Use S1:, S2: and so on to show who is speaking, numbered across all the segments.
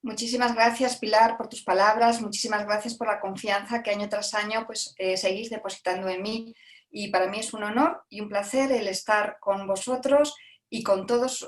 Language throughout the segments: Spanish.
S1: Muchísimas gracias, Pilar, por tus palabras, muchísimas gracias por la confianza que año tras año seguís depositando en mí. Y para mí es un honor y un placer el estar con vosotros y con todos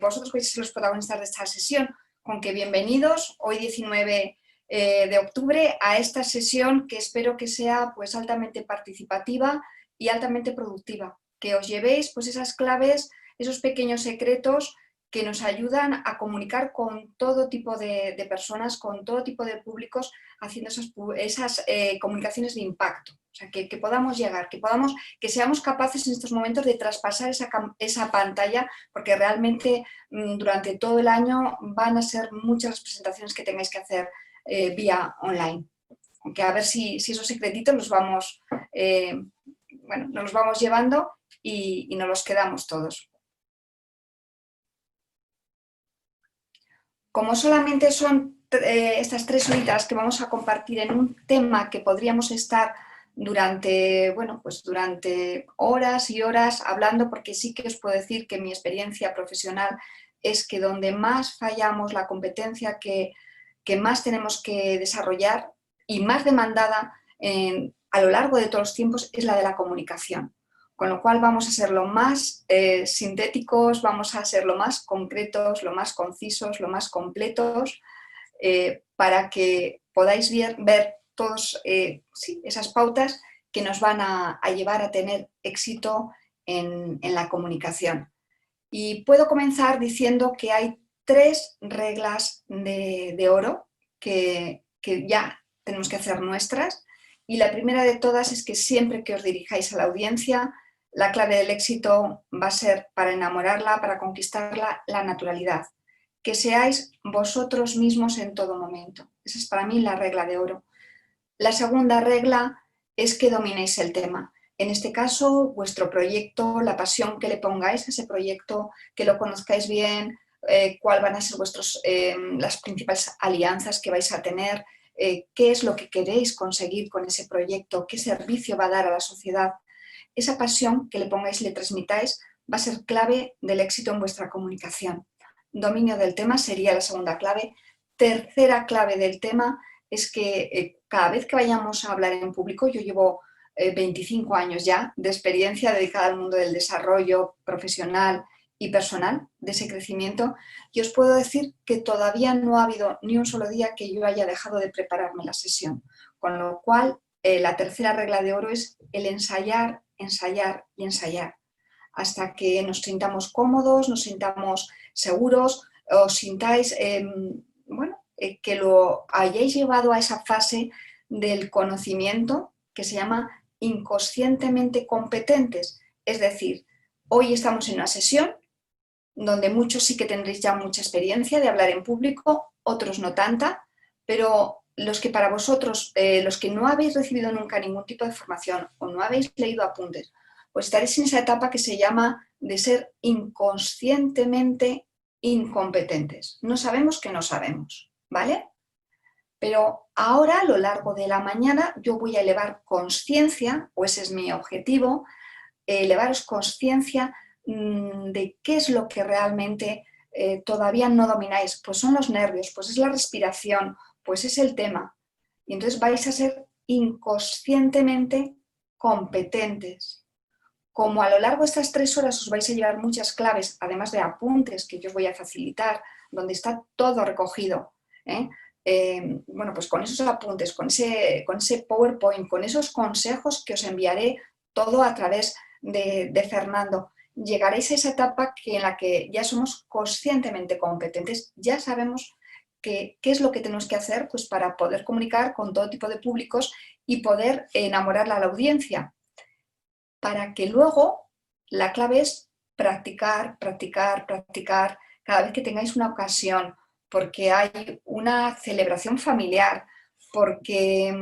S1: vosotros que sois los protagonistas de esta sesión. Con que bienvenidos hoy 19 de octubre a esta sesión que espero que sea pues altamente participativa y altamente productiva. Que os llevéis pues esas claves, esos pequeños secretos que nos ayudan a comunicar con todo tipo de personas, con todo tipo de públicos, haciendo esas comunicaciones de impacto. O sea, que podamos llegar, que seamos capaces en estos momentos de traspasar esa pantalla, porque realmente durante todo el año van a ser muchas las presentaciones que tengáis que hacer vía online. Aunque a ver si esos secretitos los vamos, nos los vamos llevando y nos los quedamos todos. Como solamente son estas 3 horitas que vamos a compartir en un tema que podríamos estar durante horas y horas hablando, porque sí que os puedo decir que mi experiencia profesional es que donde más fallamos, la competencia que más tenemos que desarrollar y más demandada a lo largo de todos los tiempos es la de la comunicación. Con lo cual vamos a ser lo más sintéticos, vamos a ser lo más concretos, lo más concisos, lo más completos, para que podáis ver todas esas pautas que nos van a llevar a tener éxito en la comunicación. Y puedo comenzar diciendo que hay 3 reglas de oro que ya tenemos que hacer nuestras. Y la primera de todas es que siempre que os dirijáis a la audiencia, la clave del éxito va a ser, para enamorarla, para conquistarla, la naturalidad. Que seáis vosotros mismos en todo momento. Esa es para mí la regla de oro. La segunda regla es que dominéis el tema. En este caso, vuestro proyecto, la pasión que le pongáis a ese proyecto, que lo conozcáis bien, cuáles van a ser las principales alianzas que vais a tener, qué es lo que queréis conseguir con ese proyecto, qué servicio va a dar a la sociedad. Esa pasión que le pongáis y le transmitáis va a ser clave del éxito en vuestra comunicación. Dominio del tema sería la segunda clave. Tercera clave del tema es que cada vez que vayamos a hablar en público, yo llevo 25 años ya de experiencia dedicada al mundo del desarrollo profesional y personal, de ese crecimiento, y os puedo decir que todavía no ha habido ni un solo día que yo haya dejado de prepararme la sesión, con lo cual la tercera regla de oro es el ensayar, ensayar y ensayar, hasta que nos sintamos cómodos, nos sintamos seguros, os sintáis, que lo hayáis llevado a esa fase del conocimiento que se llama inconscientemente competentes. Es decir, hoy estamos en una sesión donde muchos sí que tendréis ya mucha experiencia de hablar en público, otros no tanta, pero los que para vosotros, los que no habéis recibido nunca ningún tipo de formación o no habéis leído apuntes, pues estaréis en esa etapa que se llama de ser inconscientemente incompetentes. No sabemos que no sabemos, ¿vale? Pero ahora, a lo largo de la mañana, yo voy a elevar conciencia, o ese es mi objetivo, elevaros conciencia de qué es lo que realmente todavía no domináis. Pues son los nervios, pues es la respiración, pues es el tema. Y entonces vais a ser inconscientemente competentes. Como a lo largo de estas 3 horas os vais a llevar muchas claves, además de apuntes que yo os voy a facilitar, donde está todo recogido, pues con esos apuntes, con ese PowerPoint, con esos consejos que os enviaré todo a través de Fernando, llegaréis a esa etapa en la que ya somos conscientemente competentes, ya sabemos qué es lo que tenemos que hacer pues, para poder comunicar con todo tipo de públicos y poder enamorar a la audiencia, para que luego la clave es practicar, practicar, practicar, cada vez que tengáis una ocasión, porque hay una celebración familiar, porque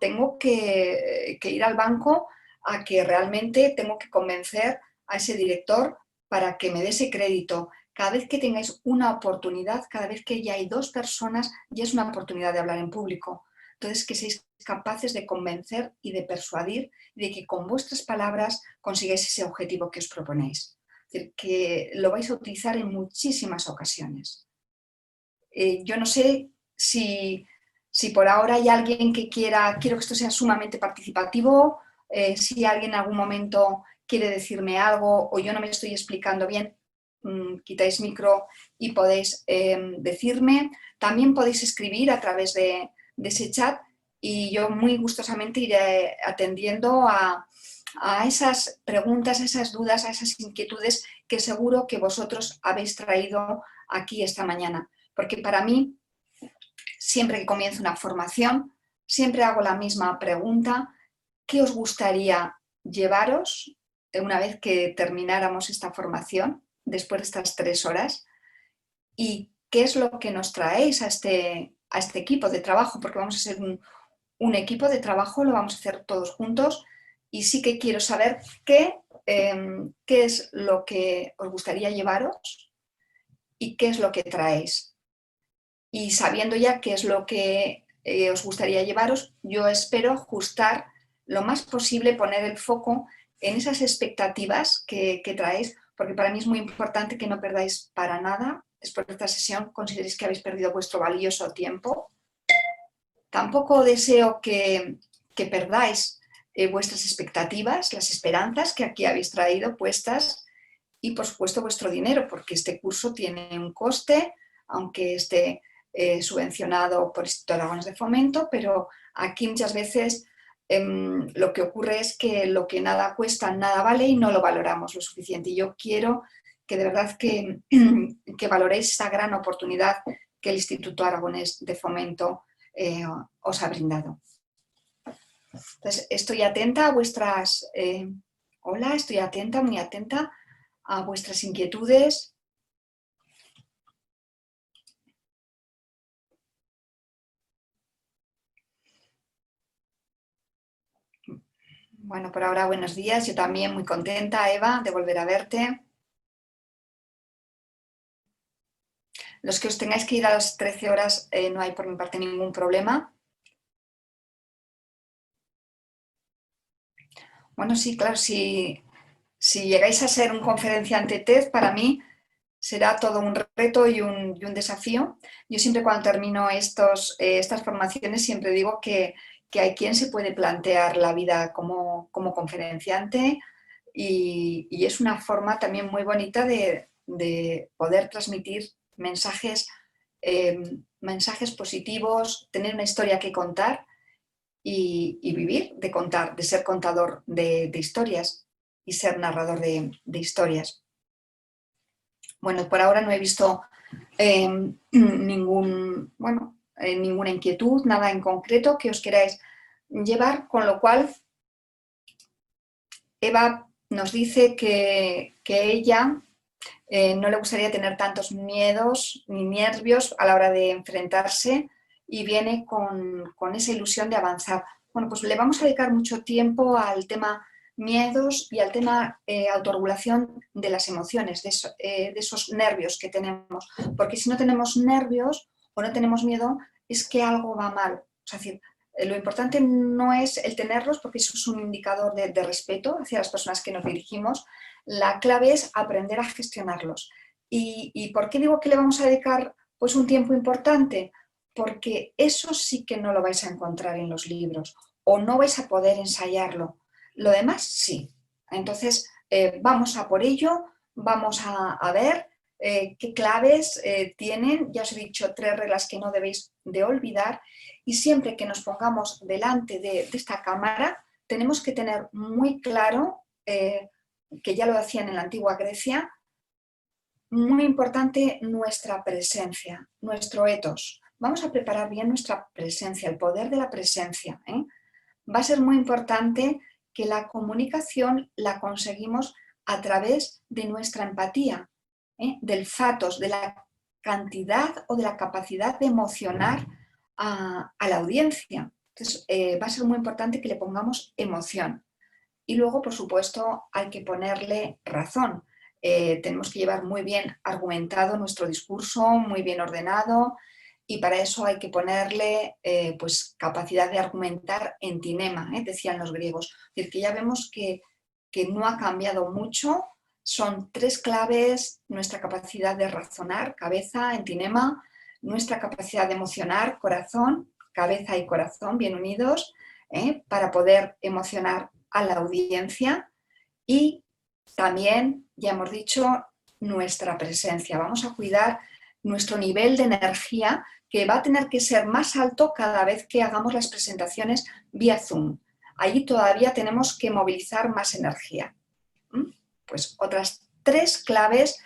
S1: tengo que ir al banco a que realmente tengo que convencer a ese director para que me dé ese crédito. Cada vez que tengáis una oportunidad, cada vez que ya hay 2 personas, ya es una oportunidad de hablar en público. Entonces, que seáis capaces de convencer y de persuadir, de que con vuestras palabras consigáis ese objetivo que os proponéis. Es decir, que lo vais a utilizar en muchísimas ocasiones. Yo no sé si por ahora hay alguien que quiero que esto sea sumamente participativo, si alguien en algún momento quiere decirme algo o yo no me estoy explicando bien, quitáis micro y podéis decirme. También podéis escribir a través de ese chat y yo muy gustosamente iré atendiendo a esas preguntas, a esas dudas, a esas inquietudes que seguro que vosotros habéis traído aquí esta mañana. Porque para mí, siempre que comienzo una formación, siempre hago la misma pregunta: ¿qué os gustaría llevaros una vez que termináramos esta formación, después de estas 3 horas? ¿Y qué es lo que nos traéis a este equipo de trabajo? Porque vamos a ser un equipo de trabajo, lo vamos a hacer todos juntos y sí que quiero saber qué es lo que os gustaría llevaros y qué es lo que traéis. Y sabiendo ya qué es lo que os gustaría llevaros, yo espero ajustar lo más posible, poner el foco en esas expectativas que traéis, porque para mí es muy importante que no perdáis para nada. Después de esta sesión consideréis que habéis perdido vuestro valioso tiempo. Tampoco deseo que perdáis vuestras expectativas, las esperanzas que aquí habéis traído puestas y, por supuesto, vuestro dinero, porque este curso tiene un coste, aunque esté subvencionado por Instituto Aragonés de Fomento, pero aquí muchas veces lo que ocurre es que lo que nada cuesta, nada vale y no lo valoramos lo suficiente. Y yo quiero que de verdad que valoréis esta gran oportunidad que el Instituto Aragonés de Fomento os ha brindado. Entonces, estoy atenta a vuestras... hola, estoy atenta, muy atenta a vuestras inquietudes. Bueno, por ahora buenos días. Yo también muy contenta, Eva, de volver a verte. Los que os tengáis que ir a las 13 horas, no hay por mi parte ningún problema. Bueno, sí, claro, si llegáis a ser un conferenciante TED, para mí será todo un reto y un desafío. Yo siempre cuando termino estas formaciones siempre digo que hay quien se puede plantear la vida como conferenciante y es una forma también muy bonita de poder transmitir mensajes positivos, tener una historia que contar y vivir de contar, de ser contador de historias y ser narrador de historias. Bueno, por ahora no he visto ninguna inquietud, nada en concreto que os queráis llevar, con lo cual Eva nos dice que ella no le gustaría tener tantos miedos ni nervios a la hora de enfrentarse y viene con esa ilusión de avanzar. Bueno, pues le vamos a dedicar mucho tiempo al tema miedos y al tema autorregulación de las emociones, de esos nervios que tenemos. Porque si no tenemos nervios o no tenemos miedo, es que algo va mal. Es decir, lo importante no es el tenerlos, porque eso es un indicador de respeto hacia las personas que nos dirigimos. La clave es aprender a gestionarlos. ¿Y por qué digo que le vamos a dedicar pues, un tiempo importante? Porque eso sí que no lo vais a encontrar en los libros o no vais a poder ensayarlo. Lo demás sí. Entonces, vamos a por ello, vamos a ver qué claves tienen. Ya os he dicho 3 reglas que no debéis de olvidar y siempre que nos pongamos delante de esta cámara tenemos que tener muy claro, que ya lo hacían en la antigua Grecia, muy importante nuestra presencia, nuestro etos. Vamos a preparar bien nuestra presencia, el poder de la presencia. Va a ser muy importante que la comunicación la conseguimos a través de nuestra empatía, del fatos, de la cantidad o de la capacidad de emocionar a la audiencia. Entonces, va a ser muy importante que le pongamos emoción. Y luego, por supuesto, hay que ponerle razón. Tenemos que llevar muy bien argumentado nuestro discurso, muy bien ordenado, y para eso hay que ponerle pues, capacidad de argumentar en tinema, decían los griegos. Es decir, que ya vemos que no ha cambiado mucho. Son 3 claves: nuestra capacidad de razonar, cabeza, en tinema, nuestra capacidad de emocionar, corazón, cabeza y corazón bien unidos, para poder emocionar a la audiencia, y también, ya hemos dicho, nuestra presencia. Vamos a cuidar nuestro nivel de energía, que va a tener que ser más alto cada vez que hagamos las presentaciones vía Zoom. Allí todavía tenemos que movilizar más energía. Pues otras 3 claves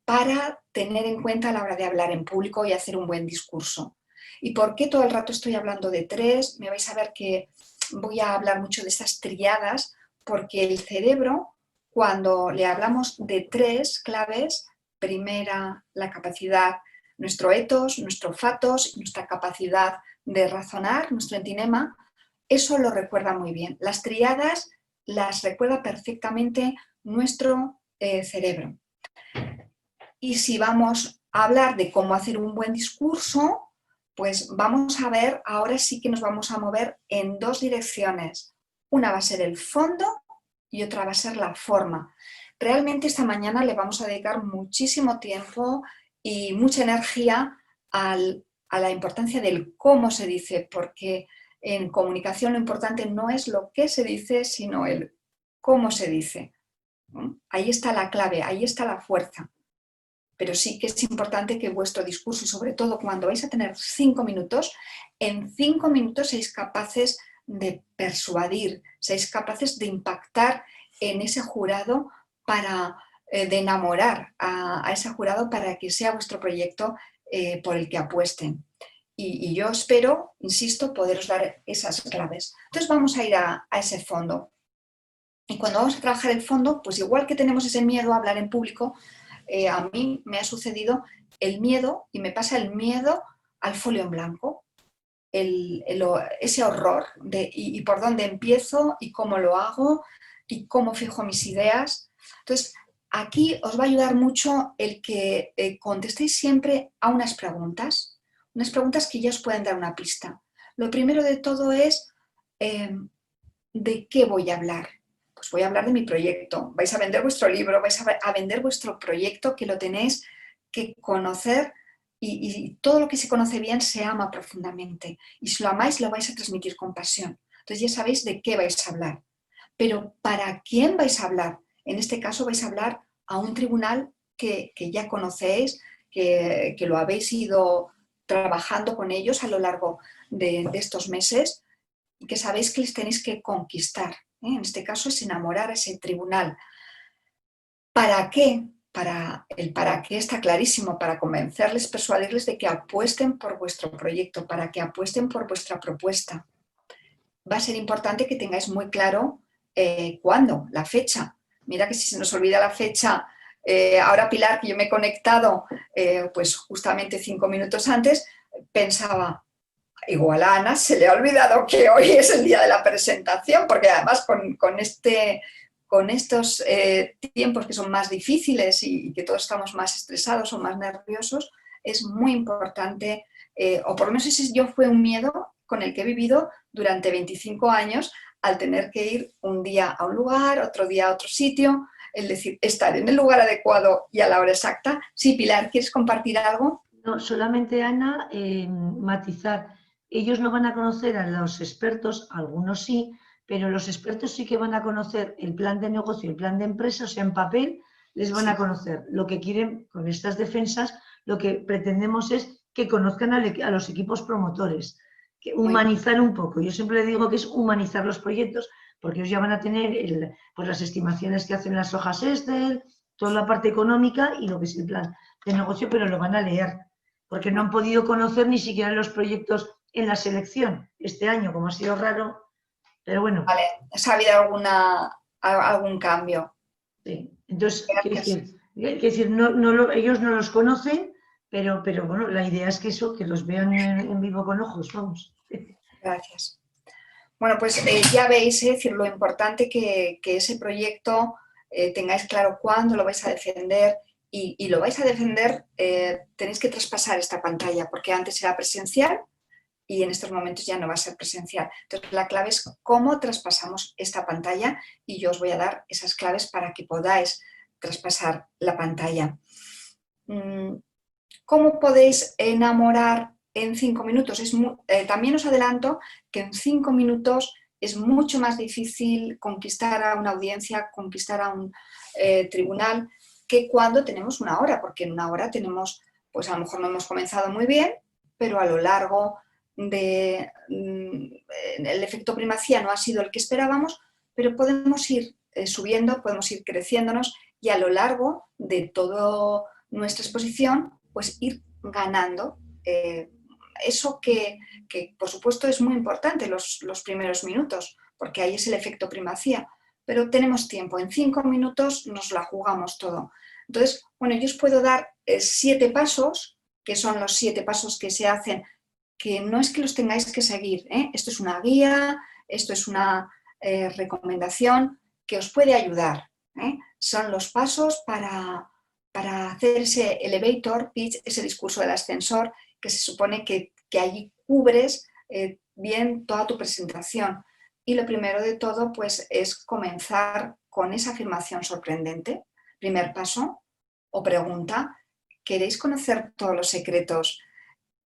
S1: para tener en cuenta a la hora de hablar en público y hacer un buen discurso. ¿Y por qué todo el rato estoy hablando de 3? Me vais a ver que voy a hablar mucho de estas triadas, porque el cerebro, cuando le hablamos de 3 claves, primera, la capacidad, nuestro ethos, nuestro fatos, nuestra capacidad de razonar, nuestro entinema, eso lo recuerda muy bien. Las triadas las recuerda perfectamente nuestro cerebro. Y si vamos a hablar de cómo hacer un buen discurso, pues vamos a ver, ahora sí que nos vamos a mover en 2 direcciones. Una va a ser el fondo y otra va a ser la forma. Realmente esta mañana le vamos a dedicar muchísimo tiempo y mucha energía a la importancia del cómo se dice, porque en comunicación lo importante no es lo que se dice, sino el cómo se dice. Ahí está la clave, ahí está la fuerza. Pero sí que es importante que vuestro discurso, y sobre todo cuando vais a tener 5 minutos, en 5 minutos seáis capaces de persuadir, seáis capaces de impactar en ese jurado, de enamorar a ese jurado para que sea vuestro proyecto por el que apuesten. Y yo espero, insisto, poderos dar esas claves. Entonces vamos a ir a ese fondo. Y cuando vamos a trabajar el fondo, pues igual que tenemos ese miedo a hablar en público, a mí me ha sucedido el miedo, y me pasa el miedo al folio en blanco, ese horror de y por dónde empiezo y cómo lo hago y cómo fijo mis ideas. Entonces, aquí os va a ayudar mucho el que contestéis siempre a unas preguntas que ya os pueden dar una pista. Lo primero de todo es, ¿de qué voy a hablar? Pues voy a hablar de mi proyecto. Vais a vender vuestro libro, vais a vender vuestro proyecto, que lo tenéis que conocer, y todo lo que se conoce bien se ama profundamente. Y si lo amáis, lo vais a transmitir con pasión. Entonces ya sabéis de qué vais a hablar. Pero ¿para quién vais a hablar? En este caso vais a hablar a un tribunal que ya conocéis, que lo habéis ido trabajando con ellos a lo largo de estos meses, y que sabéis que les tenéis que conquistar. En este caso es enamorar a ese tribunal. ¿Para qué? Para qué está clarísimo, para convencerles, persuadirles de que apuesten por vuestro proyecto, para que apuesten por vuestra propuesta. Va a ser importante que tengáis muy claro cuándo, la fecha. Mira que si se nos olvida la fecha, ahora Pilar, que yo me he conectado pues justamente 5 minutos antes, pensaba, igual a Ana se le ha olvidado que hoy es el día de la presentación, porque además con estos tiempos que son más difíciles y que todos estamos más estresados o más nerviosos, es muy importante, o por lo menos ese yo fue un miedo con el que he vivido durante 25 años, al tener que ir un día a un lugar, otro día a otro sitio, es decir, estar en el lugar adecuado y a la hora exacta. Sí, Pilar, ¿quieres compartir algo?
S2: No, solamente Ana, matizar. Ellos no van a conocer a los expertos, algunos sí, pero los expertos sí que van a conocer el plan de negocio, el plan de empresa, o sea, en papel les van a conocer. Lo que quieren con estas defensas, lo que pretendemos es que conozcan a los equipos promotores, que humanizar un poco. Yo siempre digo que es humanizar los proyectos, porque ellos ya van a tener pues las estimaciones que hacen las hojas Excel, toda la parte económica y lo que es el plan de negocio, pero lo van a leer, porque no han podido conocer ni siquiera los proyectos en la selección este año, como ha sido raro, pero bueno.
S1: Vale, ¿ha habido algún cambio?
S2: Sí. Entonces, quiero decir ellos no los conocen, pero bueno, la idea es que eso, que los vean en vivo con ojos, vamos.
S1: Gracias. Bueno, pues ya veis, es decir, lo importante que ese proyecto tengáis claro cuándo lo vais a defender, y lo vais a defender, tenéis que traspasar esta pantalla, porque antes era presencial y en estos momentos ya no va a ser presencial. Entonces la clave es cómo traspasamos esta pantalla, y yo os voy a dar esas claves para que podáis traspasar la pantalla. ¿Cómo podéis enamorar en 5 minutos? También os adelanto que en 5 minutos es mucho más difícil conquistar a una audiencia, conquistar a un tribunal, que cuando tenemos una hora, porque en una hora tenemos, pues a lo mejor no hemos comenzado muy bien, pero a lo largo de el efecto primacía no ha sido el que esperábamos, pero podemos ir subiendo, podemos ir creciéndonos y a lo largo de toda nuestra exposición, pues ir ganando. Eso que por supuesto es muy importante los primeros minutos, porque ahí es el efecto primacía, pero tenemos tiempo, en 5 minutos nos la jugamos todo. Entonces, bueno, yo os puedo dar 7 pasos, que son los 7 pasos que se hacen, que no es que los tengáis que seguir, ¿eh? Esto es una guía, esto es una recomendación que os puede ayudar, ¿eh? Son los pasos para hacer ese elevator pitch, ese discurso del ascensor, que se supone que allí cubres bien toda tu presentación. Y lo primero de todo, pues, es comenzar con esa afirmación sorprendente. Primer paso o pregunta: ¿queréis conocer todos los secretos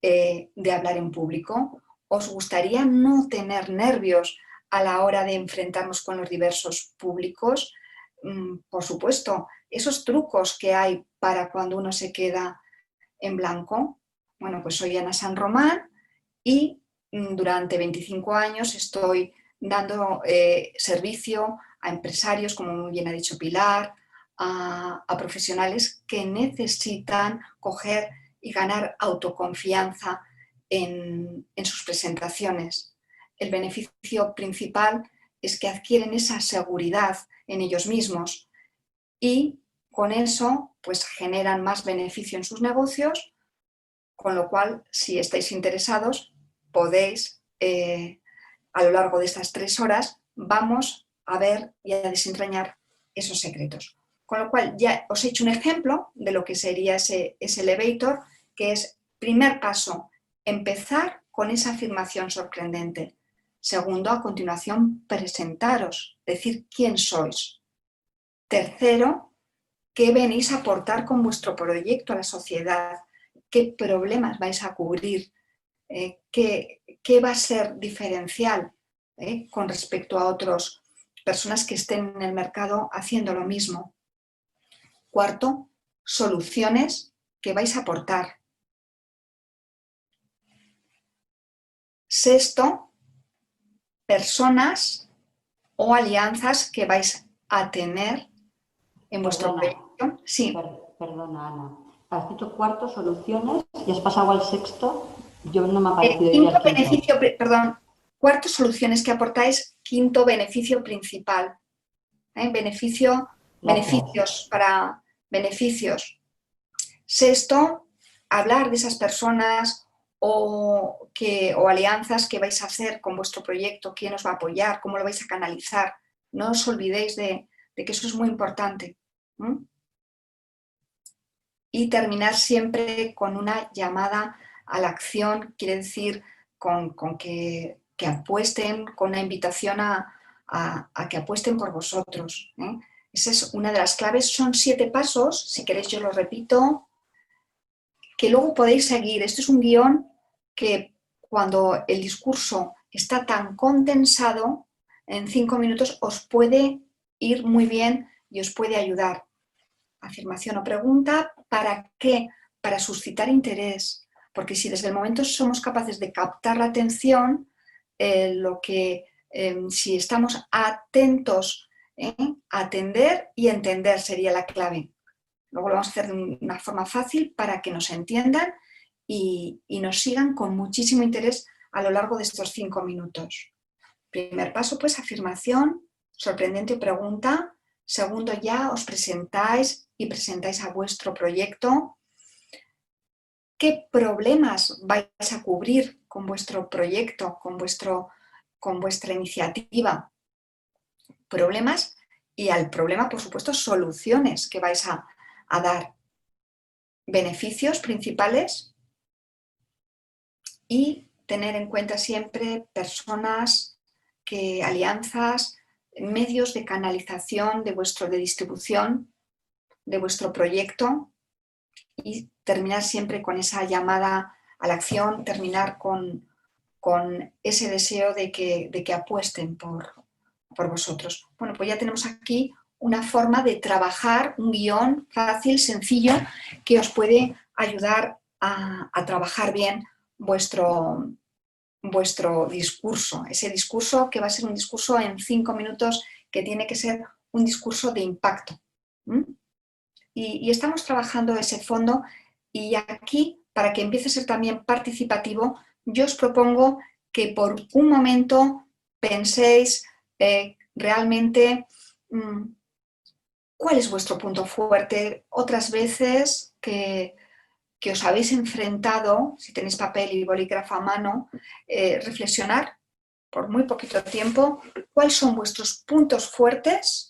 S1: de hablar en público? ¿Os gustaría no tener nervios a la hora de enfrentarnos con los diversos públicos? Por supuesto, esos trucos que hay para cuando uno se queda en blanco. Bueno, pues soy Ana San Román y durante 25 años estoy dando servicio a empresarios, como muy bien ha dicho Pilar, a profesionales que necesitan coger y ganar autoconfianza en sus presentaciones. El beneficio principal es que adquieren esa seguridad en ellos mismos y con eso pues generan más beneficio en sus negocios, con lo cual, si estáis interesados, podéis, a lo largo de estas 3 horas, vamos a ver y a desentrañar esos secretos. Con lo cual, ya os he hecho un ejemplo de lo que sería ese elevator, que es, primer paso, empezar con esa afirmación sorprendente. Segundo, a continuación, presentaros, decir quién sois. Tercero, qué venís a aportar con vuestro proyecto a la sociedad, qué problemas vais a cubrir, qué va a ser diferencial con respecto a otras personas que estén en el mercado haciendo lo mismo. Cuarto, soluciones que vais a aportar. Sexto, personas o alianzas que vais a tener en vuestro proyecto. Sí.
S3: Perdona, Ana. Has dicho cuarto, soluciones, y has pasado al sexto. Yo no me ha parecido ir al quinto.
S1: Beneficio, perdón, cuarto, soluciones que aportáis. Quinto, beneficio principal. Beneficios para beneficios. Sexto, hablar de esas personas o alianzas que vais a hacer con vuestro proyecto, quién os va a apoyar, cómo lo vais a canalizar. No os olvidéis de que eso es muy importante. Y terminar siempre con una llamada a la acción, quiere decir con que apuesten, con una invitación a que apuesten por vosotros. Esa es una de las claves. Son 7 pasos, si queréis yo los repito, que luego podéis seguir. Esto es un guión que cuando el discurso está tan condensado, en 5 minutos os puede ir muy bien y os puede ayudar. Afirmación o pregunta, ¿para qué? Para suscitar interés, porque si desde el momento somos capaces de captar la atención, si estamos atentos, atender y entender sería la clave. Luego lo vamos a hacer de una forma fácil para que nos entiendan y nos sigan con muchísimo interés a lo largo de estos 5 minutos. Primer paso, pues, afirmación, sorprendente pregunta. Segundo, ya os presentáis y presentáis a vuestro proyecto. ¿Qué problemas vais a cubrir con vuestro proyecto, con vuestra iniciativa? Problemas y al problema, por supuesto, soluciones que vais a dar. Beneficios principales y tener en cuenta siempre personas, alianzas, medios de canalización de distribución de vuestro proyecto y terminar siempre con esa llamada a la acción, terminar con ese deseo de que apuesten por vosotros. Bueno, pues ya tenemos aquí una forma de trabajar, un guión fácil, sencillo, que os puede ayudar a trabajar bien vuestro discurso. Ese discurso que va a ser un discurso en 5 minutos, que tiene que ser un discurso de impacto. Y estamos trabajando ese fondo, y aquí, para que empiece a ser también participativo, yo os propongo que por un momento penséis realmente cuál es vuestro punto fuerte. Otras veces que os habéis enfrentado, si tenéis papel y bolígrafo a mano, reflexionar por muy poquito tiempo cuáles son vuestros puntos fuertes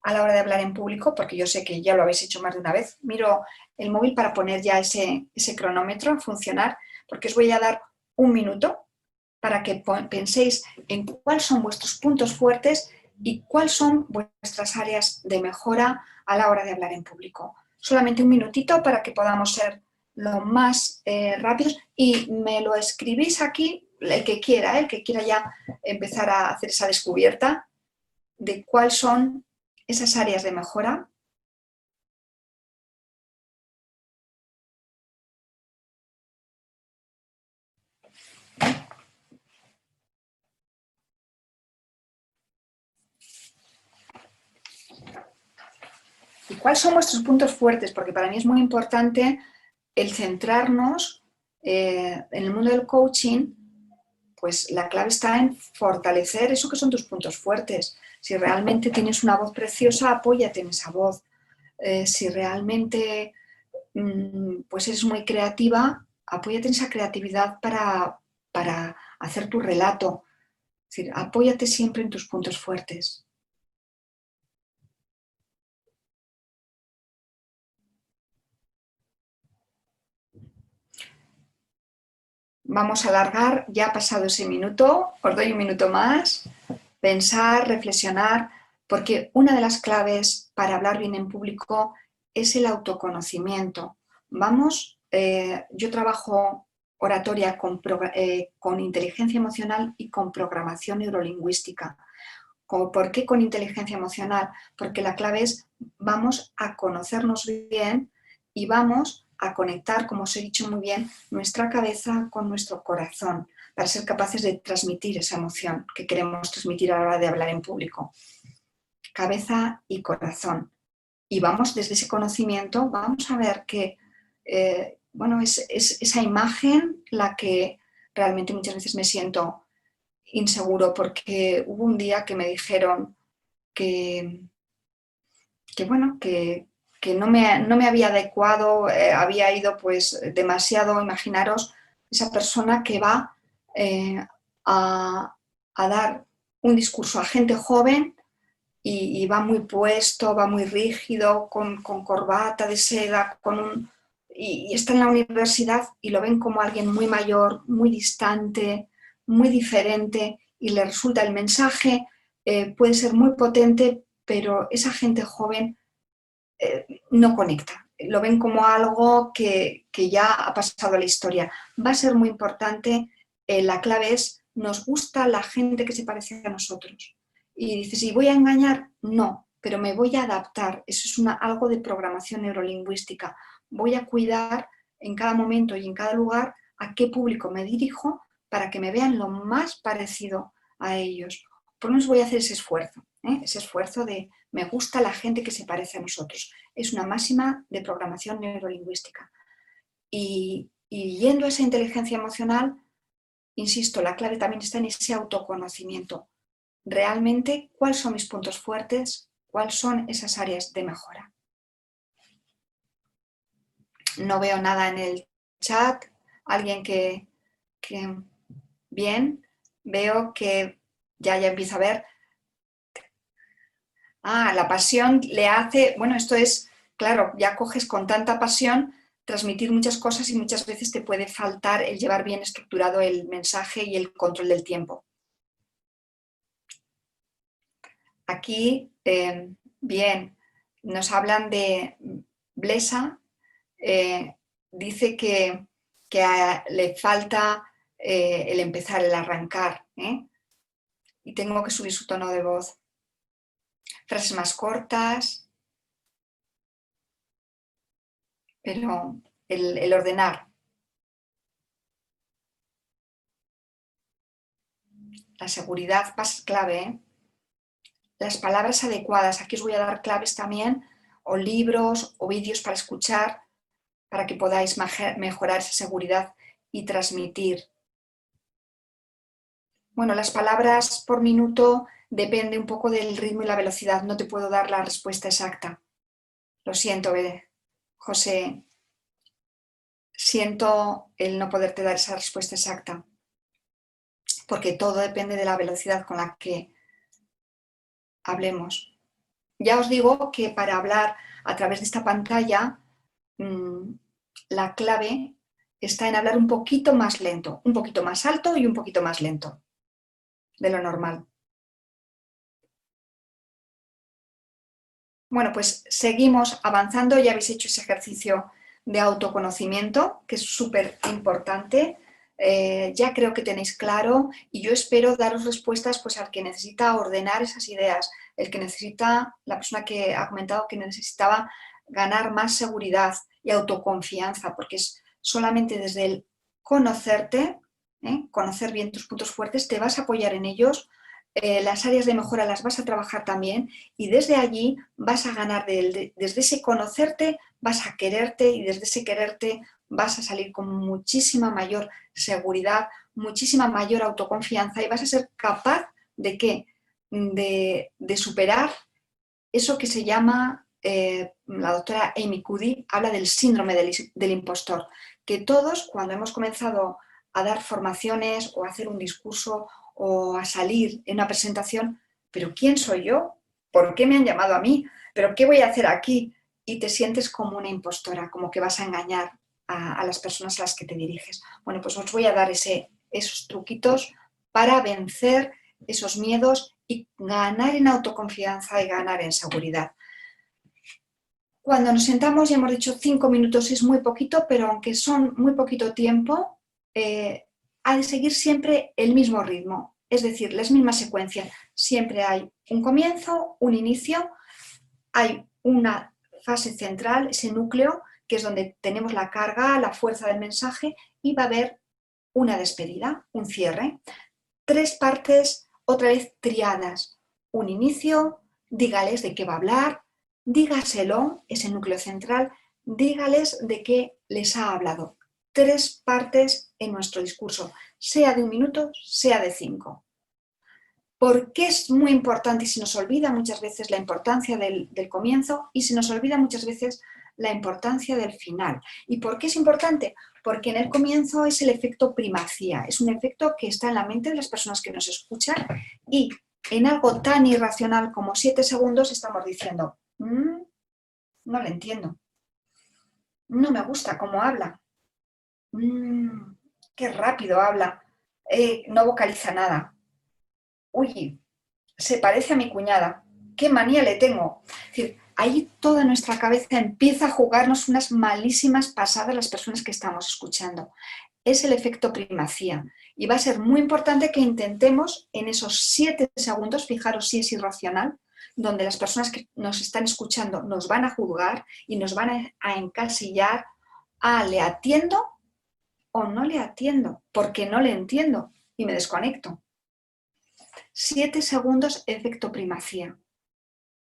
S1: a la hora de hablar en público, porque yo sé que ya lo habéis hecho más de una vez. Miro el móvil para poner ya ese cronómetro a funcionar, porque os voy a dar un minuto para que penséis en cuáles son vuestros puntos fuertes y cuáles son vuestras áreas de mejora a la hora de hablar en público. Solamente un minutito para que podamos ser lo más rápidos, y me lo escribís aquí, el que quiera ya empezar a hacer esa descubierta de cuáles son esas áreas de mejora. ¿Y cuáles son vuestros puntos fuertes? Porque para mí es muy importante el centrarnos en el mundo del coaching. Pues la clave está en fortalecer eso que son tus puntos fuertes. Si realmente tienes una voz preciosa, apóyate en esa voz. Si realmente pues eres muy creativa, apóyate en esa creatividad para hacer tu relato. Es decir, apóyate siempre en tus puntos fuertes. Vamos a alargar, ya ha pasado ese minuto, os doy un minuto más, pensar, reflexionar, porque una de las claves para hablar bien en público es el autoconocimiento. Yo trabajo oratoria con inteligencia emocional y con programación neurolingüística. ¿Por qué con inteligencia emocional? Porque la clave es, vamos a conocernos bien y vamos a conectar, como os he dicho muy bien, nuestra cabeza con nuestro corazón, para ser capaces de transmitir esa emoción que queremos transmitir a la hora de hablar en público. Cabeza y corazón. Y vamos, desde ese conocimiento, vamos a ver que es esa imagen la que realmente muchas veces me siento inseguro, porque hubo un día que me dijeron que no me había adecuado, había ido pues demasiado. Imaginaros esa persona que va a dar un discurso a gente joven y va muy puesto, va muy rígido, con corbata de seda, y está en la universidad y lo ven como alguien muy mayor, muy distante, muy diferente, y le resulta el mensaje, puede ser muy potente, pero esa gente joven no conecta. Lo ven como algo que ya ha pasado a la historia. Va a ser muy importante, la clave es, ¿nos gusta la gente que se parece a nosotros? Y dices, ¿y voy a engañar? No, pero me voy a adaptar. Eso es algo de programación neurolingüística. Voy a cuidar en cada momento y en cada lugar a qué público me dirijo para que me vean lo más parecido a ellos. Por lo menos voy a hacer ese esfuerzo de me gusta la gente que se parece a nosotros. Es una máxima de programación neurolingüística. Y yendo a esa inteligencia emocional, insisto, la clave también está en ese autoconocimiento. Realmente, ¿cuáles son mis puntos fuertes? ¿Cuáles son esas áreas de mejora? No veo nada en el chat. Alguien que bien, veo que ya empiezo a ver. La pasión le hace, bueno, esto es, claro, ya coges con tanta pasión transmitir muchas cosas, y muchas veces te puede faltar el llevar bien estructurado el mensaje y el control del tiempo. Aquí, bien, nos hablan de Blesa, dice que le falta el empezar, el arrancar, y tengo que subir su tono de voz. Frases más cortas, pero el ordenar. La seguridad es clave, Las palabras adecuadas. Aquí os voy a dar claves también, o libros o vídeos para escuchar, para que podáis mejorar esa seguridad y transmitir. Bueno, las palabras por minuto depende un poco del ritmo y la velocidad. No te puedo dar la respuesta exacta. Lo siento, José. Siento el no poderte dar esa respuesta exacta, porque todo depende de la velocidad con la que hablemos. Ya os digo que para hablar a través de esta pantalla, la clave está en hablar un poquito más lento, un poquito más alto y un poquito más lento de lo normal. Bueno, pues seguimos avanzando. Ya habéis hecho ese ejercicio de autoconocimiento, que es súper importante. Ya creo que tenéis claro y yo espero daros respuestas pues, al que necesita ordenar esas ideas, la persona que ha comentado que necesitaba ganar más seguridad y autoconfianza, porque es solamente desde el conocerte, conocer bien tus puntos fuertes, te vas a apoyar en ellos, las áreas de mejora las vas a trabajar también y desde allí vas a ganar, desde ese conocerte vas a quererte y desde ese quererte vas a salir con muchísima mayor seguridad, muchísima mayor autoconfianza y vas a ser capaz de ¿qué? De superar eso que se llama, la doctora Amy Cuddy habla del síndrome del impostor, que todos cuando hemos comenzado a dar formaciones o a hacer un discurso o a salir en una presentación, ¿pero quién soy yo? ¿Por qué me han llamado a mí? ¿Pero qué voy a hacer aquí? Y te sientes como una impostora, como que vas a engañar a las personas a las que te diriges. Bueno, pues os voy a dar esos truquitos para vencer esos miedos y ganar en autoconfianza y ganar en seguridad. Cuando nos sentamos, ya hemos dicho 5 minutos es muy poquito, pero aunque son muy poquito tiempo, ha de seguir siempre el mismo ritmo, es decir, las mismas secuencias. Siempre hay un comienzo, un inicio, hay una fase central, ese núcleo, que es donde tenemos la carga, la fuerza del mensaje, y va a haber una despedida, un cierre. 3 partes, otra vez triadas. Un inicio, dígales de qué va a hablar, dígaselo, ese núcleo central, dígales de qué les ha hablado. 3 partes en nuestro discurso, sea de 1 minuto, sea de 5. ¿Por qué es muy importante y se nos olvida muchas veces la importancia del comienzo y se nos olvida muchas veces la importancia del final? ¿Y por qué es importante? Porque en el comienzo es el efecto primacía, es un efecto que está en la mente de las personas que nos escuchan y en algo tan irracional como 7 segundos estamos diciendo, no le entiendo, no me gusta cómo habla, qué rápido habla, no vocaliza nada. Uy, se parece a mi cuñada, qué manía le tengo. Es decir, ahí toda nuestra cabeza empieza a jugarnos unas malísimas pasadas las personas que estamos escuchando. Es el efecto primacía y va a ser muy importante que intentemos en esos 7 segundos, fijaros si es irracional, donde las personas que nos están escuchando nos van a juzgar y nos van a encasillar ¿le atiendo o no le atiendo? Porque no le entiendo y me desconecto. 7 segundos, efecto primacía.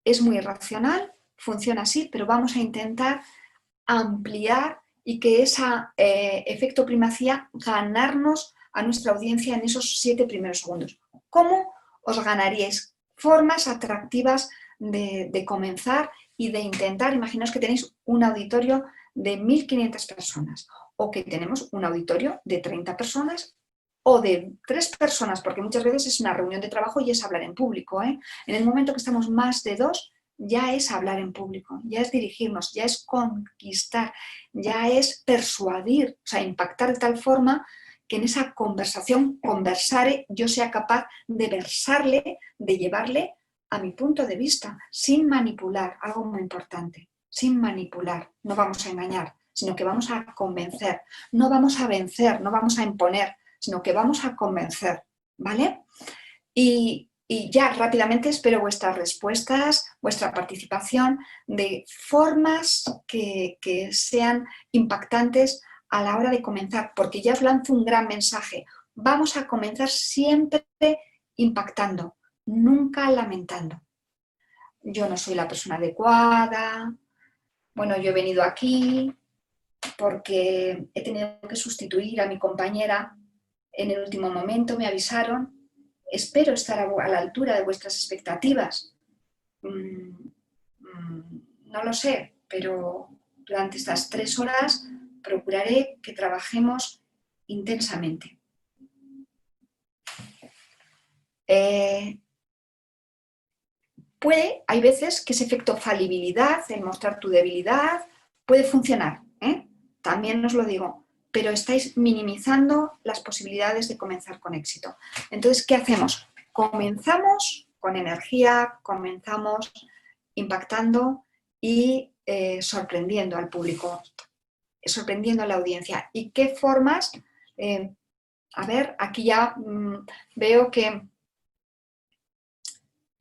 S1: Es muy irracional, funciona así, pero vamos a intentar ampliar y que ese efecto primacía ganarnos a nuestra audiencia en esos 7 primeros segundos. ¿Cómo os ganaríais? Formas atractivas de comenzar y de intentar. Imaginaos que tenéis un auditorio de 1.500 personas o que tenemos un auditorio de 30 personas o de 3 personas, porque muchas veces es una reunión de trabajo y es hablar en público. En el momento que estamos más de 2, ya es hablar en público, ya es dirigirnos, ya es conquistar, ya es persuadir, o sea, impactar de tal forma que en esa conversación, conversare, yo sea capaz de versarle, de llevarle a mi punto de vista, sin manipular, algo muy importante, sin manipular, no vamos a engañar, sino que vamos a convencer. No vamos a vencer, no vamos a imponer, sino que vamos a convencer, ¿vale? Y ya rápidamente espero vuestras respuestas, vuestra participación de formas que sean impactantes a la hora de comenzar, porque ya os lanzo un gran mensaje. Vamos a comenzar siempre impactando, nunca lamentando. Yo no soy la persona adecuada, bueno, yo he venido aquí porque he tenido que sustituir a mi compañera en el último momento, me avisaron. Espero estar a la altura de vuestras expectativas. No lo sé, pero durante estas 3 horas procuraré que trabajemos intensamente. Hay veces que ese efecto falibilidad, el mostrar tu debilidad, puede funcionar, ¿eh? También os lo digo, pero estáis minimizando las posibilidades de comenzar con éxito. Entonces, ¿qué hacemos? Comenzamos con energía, comenzamos impactando y sorprendiendo al público, sorprendiendo a la audiencia. ¿Y qué formas? A ver, aquí ya veo que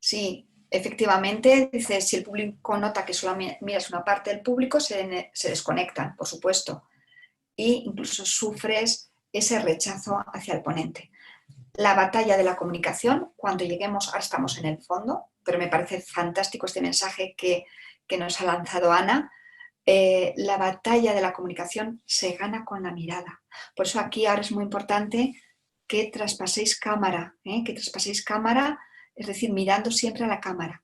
S1: sí, efectivamente, dice, si el público nota que solo miras una parte del público, se desconectan, por supuesto, e incluso sufres ese rechazo hacia el ponente. La batalla de la comunicación, cuando lleguemos, ahora estamos en el fondo, pero me parece fantástico este mensaje que nos ha lanzado Ana. La batalla de la comunicación se gana con la mirada. Por eso aquí ahora es muy importante que traspaséis cámara, es decir, mirando siempre a la cámara.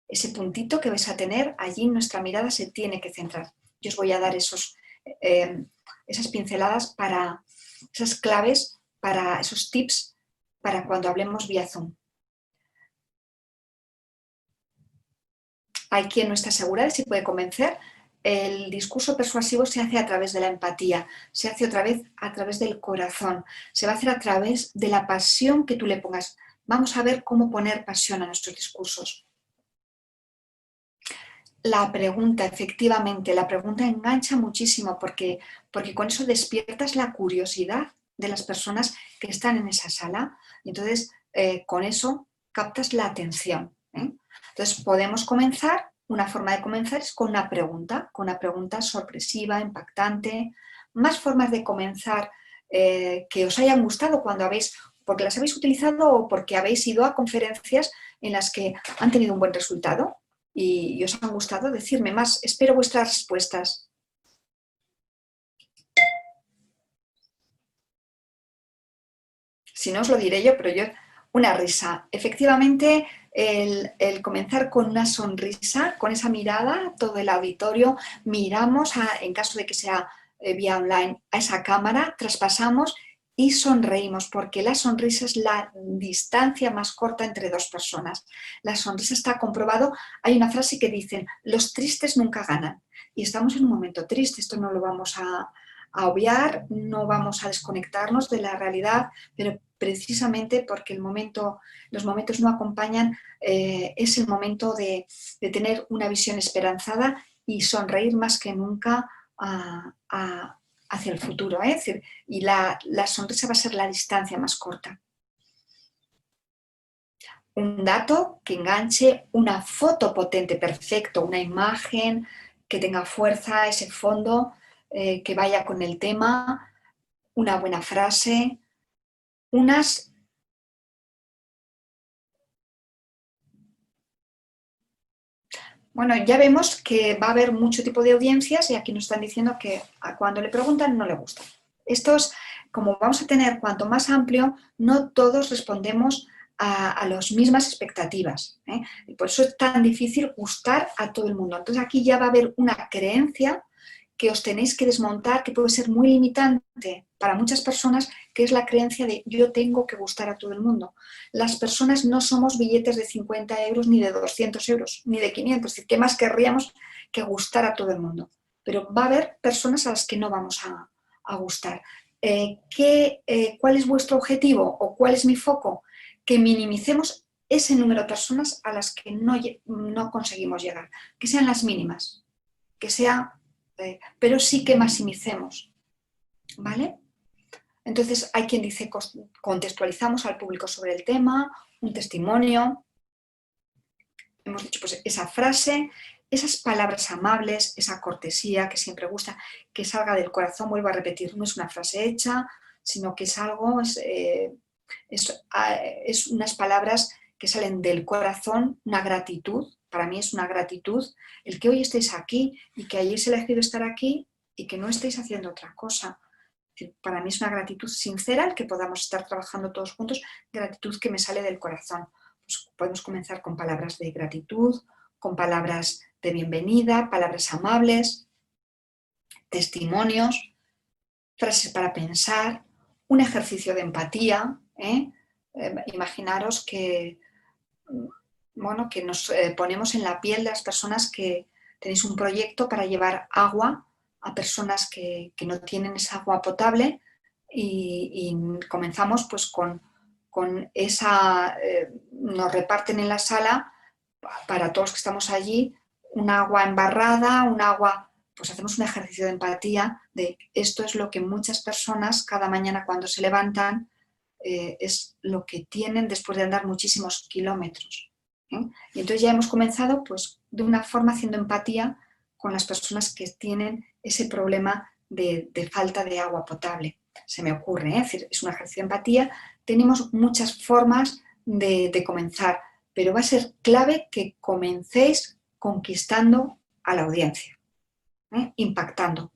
S1: Ese puntito que vais a tener, allí nuestra mirada se tiene que centrar. Yo os voy a dar esas pinceladas, esas claves, para esos tips para cuando hablemos vía Zoom. Hay quien no está segura de si puede convencer. El discurso persuasivo se hace a través de la empatía, se hace otra vez a través del corazón, se va a hacer a través de la pasión que tú le pongas. Vamos a ver cómo poner pasión a nuestros discursos. La pregunta, efectivamente, la pregunta engancha muchísimo porque con eso despiertas la curiosidad de las personas que están en esa sala. Y entonces, con eso captas la atención, ¿eh? Entonces, podemos comenzar, una forma de comenzar es con una pregunta sorpresiva, impactante. Más formas de comenzar que os hayan gustado porque las habéis utilizado o porque habéis ido a conferencias en las que han tenido un buen resultado y os han gustado, decirme más. Espero vuestras respuestas. Si no, os lo diré yo, pero una risa. Efectivamente, el comenzar con una sonrisa, con esa mirada, todo el auditorio, miramos, en caso de que sea vía online, a esa cámara, traspasamos y sonreímos, porque la sonrisa es la distancia más corta entre dos personas. La sonrisa está comprobado. Hay una frase que dicen, los tristes nunca ganan. Y estamos en un momento triste, esto no lo vamos a obviar, no vamos a desconectarnos de la realidad, pero precisamente porque los momentos no acompañan, es el momento de tener una visión esperanzada y sonreír más que nunca hacia el futuro, ¿eh? Es decir, y la sonrisa va a ser la distancia más corta. Un dato que enganche, una foto potente, perfecto, una imagen que tenga fuerza, ese fondo que vaya con el tema, una buena frase, Bueno, ya vemos que va a haber mucho tipo de audiencias y aquí nos están diciendo que cuando le preguntan no le gusta. Estos, como vamos a tener cuanto más amplio, no todos respondemos a las mismas expectativas, ¿eh? Y por eso es tan difícil gustar a todo el mundo. Entonces aquí ya va a haber una creencia que os tenéis que desmontar, que puede ser muy limitante para muchas personas, que es la creencia de yo tengo que gustar a todo el mundo. Las personas no somos billetes de 50 euros, ni de 200 euros, ni de 500. Es decir, ¿qué más querríamos que gustar a todo el mundo? Pero va a haber personas a las que no vamos a gustar. ¿Cuál es vuestro objetivo o cuál es mi foco? Que minimicemos ese número de personas a las que no conseguimos llegar, que sean las mínimas, que sea pero sí que maximicemos, ¿vale? Entonces hay quien dice contextualizamos al público sobre el tema, un testimonio, hemos dicho pues esa frase, esas palabras amables, esa cortesía que siempre gusta, que salga del corazón, vuelvo a repetir, no es una frase hecha, sino que es algo, es unas palabras que salen del corazón, una gratitud, para mí es una gratitud, el que hoy estéis aquí y que hayáis elegido estar aquí y que no estéis haciendo otra cosa. Para mí es una gratitud sincera el que podamos estar trabajando todos juntos, gratitud que me sale del corazón. Pues podemos comenzar con palabras de gratitud, con palabras de bienvenida, palabras amables, testimonios, frases para pensar, un ejercicio de empatía. Imaginaros que, bueno, que nos ponemos en la piel de las personas que tenéis un proyecto para llevar agua a personas que no tienen esa agua potable y comenzamos pues con esa, nos reparten en la sala para todos los que estamos allí un agua embarrada, un agua, pues hacemos un ejercicio de empatía de esto es lo que muchas personas cada mañana cuando se levantan es lo que tienen después de andar muchísimos kilómetros. Y entonces ya hemos comenzado pues de una forma haciendo empatía con las personas que tienen ese problema de falta de agua potable. Se me ocurre, es decir, es un ejercicio de empatía. Tenemos muchas formas de comenzar, pero va a ser clave que comencéis conquistando a la audiencia, impactando.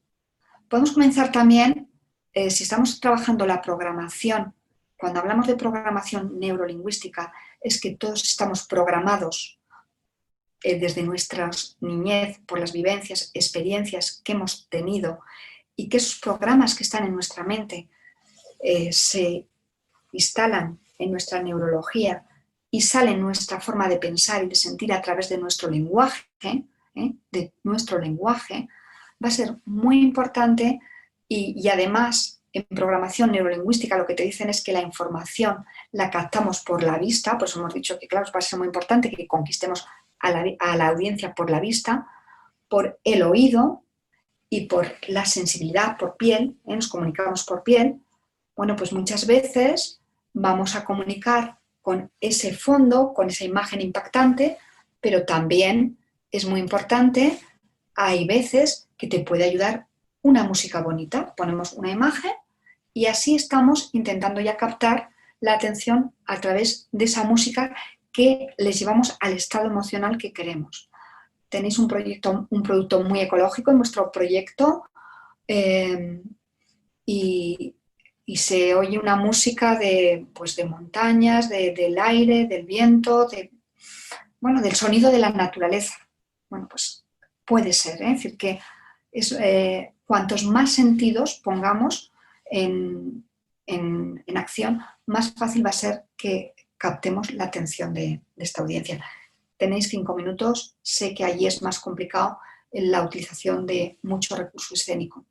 S1: Podemos comenzar también, si estamos trabajando la programación, cuando hablamos de programación neurolingüística, es que todos estamos programados desde nuestra niñez por las vivencias, experiencias que hemos tenido y que esos programas que están en nuestra mente se instalan en nuestra neurología y salen nuestra forma de pensar y de sentir a través de nuestro lenguaje, va a ser muy importante y además en programación neurolingüística lo que te dicen es que la información la captamos por la vista, por eso hemos dicho que claro, va a ser muy importante que conquistemos a la audiencia por la vista, por el oído y por la sensibilidad, por piel, nos comunicamos por piel. Bueno, pues muchas veces vamos a comunicar con ese fondo, con esa imagen impactante, pero también es muy importante, hay veces que te puede ayudar una música bonita. Ponemos una imagen y así estamos intentando ya captar la atención a través de esa música que les llevamos al estado emocional que queremos. Tenéis un producto muy ecológico en vuestro proyecto y se oye una música pues de montañas, del aire, del viento, del sonido de la naturaleza. Bueno, pues puede ser, es decir, que cuantos más sentidos pongamos en acción, más fácil va a ser que captemos la atención de esta audiencia. Tenéis 5 minutos, sé que allí es más complicado en la utilización de mucho recurso escénico.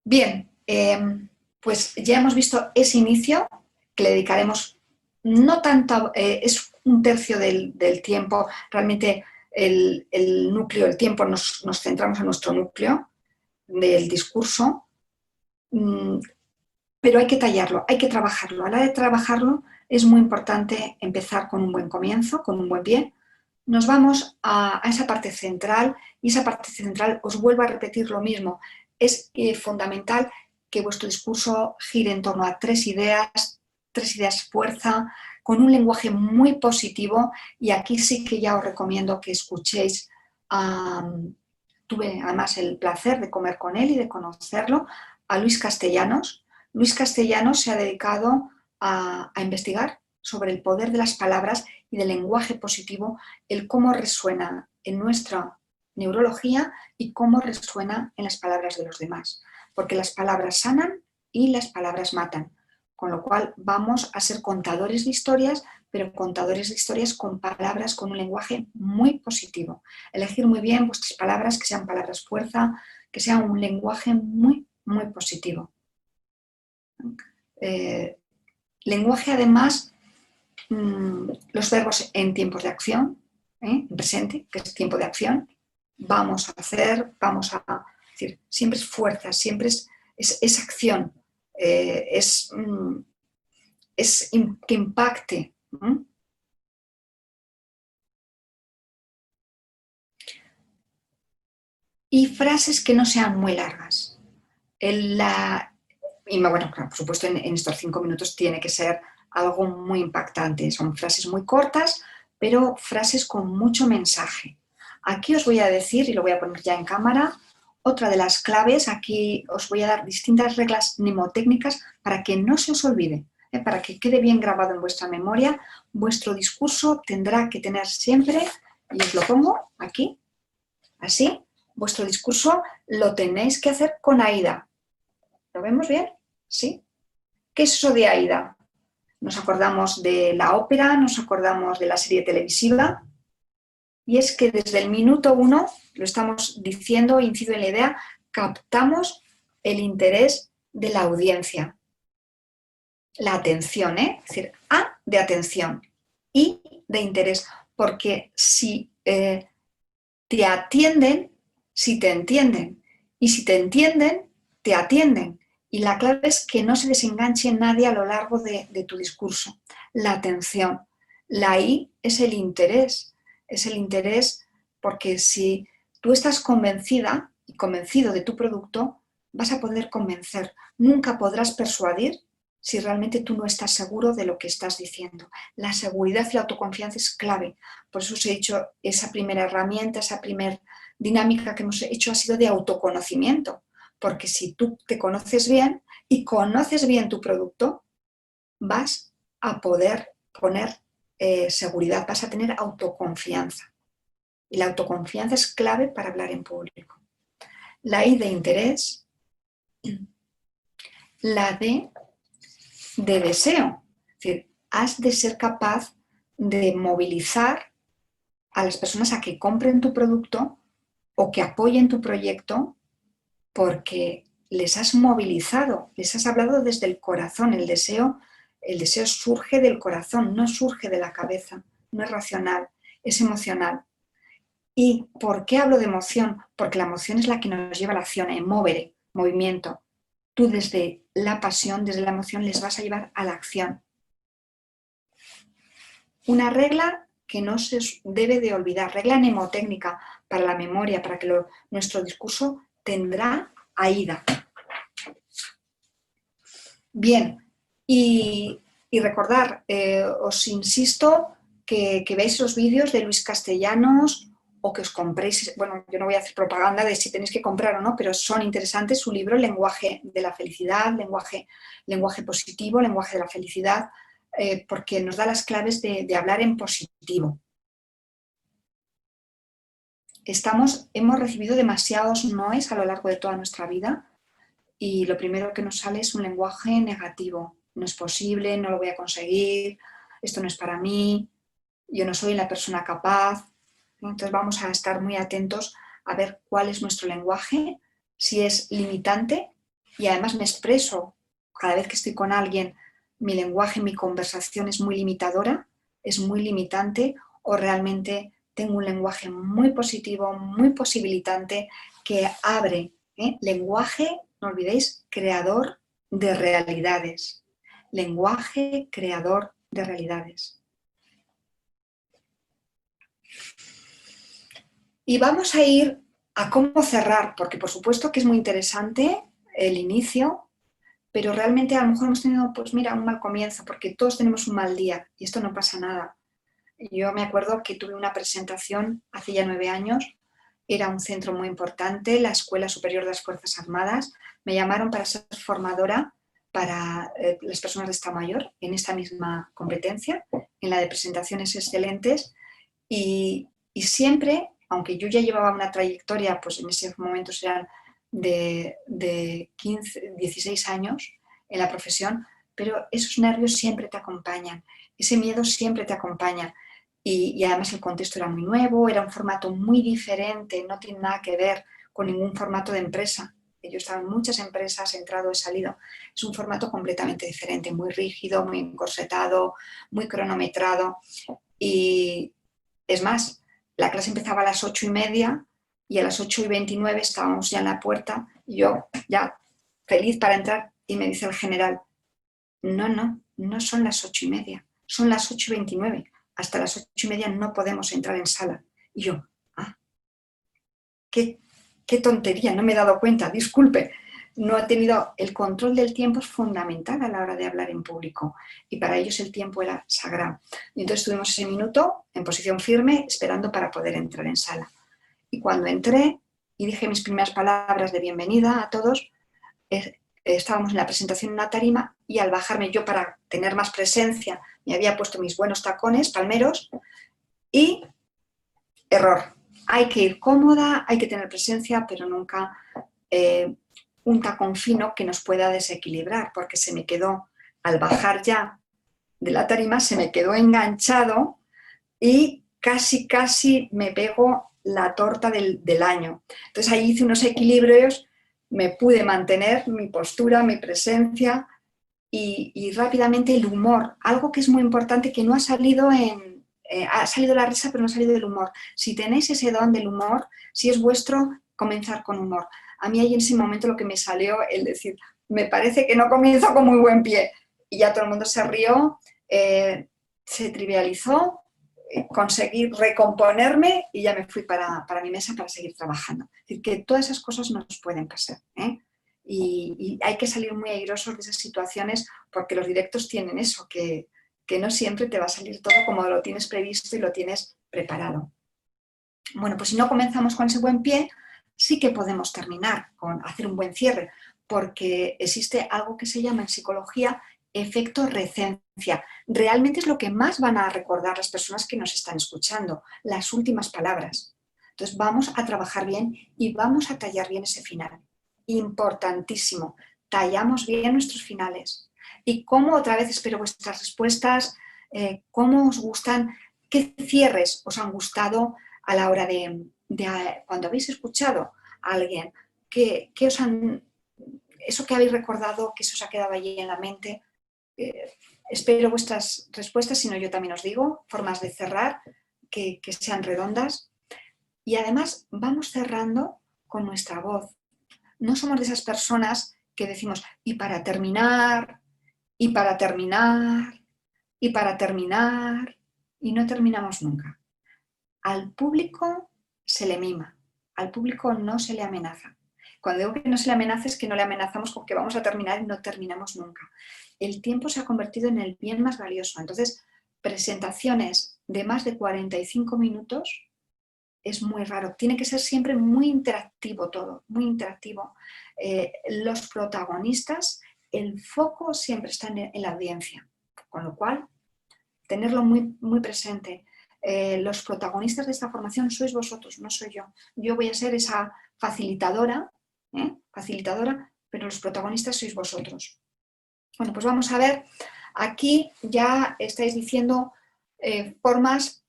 S1: Bien, pues ya hemos visto ese inicio, que le dedicaremos no tanto, es un tercio del tiempo, realmente el núcleo, el tiempo, nos centramos en nuestro núcleo del discurso, pero hay que tallarlo, hay que trabajarlo. A la hora de trabajarlo es muy importante empezar con un buen comienzo, con un buen pie. Nos vamos a esa parte central y esa parte central, os vuelvo a repetir lo mismo, es fundamental que vuestro discurso gire en torno a 3 ideas fuerza, con un lenguaje muy positivo y aquí sí que ya os recomiendo que escuchéis. Tuve además el placer de comer con él y de conocerlo, a Luis Castellanos. Luis Castellanos se ha dedicado a investigar sobre el poder de las palabras y del lenguaje positivo, el cómo resuena en nuestra neurología y cómo resuena en las palabras de los demás. Porque las palabras sanan y las palabras matan. Con lo cual vamos a ser contadores de historias, pero contadores de historias con palabras, con un lenguaje muy positivo. Elegir muy bien vuestras palabras, que sean palabras fuerza, que sean un lenguaje muy, muy positivo. Lenguaje además, los verbos en tiempos de acción, en presente, que es tiempo de acción. Vamos a hacer, vamos a... Es decir, siempre es fuerza, siempre es acción, que impacte. Y frases que no sean muy largas. Y bueno, claro, por supuesto, en estos 5 minutos tiene que ser algo muy impactante. Son frases muy cortas, pero frases con mucho mensaje. Aquí os voy a decir, y lo voy a poner ya en cámara, otra de las claves. Aquí os voy a dar distintas reglas mnemotécnicas para que no se os olvide, para que quede bien grabado en vuestra memoria. Vuestro discurso tendrá que tener siempre, y os lo pongo aquí, así, vuestro discurso lo tenéis que hacer con AIDA. ¿Lo vemos bien? ¿Sí? ¿Qué es eso de AIDA? Nos acordamos de la ópera, nos acordamos de la serie televisiva, y es que desde el minuto 1, lo estamos diciendo, incido en la idea, captamos el interés de la audiencia. La atención, es decir, A de atención, I de interés, porque si te atienden, si te entienden, y si te entienden, te atienden. Y la clave es que no se desenganche nadie a lo largo de tu discurso. La atención. La I es el interés porque si tú estás convencida y convencido de tu producto, vas a poder convencer. Nunca podrás persuadir si realmente tú no estás seguro de lo que estás diciendo. La seguridad y la autoconfianza es clave. Por eso os he dicho, esa primera herramienta, esa primera dinámica que hemos hecho ha sido de autoconocimiento. Porque si tú te conoces bien y conoces bien tu producto, vas a poder poner seguridad, vas a tener autoconfianza. Y la autoconfianza es clave para hablar en público. La I de interés, la D de deseo. Es decir, has de ser capaz de movilizar a las personas a que compren tu producto o que apoyen tu proyecto porque les has movilizado, les has hablado desde el corazón. El deseo surge del corazón, no surge de la cabeza, no es racional, es emocional. ¿Y por qué hablo de emoción? Porque la emoción es la que nos lleva a la acción, movere, movimiento. Tú desde la pasión, desde la emoción, les vas a llevar a la acción. Una regla que no se debe de olvidar, regla mnemotécnica para la memoria, para que nuestro discurso tendrá AIDA. Bien, y recordar, os insisto que veáis los vídeos de Luis Castellanos o que os compréis, bueno, yo no voy a hacer propaganda de si tenéis que comprar o no, pero son interesantes su libro Lenguaje de la felicidad, lenguaje positivo, lenguaje de la felicidad, porque nos da las claves de hablar en positivo. Hemos recibido demasiados noes a lo largo de toda nuestra vida y lo primero que nos sale es un lenguaje negativo. No es posible, no lo voy a conseguir, esto no es para mí, yo no soy la persona capaz. Entonces vamos a estar muy atentos a ver cuál es nuestro lenguaje, si es limitante y además me expreso cada vez que estoy con alguien, mi lenguaje, mi conversación es muy limitadora, es muy limitante o realmente tengo un lenguaje muy positivo, muy posibilitante que abre. Lenguaje, no olvidéis, creador de realidades. Lenguaje creador de realidades. Y vamos a ir a cómo cerrar, porque por supuesto que es muy interesante el inicio, pero realmente a lo mejor hemos tenido, pues mira, un mal comienzo, porque todos tenemos un mal día y esto no pasa nada. Yo me acuerdo que tuve una presentación hace ya 9 años, era un centro muy importante, la Escuela Superior de las Fuerzas Armadas, me llamaron para ser formadora para las personas de Estado Mayor en esta misma competencia, en la de presentaciones excelentes y siempre, aunque yo ya llevaba una trayectoria, pues en ese momento eran de 15, 16 años en la profesión, pero esos nervios siempre te acompañan, ese miedo siempre te acompaña. Y además el contexto era muy nuevo, era un formato muy diferente, no tiene nada que ver con ningún formato de empresa. Yo he estado en muchas empresas, he entrado, he salido. Es un formato completamente diferente, muy rígido, muy encorsetado, muy cronometrado. Y es más, la clase empezaba a las 8:30 y a las 8:29 estábamos ya en la puerta, y yo ya feliz para entrar, y me dice el general, no son las 8:30, son las 8:29, hasta las 8:30 no podemos entrar en sala. Y yo, qué tontería, no me he dado cuenta, disculpe. No he tenido, el control del tiempo es fundamental a la hora de hablar en público, y para ellos el tiempo era sagrado. Y entonces estuvimos ese minuto en posición firme esperando para poder entrar en sala. Y cuando entré y dije mis primeras palabras de bienvenida a todos, estábamos en la presentación en una tarima, y al bajarme yo, para tener más presencia, me había puesto mis buenos tacones palmeros, y error. Hay que ir cómoda, hay que tener presencia, pero nunca un tacón fino que nos pueda desequilibrar, porque se me quedó, al bajar ya de la tarima, se me quedó enganchado y casi me pego la torta del año. Entonces ahí hice unos equilibrios, me pude mantener mi postura, mi presencia, y rápidamente el humor, algo que es muy importante, que no ha salido ha salido la risa, pero no ha salido el humor. Si tenéis ese don del humor, si es vuestro, comenzar con humor. A mí ahí en ese momento lo que me salió, el decir, me parece que no comienzo con muy buen pie, y ya todo el mundo se rió, se trivializó, conseguí recomponerme, y ya me fui para mi mesa para seguir trabajando. Es decir, que todas esas cosas nos pueden pasar, ¿eh? Y hay que salir muy airosos de esas situaciones, porque los directos tienen eso, que no siempre te va a salir todo como lo tienes previsto y lo tienes preparado. Bueno, pues si no comenzamos con ese buen pie, sí que podemos terminar con hacer un buen cierre, porque existe algo que se llama en psicología efecto recencia. Realmente es lo que más van a recordar las personas que nos están escuchando, las últimas palabras. Entonces vamos a trabajar bien y vamos a tallar bien ese final. Importantísimo, tallamos bien nuestros finales. Y cómo, otra vez espero vuestras respuestas, cómo os gustan, qué cierres os han gustado a la hora de cuando habéis escuchado a alguien, qué os han, eso que habéis recordado, que se os ha quedado allí en la mente. Espero vuestras respuestas, si no yo también os digo, formas de cerrar que sean redondas. Y además vamos cerrando con nuestra voz. No somos de esas personas que decimos, y para terminar, y para terminar, y para terminar, y no terminamos nunca. Al público se le mima, al público no se le amenaza. Cuando digo que no se le amenaza, es que no le amenazamos con que vamos a terminar y no terminamos nunca. El tiempo se ha convertido en el bien más valioso. Entonces, presentaciones de más de 45 minutos es muy raro. Tiene que ser siempre muy interactivo todo, muy interactivo. Los protagonistas, el foco siempre está en la audiencia, con lo cual, tenerlo muy presente. Los protagonistas de esta formación sois vosotros, no soy yo. Yo voy a ser esa facilitadora, pero los protagonistas sois vosotros. Bueno, pues vamos a ver, aquí ya estáis diciendo formas.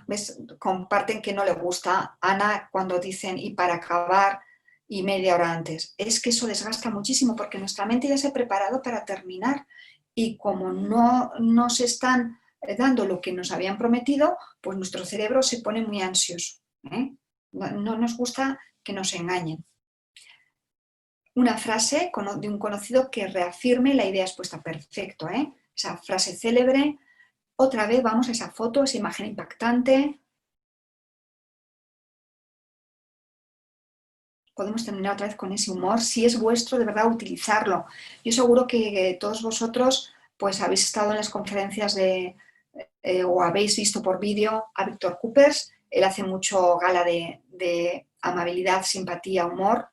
S1: ¿Ves? Comparten que no le gusta Ana cuando dicen y para acabar y media hora antes. Es que eso desgasta muchísimo, porque nuestra mente ya se ha preparado para terminar, y como no nos están dando lo que nos habían prometido, pues nuestro cerebro se pone muy ansioso, ¿eh? No nos gusta que nos engañen. Una frase de un conocido que reafirme la idea expuesta. Perfecto, ¿eh? Esa frase célebre. Otra vez vamos a esa foto, esa imagen impactante. Podemos terminar otra vez con ese humor. Si es vuestro, de verdad, utilizarlo. Yo seguro que todos vosotros pues habéis estado en las conferencias o habéis visto por vídeo a Víctor Coopers. Él hace mucho gala de amabilidad, simpatía, humor,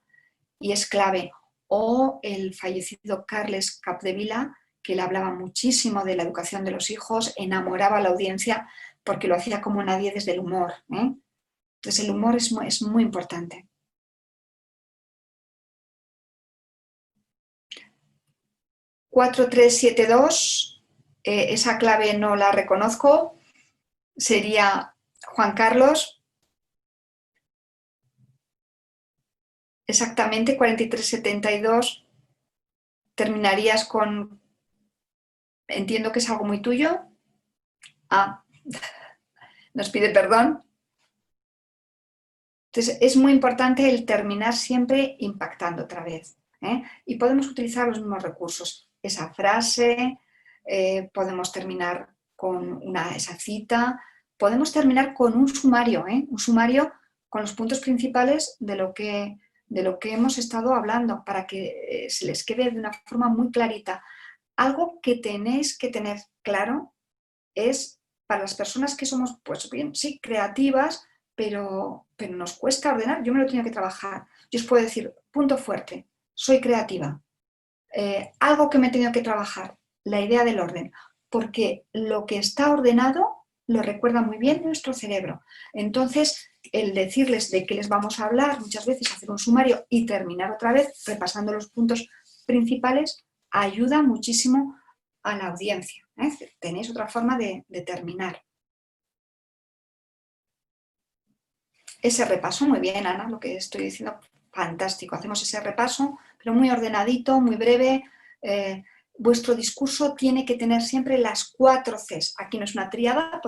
S1: y es clave. O el fallecido Carles Capdevila, que le hablaba muchísimo de la educación de los hijos, enamoraba a la audiencia porque lo hacía como nadie desde el humor, ¿eh? Entonces el humor es muy importante. (4372), esa clave no la reconozco, sería Juan Carlos. Exactamente, 4372, terminarías con, entiendo que es algo muy tuyo. nos pide perdón. Entonces, es muy importante el terminar siempre impactando otra vez, ¿eh? Y podemos utilizar los mismos recursos. Esa frase, podemos terminar con esa cita, podemos terminar con un sumario, ¿eh? Un sumario con los puntos principales de lo que hemos estado hablando, para que se les quede de una forma muy clarita. Algo que tenéis que tener claro es, para las personas que somos, pues bien, sí, creativas, pero nos cuesta ordenar. Yo me lo tengo que trabajar. Yo os puedo decir, punto fuerte, soy creativa. Algo que me he tenido que trabajar, la idea del orden, porque lo que está ordenado lo recuerda muy bien nuestro cerebro. Entonces, el decirles de qué les vamos a hablar, muchas veces hacer un sumario y terminar otra vez repasando los puntos principales, ayuda muchísimo a la audiencia, ¿eh? Tenéis otra forma de terminar. Ese repaso, muy bien, Ana, lo que estoy diciendo, fantástico. Hacemos ese repaso, pero muy ordenadito, muy breve. Vuestro discurso tiene que tener siempre las 4 Cs. Aquí no es una tríada,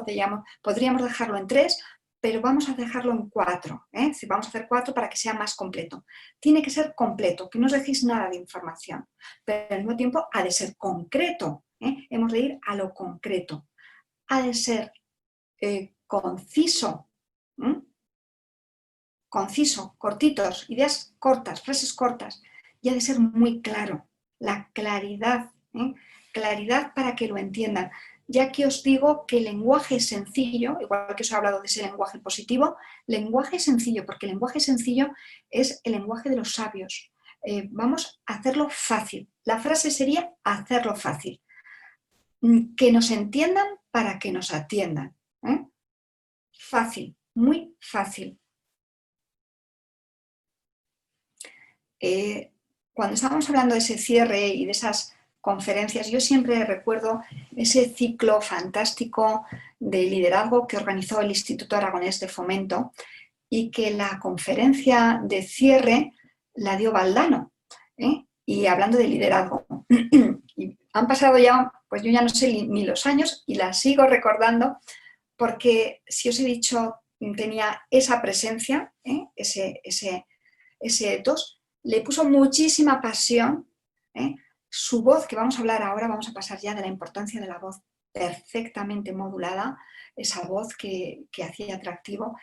S1: podríamos dejarlo en 3, pero vamos a dejarlo en 4. Si vamos a hacer 4 para que sea más completo. Tiene que ser completo, que no os dejéis nada de información, pero al mismo tiempo ha de ser concreto. Hemos de ir a lo concreto. Ha de ser conciso. Conciso, cortitos, ideas cortas, frases cortas, y ha de ser muy claro. La claridad, claridad para que lo entiendan. Ya que os digo que el lenguaje es sencillo, igual que os he hablado de ese lenguaje positivo, lenguaje sencillo, porque el lenguaje sencillo es el lenguaje de los sabios. Vamos a hacerlo fácil. La frase sería hacerlo fácil. Que nos entiendan para que nos atiendan. Fácil, muy fácil. Cuando estábamos hablando de ese cierre y de esas conferencias, yo siempre recuerdo ese ciclo fantástico de liderazgo que organizó el Instituto Aragonés de Fomento, y que la conferencia de cierre la dio Valdano, y hablando de liderazgo. Y han pasado ya, pues yo ya no sé ni los años, y la sigo recordando, porque si os he dicho, tenía esa presencia, ese ethos, le puso muchísima pasión. Su voz, que vamos a hablar ahora, vamos a pasar ya de la importancia de la voz perfectamente modulada, esa voz que hacía atractivo.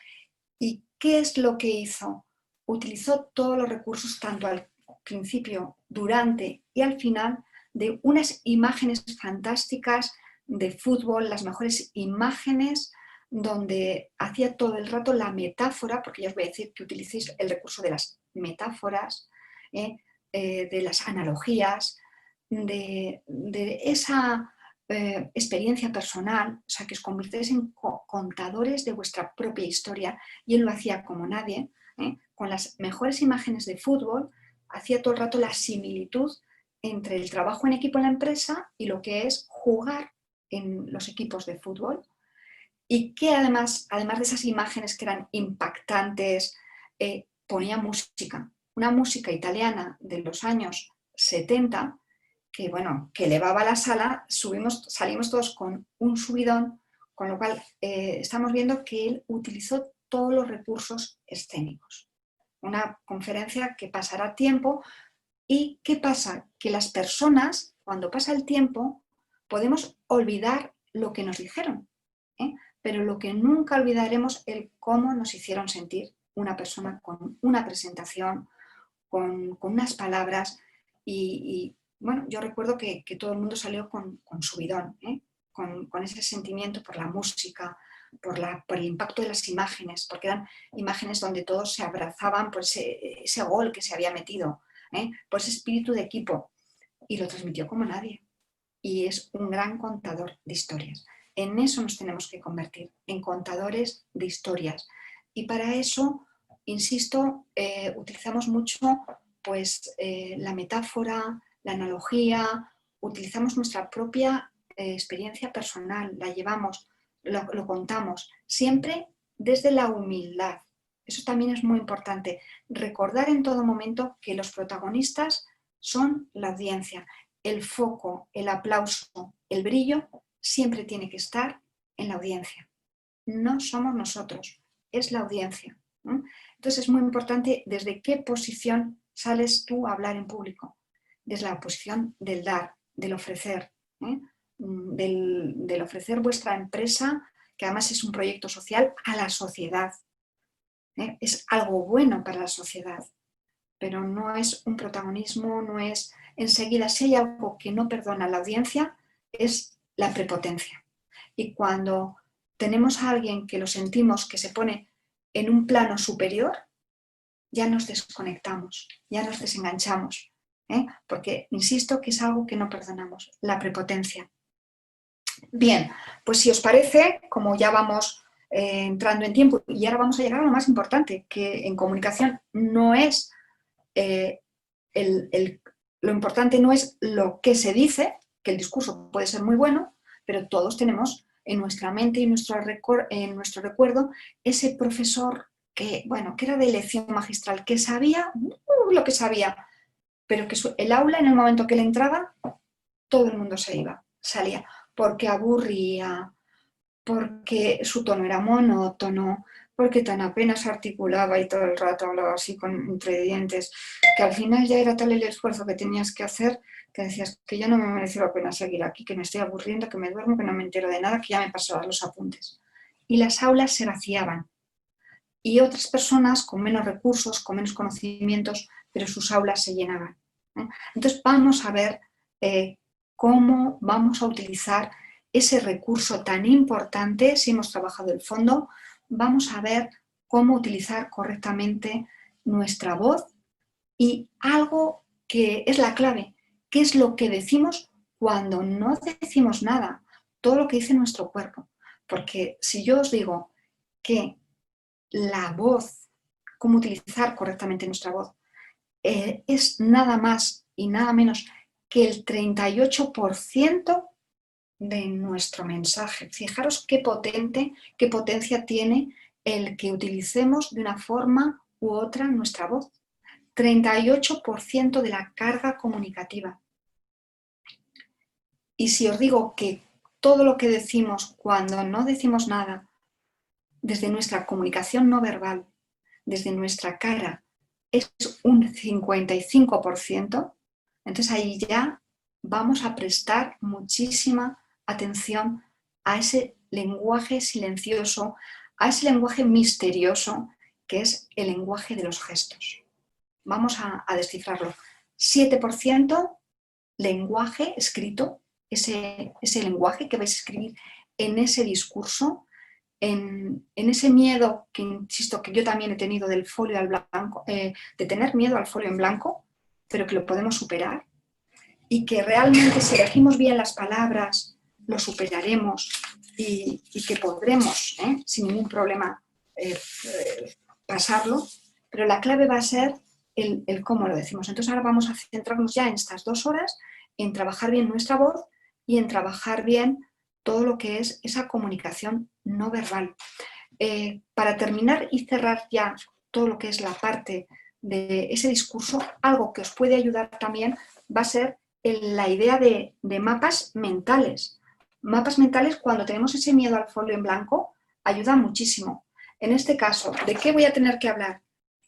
S1: ¿Y qué es lo que hizo? Utilizó todos los recursos, tanto al principio, durante y al final, de unas imágenes fantásticas de fútbol, las mejores imágenes, donde hacía todo el rato la metáfora, porque ya os voy a decir que utilicéis el recurso de las metáforas, de las analogías, de esa experiencia personal, o sea, que os convirtáis en contadores de vuestra propia historia, y él lo hacía como nadie, con las mejores imágenes de fútbol, hacía todo el rato la similitud entre el trabajo en equipo en la empresa y lo que es jugar en los equipos de fútbol. Y que además de esas imágenes que eran impactantes, ponía música, una música italiana de los años 70, que bueno, que elevaba la sala, salimos todos con un subidón, con lo cual estamos viendo que él utilizó todos los recursos escénicos. Una conferencia que pasará tiempo. ¿Y qué pasa? Que las personas, cuando pasa el tiempo, podemos olvidar lo que nos dijeron, pero lo que nunca olvidaremos es cómo nos hicieron sentir una persona con una presentación, con unas palabras, y bueno, yo recuerdo que todo el mundo salió con subidón, con ese sentimiento por la música, por el impacto de las imágenes, porque eran imágenes donde todos se abrazaban por ese gol que se había metido, por ese espíritu de equipo, y lo transmitió como nadie. Y es un gran contador de historias. En eso nos tenemos que convertir, en contadores de historias. Y para eso, insisto, utilizamos mucho pues, la metáfora, la analogía, utilizamos nuestra propia experiencia personal, la llevamos, lo contamos, siempre desde la humildad. Eso también es muy importante. Recordar en todo momento que los protagonistas son la audiencia. El foco, el aplauso, el brillo siempre tiene que estar en la audiencia. no somos nosotros, es la audiencia. Entonces es muy importante desde qué posición sales tú a hablar en público. Desde la posición del dar, del ofrecer, del ofrecer vuestra empresa, que además es un proyecto social, a la sociedad. Es algo bueno para la sociedad, pero no es un protagonismo, no es enseguida. Si hay algo que no perdona a la audiencia, es la prepotencia. Y cuando tenemos a alguien que lo sentimos que se pone en un plano superior, ya nos desconectamos, ya nos desenganchamos, porque insisto que es algo que no perdonamos, la prepotencia. Bien, pues si os parece, como ya vamos entrando en tiempo, y ahora vamos a llegar a lo más importante, que en comunicación no es, lo importante no es lo que se dice, que el discurso puede ser muy bueno, pero todos tenemos en nuestra mente y en nuestro recuerdo ese profesor que, bueno, que era de lección magistral, que sabía lo que sabía, pero que el aula, en el momento que le entraba, todo el mundo se iba, salía, porque aburría, porque su tono era monótono, porque tan apenas articulaba y todo el rato hablaba así entre dientes, que al final ya era tal el esfuerzo que tenías que hacer que decías que ya no me mereció la pena seguir aquí, que me estoy aburriendo, que me duermo, que no me entero de nada, que ya me pasaba los apuntes. Y las aulas se vaciaban. Y otras personas con menos recursos, con menos conocimientos, pero sus aulas se llenaban. Entonces vamos a ver cómo vamos a utilizar ese recurso tan importante. Si hemos trabajado el fondo, vamos a ver cómo utilizar correctamente nuestra voz y algo que es la clave, qué es lo que decimos cuando no decimos nada, todo lo que dice nuestro cuerpo. Porque si yo os digo que la voz, cómo utilizar correctamente nuestra voz, es nada más y nada menos que el 38% de nuestro mensaje. Fijaros qué potencia tiene el que utilicemos de una forma u otra nuestra voz. 38% de la carga comunicativa. Y si os digo que todo lo que decimos cuando no decimos nada, desde nuestra comunicación no verbal, desde nuestra cara, es un 55%, entonces ahí ya vamos a prestar muchísima atención a ese lenguaje silencioso, a ese lenguaje misterioso que es el lenguaje de los gestos. Vamos a descifrarlo. 7% lenguaje escrito, ese lenguaje que vais a escribir en ese discurso, en ese miedo que, insisto, que yo también he tenido del folio al blanco, de tener miedo al folio en blanco, pero que lo podemos superar y que realmente si elegimos bien las palabras lo superaremos y que podremos sin ningún problema pasarlo, pero la clave va a ser el cómo lo decimos. Entonces ahora vamos a centrarnos ya en estas 2 horas en trabajar bien nuestra voz y en trabajar bien todo lo que es esa comunicación no verbal. Para terminar y cerrar ya todo lo que es la parte de ese discurso, algo que os puede ayudar también va a ser la idea de mapas mentales. Mapas mentales, cuando tenemos ese miedo al folio en blanco, ayuda muchísimo. En este caso, ¿de qué voy a tener que hablar?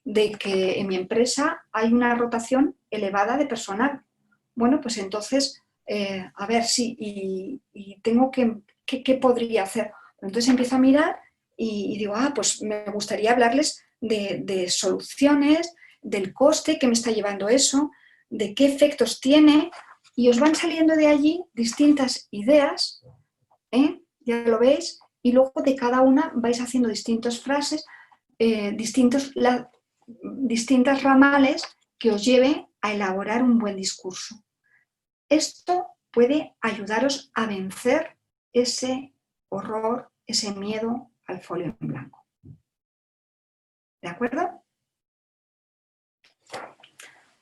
S1: De que en mi empresa hay una rotación elevada de personal. Bueno, pues entonces, a ver, sí, y tengo ¿qué podría hacer? Entonces empiezo a mirar y digo, pues me gustaría hablarles de soluciones, del coste que me está llevando eso, de qué efectos tiene, y os van saliendo de allí distintas ideas, ya lo veis, y luego de cada una vais haciendo distintas frases, distintas ramales que os lleven a elaborar un buen discurso. Esto puede ayudaros a vencer ese horror, ese miedo al folio en blanco. ¿De acuerdo?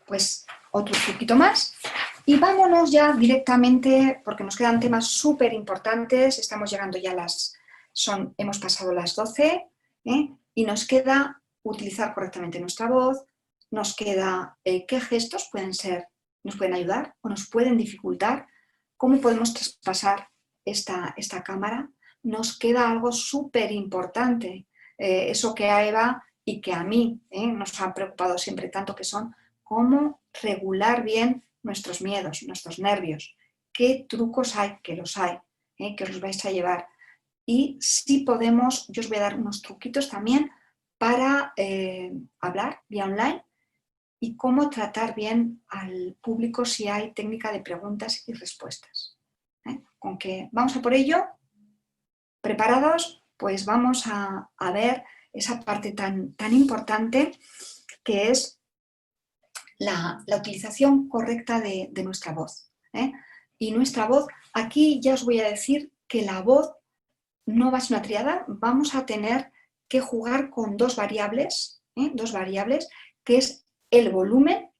S1: Pues otro poquito más. Y vámonos ya directamente, porque nos quedan temas súper importantes, estamos llegando ya hemos pasado las 12, y nos queda utilizar correctamente nuestra voz, nos queda qué gestos nos pueden ayudar o nos pueden dificultar, cómo podemos traspasar esta cámara, nos queda algo súper importante, eso que a Eva y que a mí nos ha preocupado siempre tanto, que son cómo regular bien nuestros miedos, nuestros nervios. ¿Qué trucos hay? Que los hay, que os vais a llevar. Y si podemos, yo os voy a dar unos truquitos también para hablar vía online y cómo tratar bien al público si hay técnica de preguntas y respuestas. Con que vamos a por ello, preparados, pues vamos a ver esa parte tan importante que es la utilización correcta de nuestra voz. Y nuestra voz, aquí ya os voy a decir que la voz no va a ser una triada, vamos a tener que jugar con dos variables, que es el volumen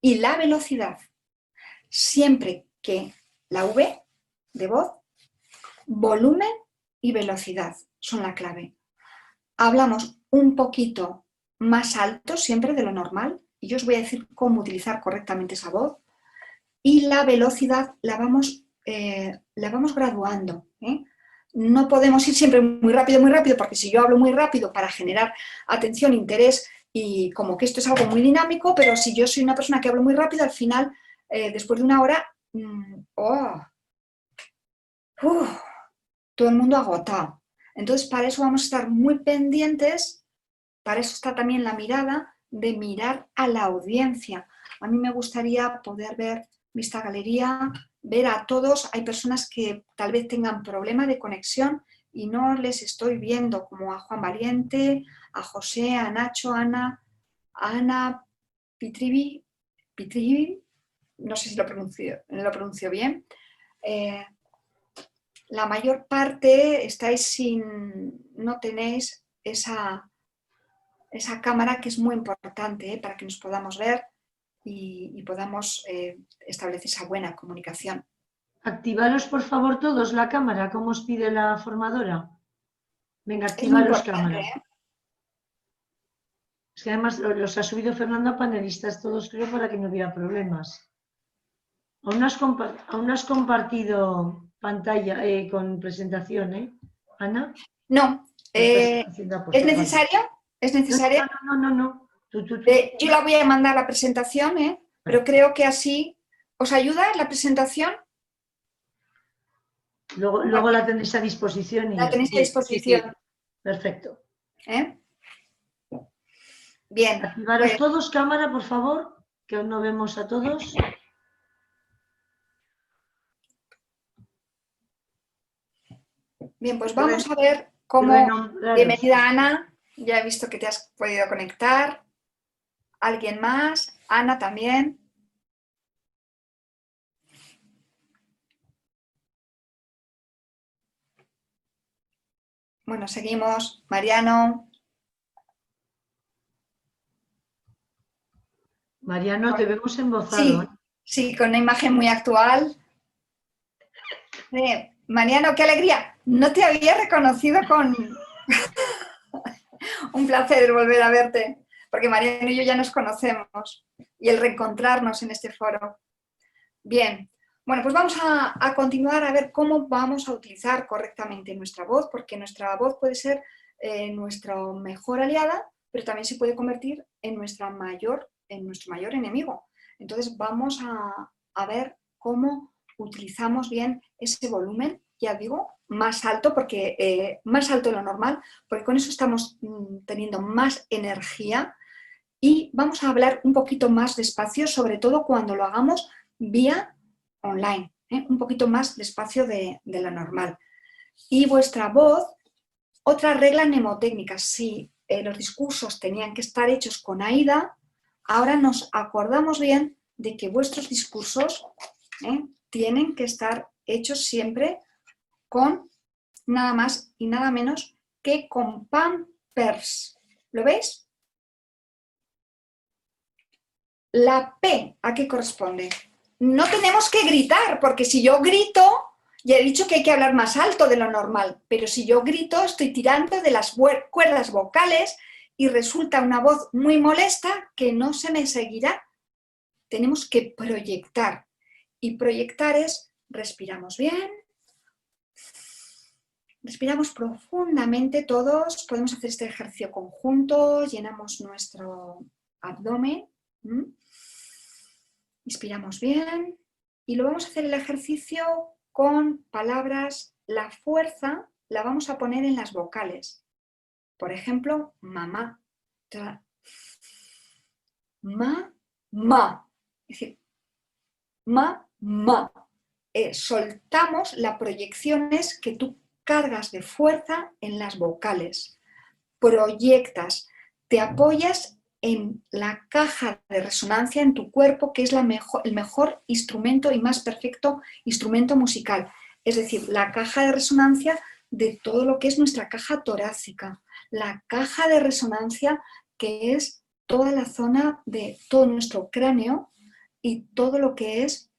S1: y la velocidad. Siempre que la V de voz, volumen y velocidad son la clave. Hablamos un poquito más alto siempre de lo normal y yo os voy a decir cómo utilizar correctamente esa voz, y la velocidad la vamos graduando. No podemos ir siempre muy rápido, porque si yo hablo muy rápido para generar atención, interés y como que esto es algo muy dinámico, pero si yo soy una persona que hablo muy rápido, al final, después de una hora, todo el mundo agotado. Entonces, para eso vamos a estar muy pendientes, para eso está también la mirada, de mirar a la audiencia. A mí me gustaría poder ver vista galería, ver a todos. Hay personas que tal vez tengan problema de conexión y no les estoy viendo, como a Juan Valiente, a José, a Nacho, a Ana Pitrivi, no sé si lo pronuncio bien. La mayor parte estáis no tenéis esa cámara, que es muy importante para que nos podamos ver y podamos establecer esa buena comunicación.
S2: Activaros, por favor, todos la cámara, como os pide la formadora. Venga,
S1: Es muy
S2: activaros
S1: importante,
S2: cámara. Es que además los ha subido Fernando a panelistas todos, creo, para que no hubiera problemas. Aún no has compartido pantalla con presentación, Ana?
S1: No, ¿es necesario? ¿Es necesario?
S2: No. Tú.
S1: Yo la voy a mandar a la presentación, pero creo que así os ayuda la presentación.
S2: Luego la tenéis a disposición.
S1: La tenéis a disposición.
S2: Sí. Perfecto.
S1: Bien.
S2: Activaros
S1: Pues,
S2: todos cámara, por favor, que aún no vemos a todos.
S1: bien, pues vamos a ver cómo... Bienvenida, Ana. Ya he visto que te has podido conectar. ¿Alguien más? Ana también. Bueno, seguimos. Mariano.
S2: Mariano, te vemos embozado.
S1: Sí, con una imagen muy actual. Mariano, qué alegría. No te había reconocido con... Un placer volver a verte, porque Mariano y yo ya nos conocemos y el reencontrarnos en este foro. Bien, bueno, pues vamos a continuar a ver cómo vamos a utilizar correctamente nuestra voz, porque nuestra voz puede ser nuestra mejor aliada, pero también se puede convertir en nuestro mayor enemigo. Entonces vamos a ver cómo utilizamos bien ese volumen, ya digo, más alto, porque más alto de lo normal, porque con eso estamos teniendo más energía, y vamos a hablar un poquito más despacio, sobre todo cuando lo hagamos vía online, un poquito más despacio de lo normal. Y vuestra voz, otra regla mnemotécnica, si los discursos tenían que estar hechos con AIDA, ahora nos acordamos bien de que vuestros discursos tienen que estar hechos siempre con nada más y nada menos que con Pampers. ¿Lo veis? La P, ¿a qué corresponde? No tenemos que gritar, porque si yo grito, ya he dicho que hay que hablar más alto de lo normal, pero si yo grito estoy tirando de las cuerdas vocales y resulta una voz muy molesta que no se me seguirá. Tenemos que proyectar, y proyectar es, respiramos bien, Respiramos profundamente todos, podemos hacer este ejercicio conjunto, llenamos nuestro abdomen, inspiramos bien y lo vamos a hacer el ejercicio con palabras. La fuerza la vamos a poner en las vocales, por ejemplo, mamá, ma, es decir, ma. Soltamos las proyecciones que tú cargas de fuerza en las vocales, proyectas, te apoyas en la caja de resonancia en tu cuerpo, que es el mejor instrumento y más perfecto instrumento musical, es decir, la caja de resonancia de todo lo que es nuestra caja torácica, la caja de resonancia que es toda la zona de todo nuestro cráneo y todo lo que es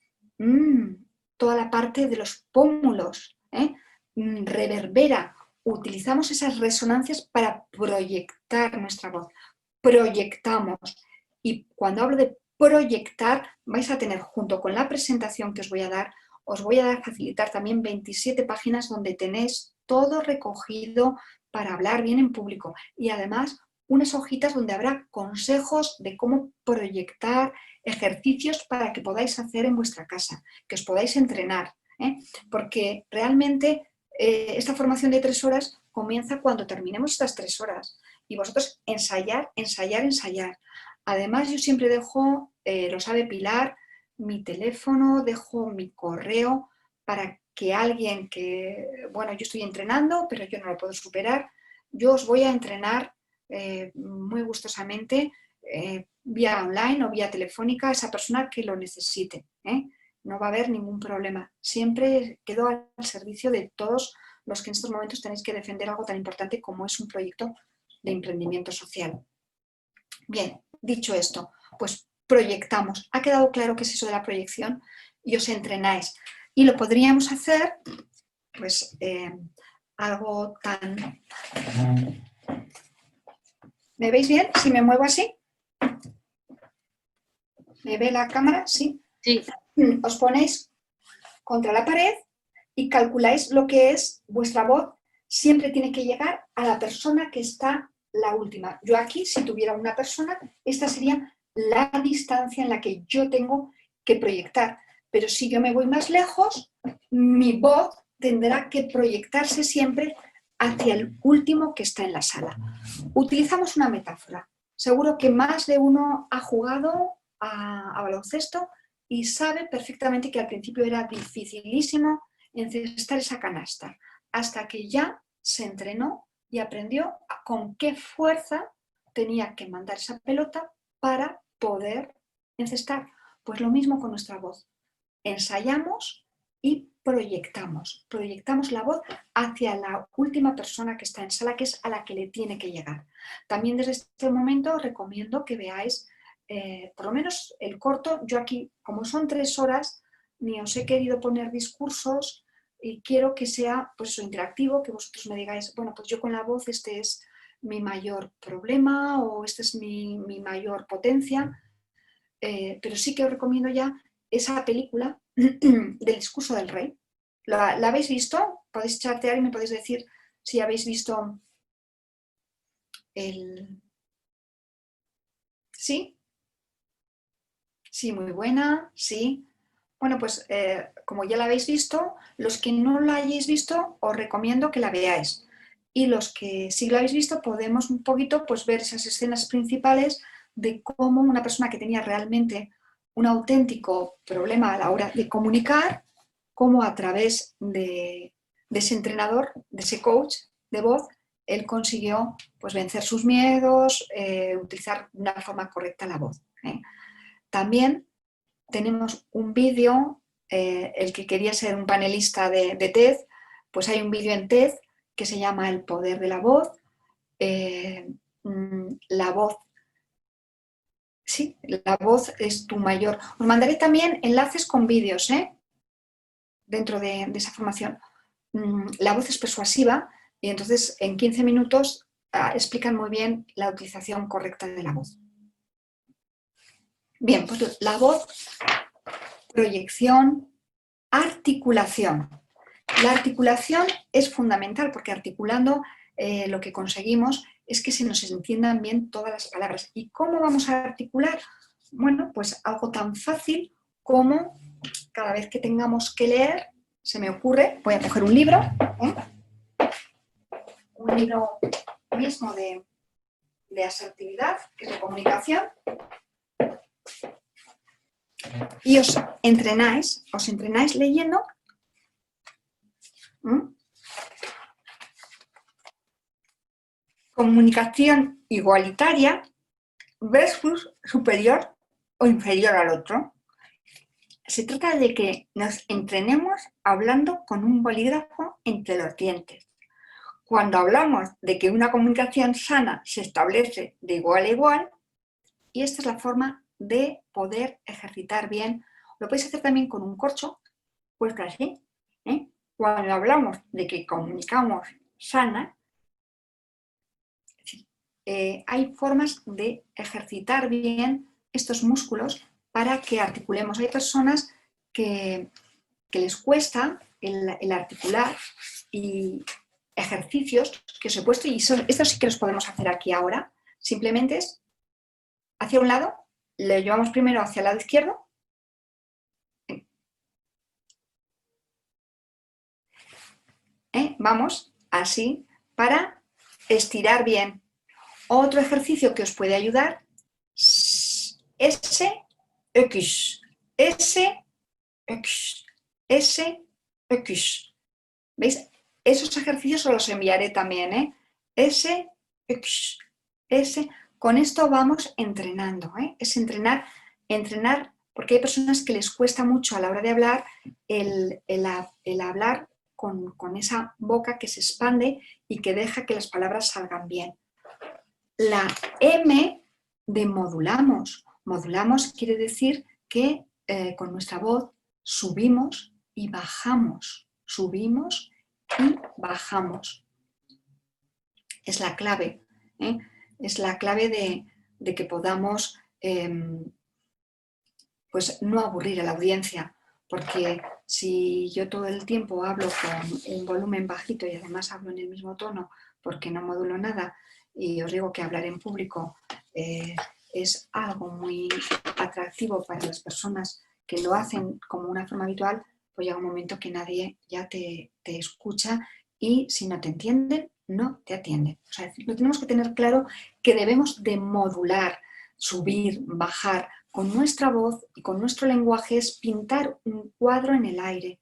S1: toda la parte de los pómulos, reverbera. Utilizamos esas resonancias para proyectar nuestra voz. Proyectamos. Y cuando hablo de proyectar, vais a tener, junto con la presentación que os voy a dar, facilitar también 27 páginas donde tenéis todo recogido para hablar bien en público. Y además, unas hojitas donde habrá consejos de cómo proyectar, ejercicios para que podáis hacer en vuestra casa, que os podáis entrenar, porque realmente esta formación de 3 horas comienza cuando terminemos estas 3 horas y vosotros ensayar. Además, yo siempre dejo, lo sabe Pilar, mi teléfono, dejo mi correo para que alguien que, bueno, yo estoy entrenando, pero yo no lo puedo superar, yo os voy a entrenar muy gustosamente vía online o vía telefónica a esa persona que lo necesite. No va a haber ningún problema. Siempre quedo al servicio de todos los que en estos momentos tenéis que defender algo tan importante como es un proyecto de emprendimiento social. Bien, dicho esto, pues proyectamos. ¿Ha quedado claro qué es eso de la proyección? Y os entrenáis. Y lo podríamos hacer, pues, algo tan... ¿Me veis bien? Si me muevo así. ¿Me ve la cámara? Sí.
S4: Sí.
S1: Os ponéis contra la pared y calculáis lo que es vuestra voz. Siempre tiene que llegar a la persona que está la última. Yo aquí, si tuviera una persona, esta sería la distancia en la que yo tengo que proyectar. Pero si yo me voy más lejos, mi voz tendrá que proyectarse siempre hacia el último que está en la sala. Utilizamos una metáfora. Seguro que más de uno ha jugado a baloncesto y sabe perfectamente que al principio era dificilísimo encestar esa canasta, hasta que ya se entrenó y aprendió con qué fuerza tenía que mandar esa pelota para poder encestar. Pues lo mismo con nuestra voz. Ensayamos y proyectamos la voz hacia la última persona que está en sala, que es a la que le tiene que llegar. También desde este momento os recomiendo que veáis por lo menos el corto. Yo aquí, como son 3 horas, ni os he querido poner discursos y quiero que sea pues eso, interactivo, que vosotros me digáis, bueno, pues yo con la voz este es mi mayor problema o esta es mi mayor potencia, pero sí que os recomiendo ya esa película del discurso del rey. ¿La habéis visto? Podéis chatear y me podéis decir si habéis visto el... ¿Sí? Sí, muy buena, sí. Bueno, pues como ya la habéis visto, los que no la hayáis visto os recomiendo que la veáis. Y los que sí la habéis visto podemos un poquito pues, ver esas escenas principales de cómo una persona que tenía realmente un auténtico problema a la hora de comunicar, cómo a través de ese entrenador, de ese coach de voz, él consiguió pues, vencer sus miedos, utilizar de una forma correcta la voz. También tenemos un vídeo, el que quería ser un panelista de TED, pues hay un vídeo en TED que se llama El poder de la voz. La voz, sí, la voz es tu mayor... Os mandaré también enlaces con vídeos dentro de esa formación. La voz es persuasiva y entonces en 15 minutos explican muy bien la utilización correcta de la voz. Bien, pues la voz, proyección, articulación. La articulación es fundamental porque articulando lo que conseguimos es que se nos entiendan bien todas las palabras. ¿Y cómo vamos a articular? Bueno, pues algo tan fácil como cada vez que tengamos que leer, se me ocurre, voy a coger un libro mismo de asertividad, que es de comunicación, y os entrenáis leyendo comunicación igualitaria versus superior o inferior al otro. Se trata de que nos entrenemos hablando con un bolígrafo entre los dientes. Cuando hablamos de que una comunicación sana se establece de igual a igual, y esta es la forma de poder ejercitar bien. Lo podéis hacer también con un corcho, puesto así. Cuando hablamos de que comunicamos sana, hay formas de ejercitar bien estos músculos para que articulemos. Hay personas que les cuesta el articular y ejercicios que os he puesto, y estos sí que los podemos hacer aquí ahora. Simplemente es hacia un lado, lo llevamos primero hacia el lado izquierdo, vamos así para estirar bien. Otro ejercicio que os puede ayudar, S, X, S, X, S, X. ¿Veis? Esos ejercicios os los enviaré también, S, X, S. Con esto vamos entrenando, es entrenar, porque hay personas que les cuesta mucho a la hora de hablar el hablar con esa boca que se expande y que deja que las palabras salgan bien. La M de modulamos. Modulamos quiere decir que con nuestra voz subimos y bajamos. Subimos y bajamos. Es la clave. Es la clave de que podamos pues no aburrir a la audiencia. Porque si yo todo el tiempo hablo con un volumen bajito y además hablo en el mismo tono porque no modulo nada, y os digo que hablar en público es algo muy atractivo para las personas que lo hacen como una forma habitual, pues llega un momento que nadie ya te escucha y si no te entienden, no te atienden. O sea, lo tenemos que tener claro que debemos de modular, subir, bajar. Con nuestra voz y con nuestro lenguaje es pintar un cuadro en el aire,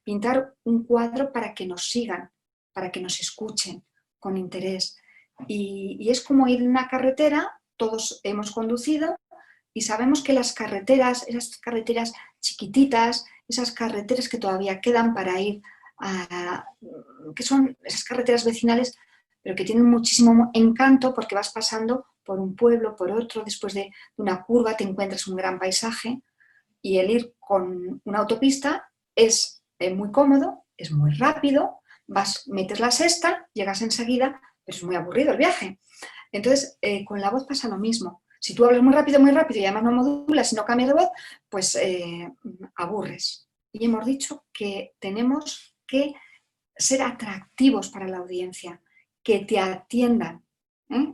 S1: pintar un cuadro para que nos sigan, para que nos escuchen con interés. Y es como ir en una carretera, todos hemos conducido y sabemos que las carreteras, esas carreteras chiquititas, esas carreteras que todavía quedan para ir que son esas carreteras vecinales, pero que tienen muchísimo encanto porque vas pasando por un pueblo, por otro, después de una curva te encuentras un gran paisaje y el ir con una autopista es muy cómodo, es muy rápido, metes la sexta, llegas enseguida, pero es muy aburrido el viaje. Entonces, con la voz pasa lo mismo. Si tú hablas muy rápido y además no modulas y no cambias de voz, pues aburres. Y hemos dicho que tenemos que ser atractivos para la audiencia, que te atiendan.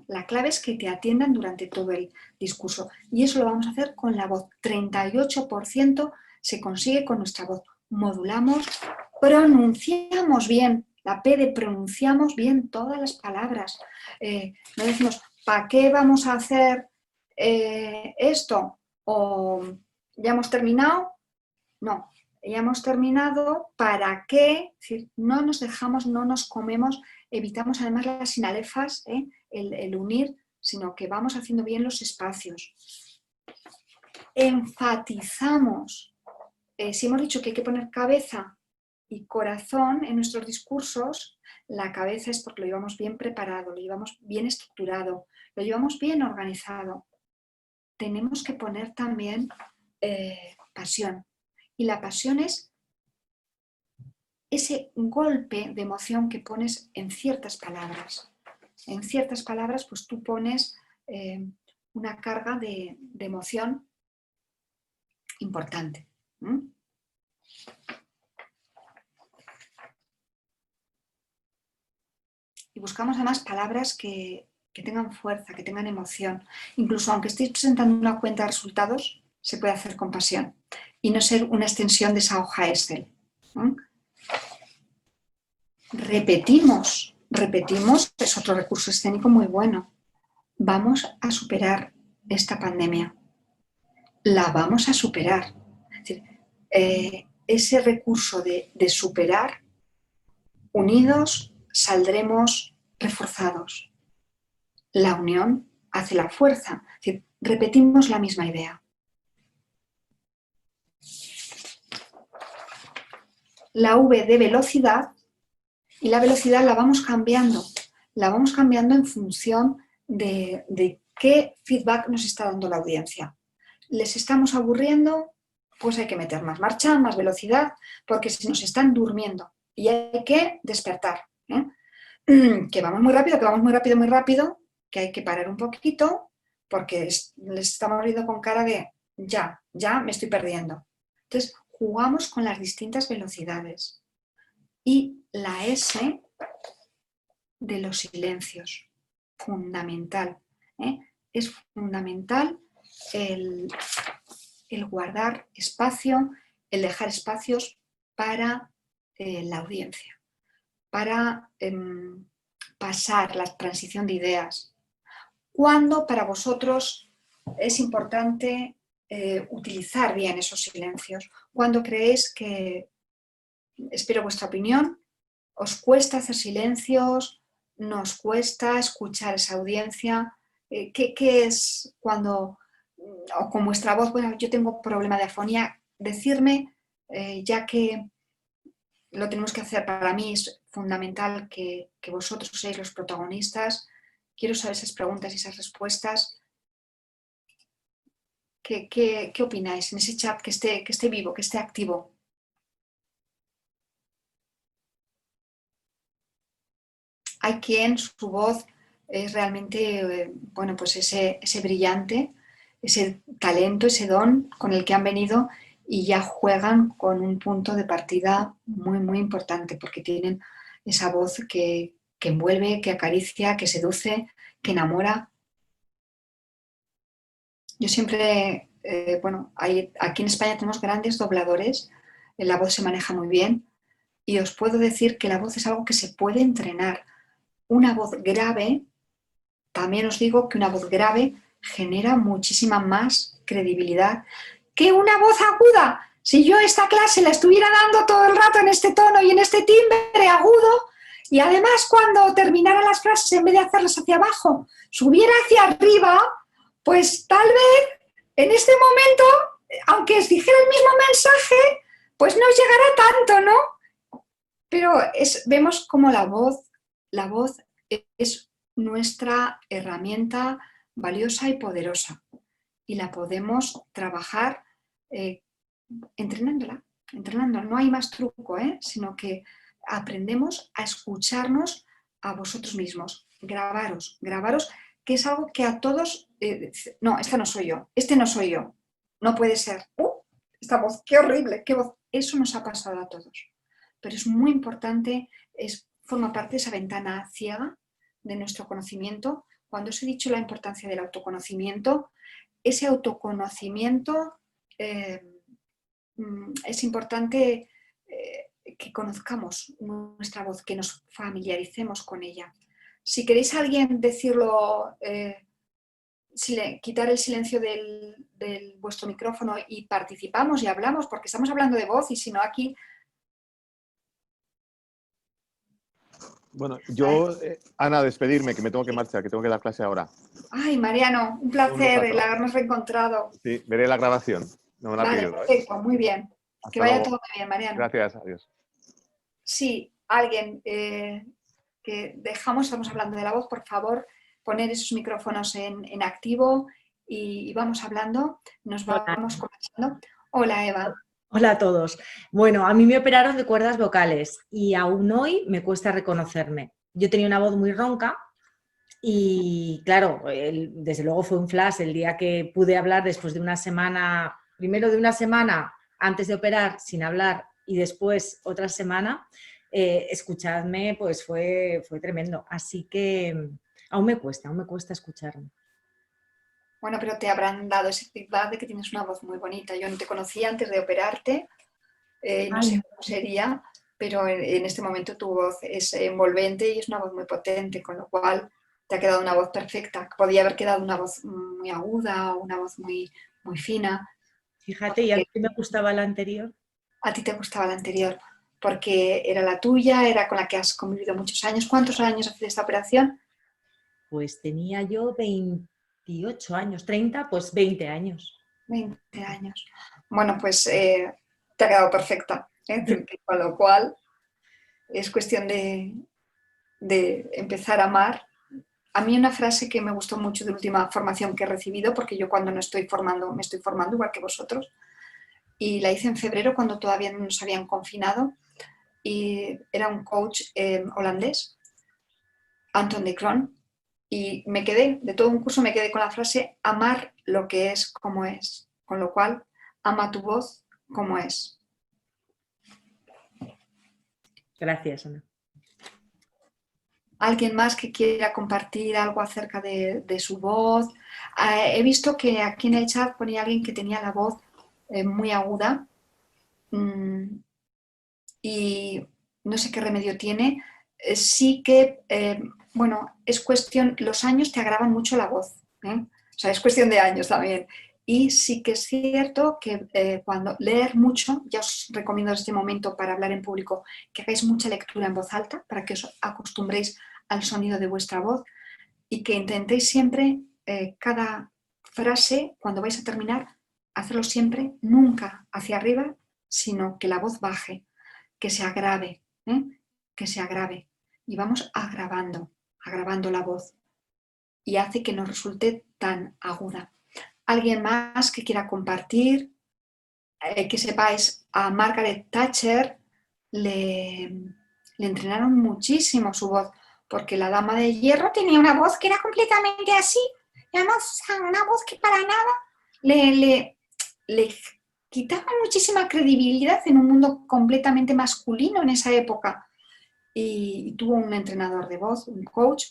S1: La clave es que te atiendan durante todo el discurso. Y eso lo vamos a hacer con la voz. 38% se consigue con nuestra voz. Modulamos, pronunciamos bien. La P de pronunciamos bien todas las palabras. No decimos, ¿para qué vamos a hacer esto? O ya hemos terminado. No, ya hemos terminado. ¿Para qué? Es decir, no nos dejamos, no nos comemos, evitamos además las sinalefas, el unir, sino que vamos haciendo bien los espacios. Enfatizamos. Si hemos dicho que hay que poner cabeza y corazón en nuestros discursos, la cabeza es porque lo llevamos bien preparado, lo llevamos bien estructurado, lo llevamos bien organizado. Tenemos que poner también pasión. Y la pasión es ese golpe de emoción que pones en ciertas palabras. En ciertas palabras, pues tú pones una carga de emoción importante. buscamos además palabras que tengan fuerza, que tengan emoción. Incluso aunque estéis presentando una cuenta de resultados, se puede hacer con pasión y no ser una extensión de esa hoja Excel. Repetimos, es otro recurso escénico muy bueno. Vamos a superar esta pandemia. La vamos a superar. Es decir, ese recurso de superar, unidos saldremos reforzados. La unión hace la fuerza. Es decir, repetimos la misma idea. La V de velocidad, y la velocidad la vamos cambiando. La vamos cambiando en función de qué feedback nos está dando la audiencia. ¿Les estamos aburriendo? Pues hay que meter más marcha, más velocidad, porque si nos están durmiendo y hay que despertar. Que vamos muy rápido, muy rápido, que hay que parar un poquito, porque les estamos viendo con cara de ya me estoy perdiendo. Entonces, jugamos con las distintas velocidades. Y la S de los silencios, fundamental. Es fundamental el guardar espacio, el dejar espacios para la audiencia, para pasar la transición de ideas. ¿Cuándo para vosotros es importante utilizar bien esos silencios? ¿Cuándo creéis que, espero vuestra opinión, os cuesta hacer silencios, nos cuesta escuchar a esa audiencia? ¿Qué es cuando, o con vuestra voz, bueno, yo tengo problema de afonía, decirme, ya que lo tenemos que hacer, para mí es fundamental que vosotros seáis los protagonistas. Quiero saber esas preguntas y esas respuestas. ¿Qué opináis en ese chat que esté vivo, que esté activo? Hay quien su voz es realmente, bueno, pues ese brillante, ese talento, ese don con el que han venido y ya juegan con un punto de partida muy, muy importante, porque tienen esa voz que envuelve, que acaricia, que seduce, que enamora. Yo siempre, bueno, aquí en España tenemos grandes dobladores, la voz se maneja muy bien y os puedo decir que la voz es algo que se puede entrenar. Una voz grave, también os digo que una voz grave genera muchísima más credibilidad que una voz aguda. Si yo esta clase la estuviera dando todo el rato en este tono y en este timbre agudo, y además cuando terminara las frases, en vez de hacerlas hacia abajo, subiera hacia arriba, pues tal vez en este momento, aunque os dijera el mismo mensaje, pues no llegará tanto, ¿no? Pero vemos como la voz es nuestra herramienta valiosa y poderosa y la podemos trabajar entrenándola. No hay más truco, sino que aprendemos a escucharnos a vosotros mismos. Grabaros, que es algo que a todos... no, esta no soy yo, este no soy yo, no puede ser. Esta voz, qué horrible, qué voz. Eso nos ha pasado a todos. Pero es muy importante, forma parte de esa ventana ciega de nuestro conocimiento. Cuando os he dicho la importancia del autoconocimiento, ese autoconocimiento es importante que conozcamos nuestra voz, que nos familiaricemos con ella. Si queréis a alguien decirlo, quitar el silencio del vuestro micrófono y participamos y hablamos, porque estamos hablando de voz y si no aquí...
S4: Bueno, yo, Ana, despedirme, que me tengo que marchar, que tengo que dar clase ahora.
S1: Ay, Mariano, un placer el habernos reencontrado.
S4: Sí, veré la grabación. No me la
S1: vale,
S4: pierdo,
S1: perfecto, muy bien.
S4: Hasta
S1: que vaya
S4: luego.
S1: todo muy bien, Mariano.
S4: Gracias, adiós.
S1: Sí, alguien que dejamos, estamos hablando de la voz, por favor, poner esos micrófonos en activo y vamos hablando, nos vamos conversando. Hola, Eva.
S5: Hola a todos. Bueno, a mí me operaron de cuerdas vocales y aún hoy me cuesta reconocerme. Yo tenía una voz muy ronca y, claro, desde luego fue un flash el día que pude hablar después de una semana, primero de una semana antes de operar sin hablar y después otra semana. escuchadme, pues fue tremendo. Así que aún me cuesta escucharme.
S1: Bueno, pero te habrán dado ese feedback de que tienes una voz muy bonita. Yo no te conocía antes de operarte, no sé cómo sería, pero en este momento tu voz es envolvente y es una voz muy potente, con lo cual te ha quedado una voz perfecta. Podía haber quedado una voz muy aguda o una voz muy, muy fina.
S5: Fíjate, ¿y a mí me gustaba la anterior?
S1: A ti te gustaba la anterior, porque era la tuya, era con la que has convivido muchos años. ¿Cuántos años hace esta operación?
S5: Pues tenía yo 28 años, 30, pues 20 años.
S1: 20 años. Bueno, pues te ha quedado perfecta, con lo cual es cuestión de empezar a amar. A mí una frase que me gustó mucho de la última formación que he recibido, porque yo cuando no estoy formando, me estoy formando igual que vosotros, y la hice en febrero cuando todavía no nos habían confinado, y era un coach holandés, Anton de Kroon, y me quedé, de todo un curso me quedé con la frase amar lo que es como es, con lo cual ama tu voz como es.
S5: Gracias, Ana.
S1: ¿Alguien más que quiera compartir algo acerca de su voz? He visto que aquí en el chat ponía alguien que tenía la voz muy aguda y no sé qué remedio tiene. Sí que, bueno, es cuestión, los años te agravan mucho la voz, ¿eh? O sea, es cuestión de años también. Y sí que es cierto que cuando leer mucho, ya os recomiendo en este momento para hablar en público que hagáis mucha lectura en voz alta para que os acostumbréis al sonido de vuestra voz y que intentéis siempre cada frase, cuando vais a terminar, hacerlo siempre, nunca hacia arriba, sino que la voz baje, que se agrave, ¿eh? Que se agrave. Y vamos agravando la voz y hace que no resulte tan aguda. ¿Alguien más que quiera compartir? Que sepáis, a Margaret Thatcher le entrenaron muchísimo su voz, porque la dama de hierro tenía una voz que era completamente así, y además una voz que para nada le quitaba muchísima credibilidad en un mundo completamente masculino en esa época. Y tuvo un entrenador de voz, un coach,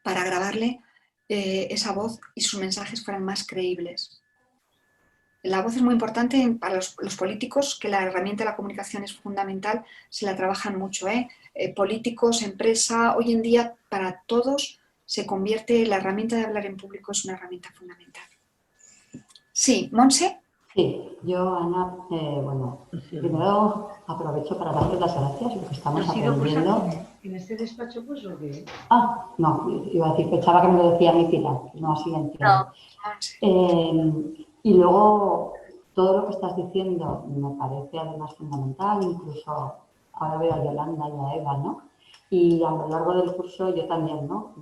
S1: para grabarle esa voz y sus mensajes fueran más creíbles. La voz es muy importante para los políticos, que la herramienta de la comunicación es fundamental, se la trabajan mucho, políticos, empresa, hoy en día para todos se convierte, la herramienta de hablar en público es una herramienta fundamental. Sí, Monse.
S3: Sí, yo, Ana, bueno, primero aprovecho para darles las gracias porque estamos aprendiendo.
S2: ¿En este despacho pues o qué?
S3: Ah, no, iba a decir, pensaba que me lo decía mi Pilar, no, así entiendo.
S1: No, Monse.
S3: Y luego, todo lo que estás diciendo me parece además fundamental, incluso ahora veo a Yolanda y a Eva, ¿no? Y a lo largo del curso yo también, ¿no?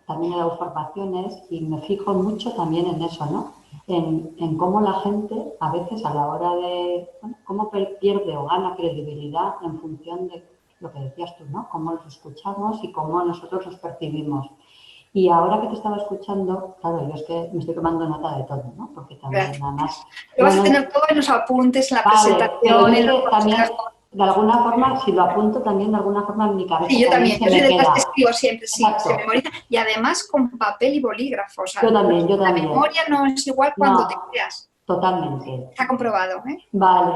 S3: También he dado formaciones y me fijo mucho también en eso, ¿no? En cómo la gente a veces a la hora de, bueno, cómo pierde o gana credibilidad en función de lo que decías tú, ¿no? Cómo los escuchamos y cómo nosotros los percibimos. Y ahora que te estaba escuchando, claro, yo es que me estoy tomando nota de todo, ¿no? Porque también,
S1: Gracias.
S3: además...
S1: Lo vas a tener todo en los apuntes, en la presentación.
S3: Pero yo que también, de alguna forma, si lo apunto también, de alguna forma en mi cabeza
S1: Sí, yo también,
S3: se
S1: yo soy
S3: me
S1: de las
S3: queda.
S1: que escribo siempre, sí,
S3: Exacto.
S1: se memoriza. Y además con papel y bolígrafo. O sea,
S3: Yo también.
S1: la memoria no es igual cuando
S3: No,
S1: te creas.
S3: totalmente.
S1: Está comprobado, ¿eh?
S3: Vale,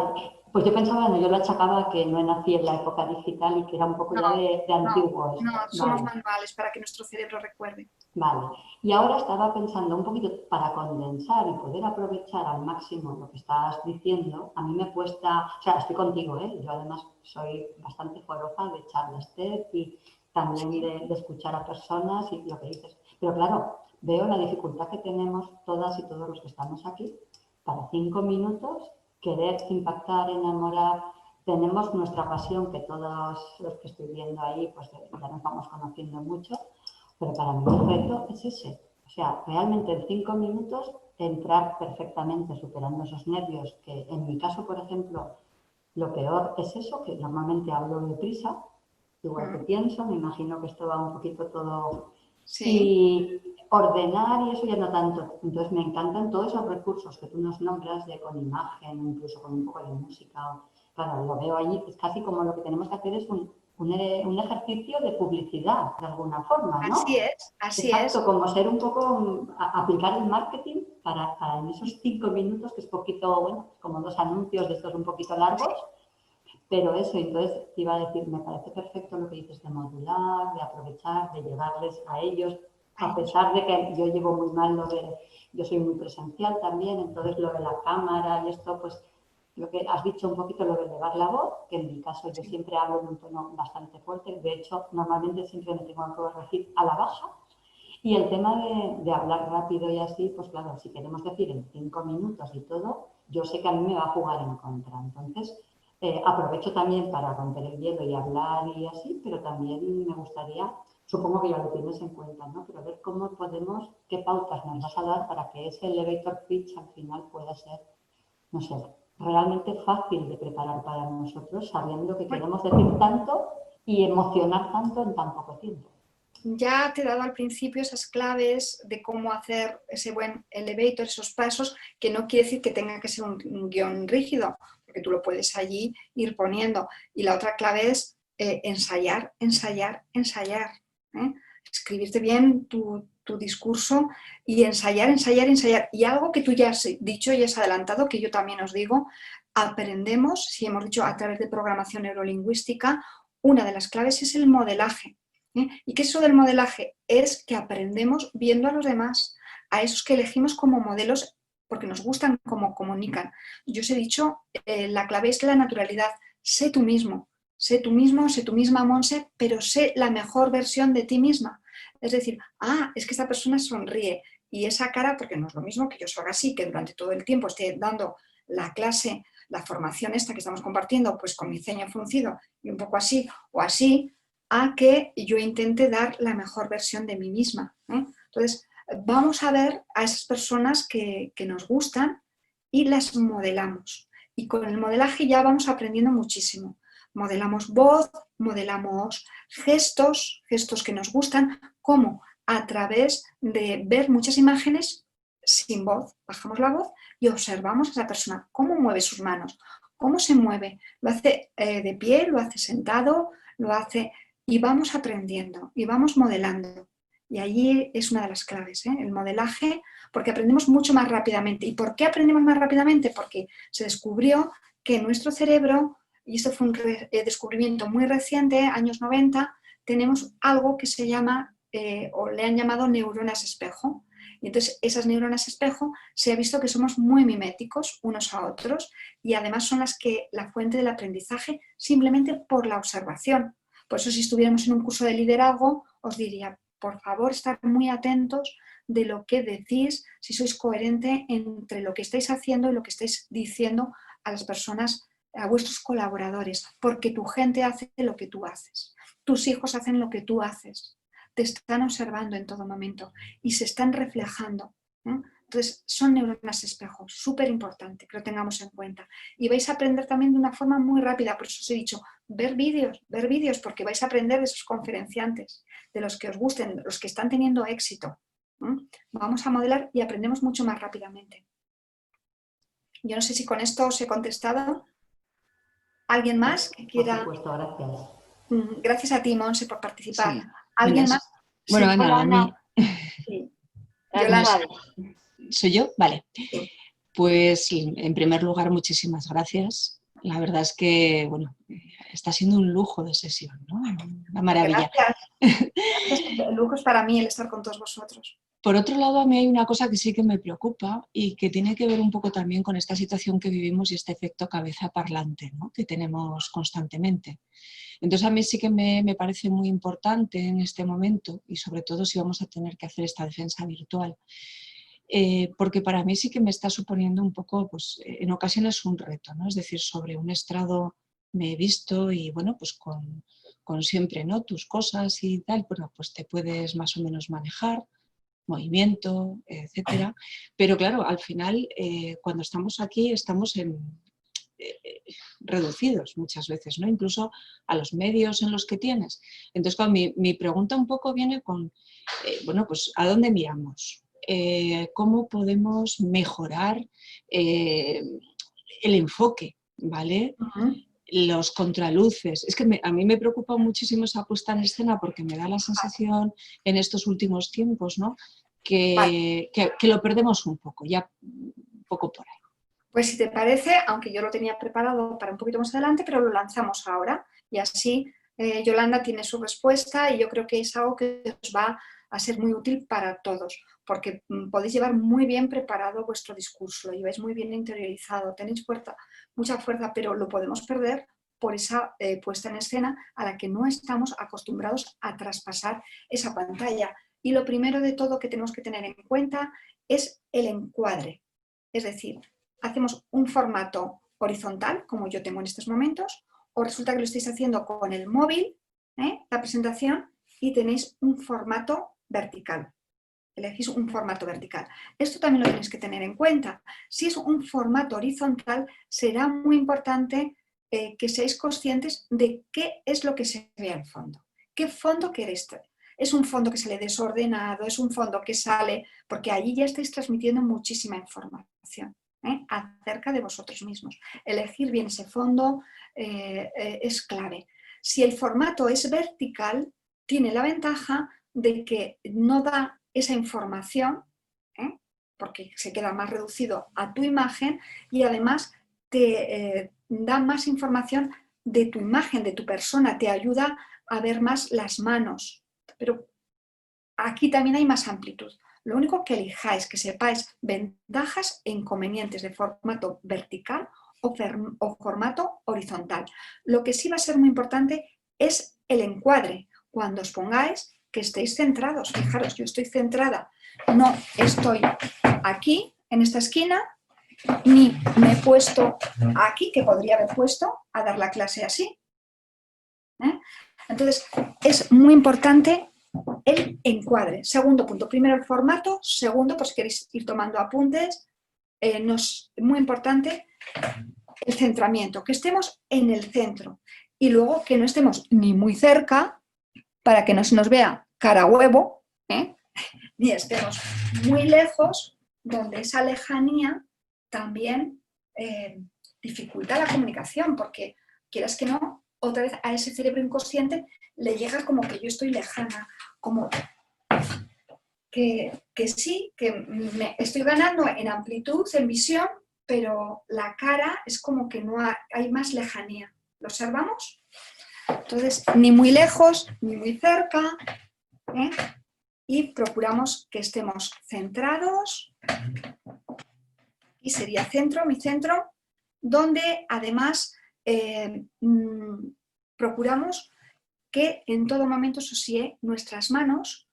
S3: pues yo pensaba, bueno, yo lo achacaba que no nací en la época digital y que era un poco ya de antiguo esto.
S1: No, somos
S3: Vale,
S1: manuales para que nuestro cerebro recuerde.
S3: vale. Y ahora estaba pensando un poquito para condensar y poder aprovechar al máximo lo que estás diciendo. A mí me cuesta, o sea, estoy contigo, ¿eh? Yo además soy bastante forofa de charlas TED y también de escuchar a personas y lo que dices. Pero claro, veo la dificultad que tenemos todas y todos los que estamos aquí para 5 minutos querer impactar, enamorar. Tenemos nuestra pasión, que todos los que estoy viendo ahí, pues ya nos vamos conociendo mucho, pero para mí el reto es ese. O sea, realmente en 5 minutos entrar perfectamente superando esos nervios, que en mi caso, por ejemplo, lo peor es eso, que normalmente hablo deprisa, igual que pienso, me imagino que esto va un poquito todo...
S1: Sí.
S3: Y ordenar y eso ya no tanto. Entonces me encantan todos esos recursos que tú nos nombras con imagen, incluso con un poco de música, claro, lo veo allí, es casi como lo que tenemos que hacer es un ejercicio de publicidad, de alguna forma, ¿no?
S1: Así es, así
S3: Exacto,
S1: es.
S3: como ser un poco, aplicar el marketing para en esos 5 minutos, que es poquito, bueno, como 2 anuncios de estos un poquito largos, pero eso, entonces te iba a decir, me parece perfecto lo que dices de modular, de aprovechar, de llevarles a ellos, a pesar de que yo llevo muy mal lo de, yo soy muy presencial también, entonces lo de la cámara y esto, pues lo que has dicho un poquito, lo de elevar la voz, que en mi caso yo siempre hablo en un tono bastante fuerte, de hecho normalmente siempre me tengo que corregir a la baja, y el tema de hablar rápido y así, pues claro, si queremos decir en 5 minutos y todo, yo sé que a mí me va a jugar en contra, entonces aprovecho también para romper el hielo y hablar y así, pero también me gustaría, supongo que ya lo tienes en cuenta, ¿no? Pero ver cómo podemos, qué pautas nos vas a dar para que ese elevator pitch al final pueda ser, no sé, realmente fácil de preparar para nosotros, sabiendo que queremos decir tanto y emocionar tanto en tan poco tiempo.
S1: Ya te he dado al principio esas claves de cómo hacer ese buen elevator, esos pasos, que no quiere decir que tenga que ser un guión rígido, porque tú lo puedes allí ir poniendo. Y la otra clave es ensayar, ensayar, ensayar. Escribirte bien tu discurso y ensayar, ensayar, ensayar. Y algo que tú ya has dicho y has adelantado, que yo también os digo, aprendemos, si hemos dicho a través de programación neurolingüística, una de las claves es el modelaje. ¿Y qué es eso del modelaje? Es que aprendemos viendo a los demás, a esos que elegimos como modelos porque nos gustan cómo comunican. Yo os he dicho, la clave es la naturalidad. Sé tú mismo, sé tú mismo, sé tú misma, Monse, pero sé la mejor versión de ti misma. Es decir, es que esta persona sonríe y esa cara, porque no es lo mismo que yo salga así, que durante todo el tiempo esté dando la clase, la formación esta que estamos compartiendo, pues con mi ceño fruncido y un poco así o así, a que yo intente dar la mejor versión de mí misma. Entonces, vamos a ver a esas personas que nos gustan y las modelamos. Y con el modelaje ya vamos aprendiendo muchísimo. Modelamos voz, modelamos gestos, gestos que nos gustan, ¿cómo? A través de ver muchas imágenes sin voz. Bajamos la voz y observamos a esa persona, cómo mueve sus manos, cómo se mueve. Lo hace de pie, lo hace sentado, lo hace... Y vamos aprendiendo y vamos modelando. Y allí es una de las claves, el modelaje, porque aprendemos mucho más rápidamente. ¿Y por qué aprendemos más rápidamente? Porque se descubrió que nuestro cerebro, y esto fue un descubrimiento muy reciente, años 90, tenemos algo que se llama, o le han llamado neuronas espejo. Y entonces esas neuronas espejo se ha visto que somos muy miméticos unos a otros y además son la fuente del aprendizaje simplemente por la observación. Por eso si estuviéramos en un curso de liderazgo os diría, por favor, estar muy atentos de lo que decís, si sois coherente entre lo que estáis haciendo y lo que estáis diciendo a las personas, a vuestros colaboradores, porque tu gente hace lo que tú haces, tus hijos hacen lo que tú haces, te están observando en todo momento y se están reflejando. Entonces, son neuronas espejo, súper importante que lo tengamos en cuenta. Y vais a aprender también de una forma muy rápida, por eso os he dicho, ver vídeos, porque vais a aprender de esos conferenciantes, de los que os gusten, de los que están teniendo éxito. Vamos a modelar y aprendemos mucho más rápidamente. Yo no sé si con esto os he contestado. ¿Alguien más que quiera?
S3: Por supuesto, gracias.
S1: Gracias a ti, Monse, por participar.
S6: Sí.
S1: ¿Alguien más?
S6: Bueno,
S1: Sí.
S6: Ana,
S7: Hola,
S6: a mí.
S7: Sí.
S1: Yolanda.
S6: ¿Soy yo? Vale.
S1: Sí.
S6: Pues en primer lugar, muchísimas gracias. La verdad es que, bueno, está siendo un lujo de sesión, ¿no? Una maravilla.
S1: Gracias. El lujo es para mí el estar con todos vosotros.
S6: Por otro lado, a mí hay una cosa que sí que me preocupa y que tiene que ver un poco también con esta situación que vivimos y este efecto cabeza parlante, ¿no?, que tenemos constantemente. Entonces a mí sí que me parece muy importante en este momento, y sobre todo si vamos a tener que hacer esta defensa virtual, porque para mí sí que me está suponiendo un poco, pues en ocasiones un reto, ¿no? Es decir, sobre un estrado me he visto y bueno, pues con siempre, ¿no?, tus cosas y tal, bueno, pues te puedes más o menos manejar, movimiento, etcétera. Pero claro, al final, cuando estamos aquí, estamos reducidos muchas veces, ¿no?, incluso a los medios en los que tienes. Entonces, claro, mi pregunta un poco viene con, bueno, pues ¿a dónde miramos? ¿Cómo podemos mejorar el enfoque ¿vale?
S1: Ujú.
S6: Los contraluces. Es que a mí me preocupa muchísimo esa puesta en escena porque me da la sensación en estos últimos tiempos, ¿no?
S1: Vale.
S6: que lo perdemos un poco, ya un poco por ahí.
S1: Pues si te parece, aunque yo lo tenía preparado para un poquito más adelante, pero lo lanzamos ahora y así Yolanda tiene su respuesta y yo creo que es algo que os va a ser muy útil para todos, porque podéis llevar muy bien preparado vuestro discurso, lo lleváis muy bien interiorizado, tenéis mucha fuerza, pero lo podemos perder por esa puesta en escena a la que no estamos acostumbrados a traspasar esa pantalla. Y lo primero de todo que tenemos que tener en cuenta es el encuadre, es decir, hacemos un formato horizontal, como yo tengo en estos momentos, o resulta que lo estáis haciendo con el móvil, la presentación, y tenéis un formato vertical. Elegís un formato vertical. Esto también lo tenéis que tener en cuenta. Si es un formato horizontal, será muy importante que seáis conscientes de qué es lo que se ve al fondo. ¿Qué fondo queréis tener? ¿Es un fondo que sale desordenado? ¿Es un fondo que sale? Porque allí ya estáis transmitiendo muchísima información acerca de vosotros mismos. Elegir bien ese fondo es clave. Si el formato es vertical, tiene la ventaja de que no da esa información, porque se queda más reducido a tu imagen y además te da más información de tu imagen, de tu persona, te ayuda a ver más las manos. Pero aquí también hay más amplitud. Lo único que elijáis, que sepáis ventajas e inconvenientes de formato vertical o formato horizontal. Lo que sí va a ser muy importante es el encuadre. Cuando os pongáis, que estéis centrados. Fijaros, yo estoy centrada, no estoy aquí, en esta esquina, ni me he puesto aquí, que podría haber puesto a dar la clase así. Entonces, es muy importante el encuadre. Segundo punto, primero el formato, segundo, pues si queréis ir tomando apuntes, muy importante el centramiento, que estemos en el centro y luego que no estemos ni muy cerca para que no se nos vea cara a huevo, ni estemos muy lejos, donde esa lejanía también dificulta la comunicación, porque quieras que no, otra vez a ese cerebro inconsciente le llega como que yo estoy lejana, como que sí, que me estoy ganando en amplitud, en visión, pero la cara es como que no hay más lejanía. ¿Lo observamos? Entonces, ni muy lejos, ni muy cerca, y procuramos que estemos centrados, y sería centro, mi centro, donde además procuramos que en todo momento, eso sí, nuestras manos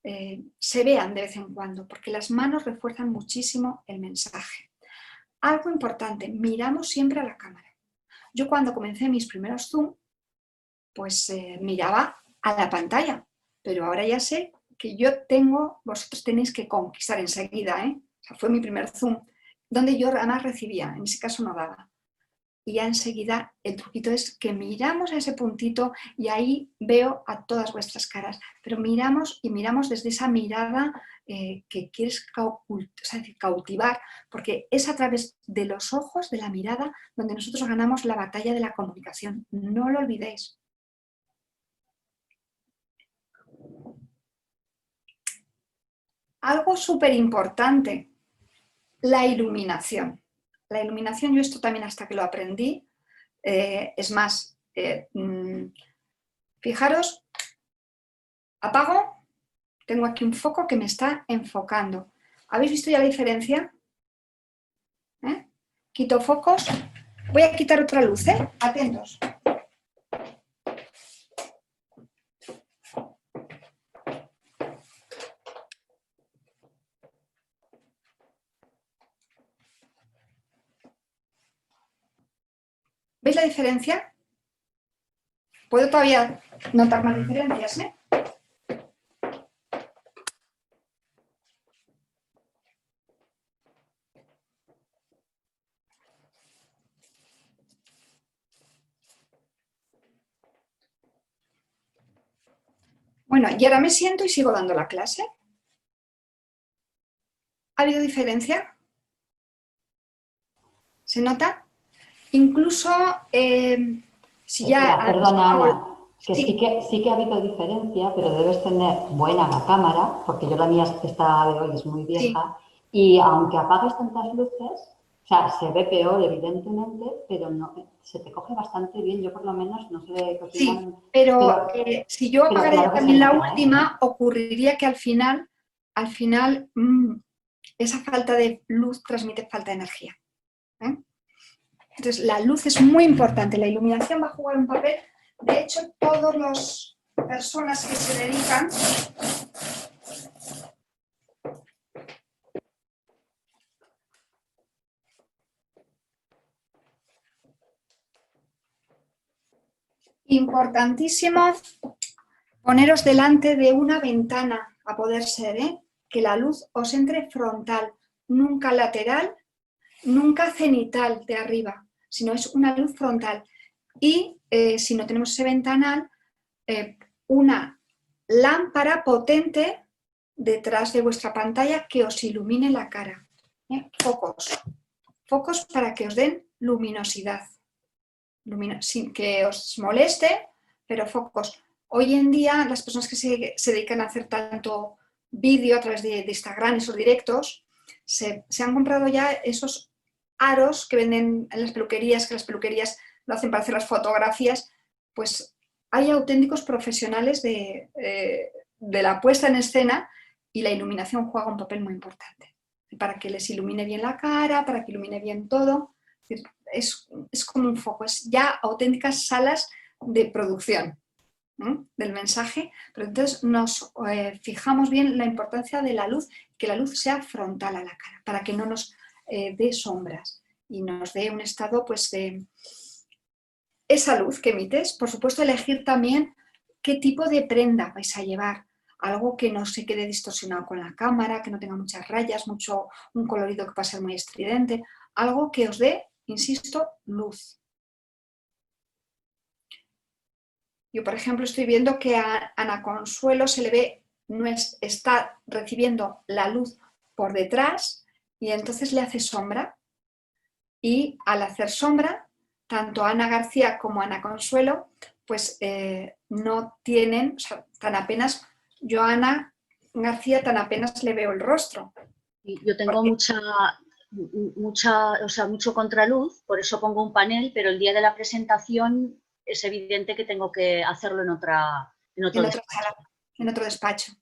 S1: se vean de vez en cuando, porque las manos refuerzan muchísimo el mensaje. Algo importante, miramos siempre a la cámara. Yo cuando comencé mis primeros Zoom, pues miraba a la pantalla, pero ahora ya sé que vosotros tenéis que conquistar enseguida, O sea, fue mi primer Zoom, donde yo además recibía, en ese caso no daba. Y ya enseguida el truquito es que miramos a ese puntito y ahí veo a todas vuestras caras, pero miramos y miramos desde esa mirada que quieres cautivar, porque es a través de los ojos, de la mirada, donde nosotros ganamos la batalla de la comunicación. No lo olvidéis. Algo súper importante, la iluminación. La iluminación, yo esto también hasta que lo aprendí, es más, fijaros, apago, tengo aquí un foco que me está enfocando. ¿Habéis visto ya la diferencia? Quito focos, voy a quitar otra luz, atentos. ¿Veis la diferencia? Puedo todavía notar más diferencias, Bueno, y ahora me siento y sigo dando la clase. ¿Ha habido diferencia? ¿Se nota? Incluso si ya...
S3: Perdona, Ana, que
S1: sí.
S3: sí que ha habido diferencia, pero debes tener buena la cámara, porque yo la mía, esta de hoy es muy vieja, y aunque apagues tantas luces, o sea, se ve peor evidentemente, pero no, se te coge bastante bien. Yo por lo menos, no sé qué opinan,
S1: pero si yo
S3: pero
S1: apagara
S3: claro
S1: ya
S3: que se
S1: también la
S3: nota, ¿eh?
S1: última, ocurriría que al final esa falta de luz transmite falta de energía. Entonces, la luz es muy importante, la iluminación va a jugar un papel. De hecho, todas las personas que se dedican importantísimo poneros delante de una ventana, a poder ser, que la luz os entre frontal, nunca lateral, nunca cenital de arriba, sino es una luz frontal. Y si no tenemos ese ventanal, una lámpara potente detrás de vuestra pantalla que os ilumine la cara. Focos para que os den luminosidad, sin que os moleste, pero focos. Hoy en día las personas que se dedican a hacer tanto vídeo a través de Instagram, esos directos, se han comprado ya esos aros que venden en las peluquerías, que las peluquerías lo hacen para hacer las fotografías. Pues hay auténticos profesionales de la puesta en escena, y la iluminación juega un papel muy importante para que les ilumine bien la cara, para que ilumine bien todo. Es como un foco, es ya auténticas salas de producción del mensaje, pero entonces nos fijamos bien la importancia de la luz, que la luz sea frontal a la cara, para que no nos dé sombras y nos dé un estado pues de esa luz que emites. Por supuesto, elegir también qué tipo de prenda vais a llevar, algo que no se quede distorsionado con la cámara, que no tenga muchas rayas, un colorido que pueda ser muy estridente, algo que os dé, insisto, luz. Yo, por ejemplo, estoy viendo que a Ana Consuelo se le ve, está recibiendo la luz por detrás y entonces le hace sombra. Y al hacer sombra, tanto Ana García como Ana Consuelo, pues no tienen, o sea, tan apenas, yo a Ana García tan apenas le veo el rostro.
S7: Yo tengo mucho contraluz, por eso pongo un panel, pero el día de la presentación es evidente que tengo que hacerlo en otro
S1: despacho.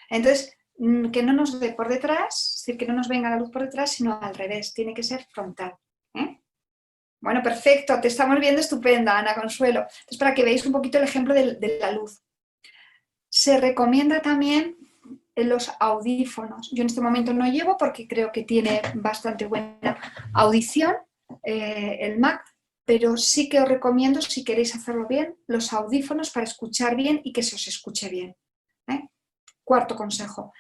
S1: Entonces, que no nos dé por detrás, es decir, que no nos venga la luz por detrás, sino al revés, tiene que ser frontal. Bueno, perfecto, te estamos viendo estupenda, Ana Consuelo. Entonces, para que veáis un poquito el ejemplo de la luz. Se recomienda también en los audífonos. Yo en este momento no llevo porque creo que tiene bastante buena audición el Mac, pero sí que os recomiendo, si queréis hacerlo bien, los audífonos para escuchar bien y que se os escuche bien. Cuarto consejo.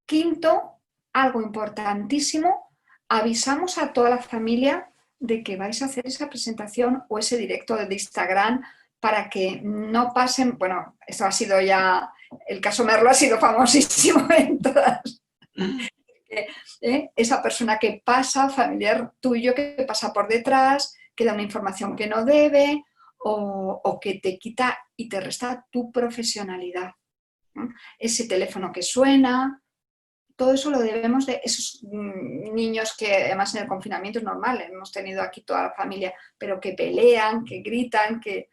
S1: Quinto, algo importantísimo, avisamos a toda la familia de que vais a hacer esa presentación o ese directo de Instagram para que no pasen, bueno, esto ha sido ya, el caso Merlo ha sido famosísimo en todas. Esa persona que pasa, familiar tuyo que pasa por detrás, que da una información que no debe o que te quita y te resta tu profesionalidad. Ese teléfono que suena, todo eso lo debemos de esos niños que además en el confinamiento es normal, hemos tenido aquí toda la familia, pero que pelean, que gritan, que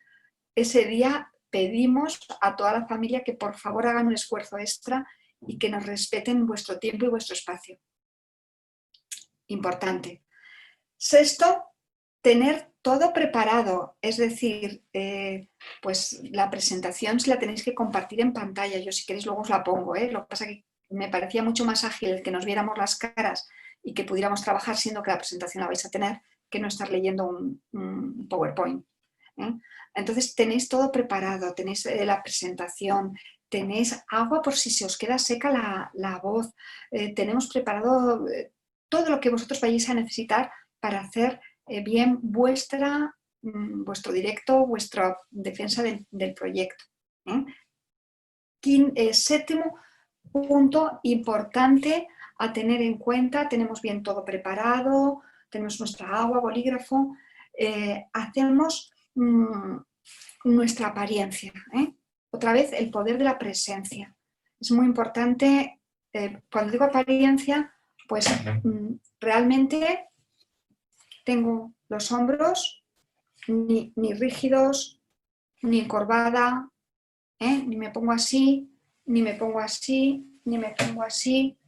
S1: ese día pedimos a toda la familia que por favor hagan un esfuerzo extra y que nos respeten vuestro tiempo y vuestro espacio. Importante. Sexto, tener todo preparado, es decir, pues la presentación si la tenéis que compartir en pantalla, yo si queréis luego os la pongo, lo que pasa es que me parecía mucho más ágil que nos viéramos las caras y que pudiéramos trabajar siendo que la presentación la vais a tener, que no estar leyendo un PowerPoint. Entonces tenéis todo preparado, tenéis la presentación, tenéis agua por si se os queda seca la voz, tenemos preparado todo lo que vosotros vayáis a necesitar para hacer bien vuestro directo, vuestra defensa del proyecto. Séptimo punto importante a tener en cuenta, tenemos bien todo preparado, tenemos nuestra agua, bolígrafo, hacemos nuestra apariencia. Otra vez, el poder de la presencia. Es muy importante, cuando digo apariencia, pues realmente tengo los hombros ni rígidos, ni encorvada, ni me pongo así, ni me pongo así, ni me pongo así.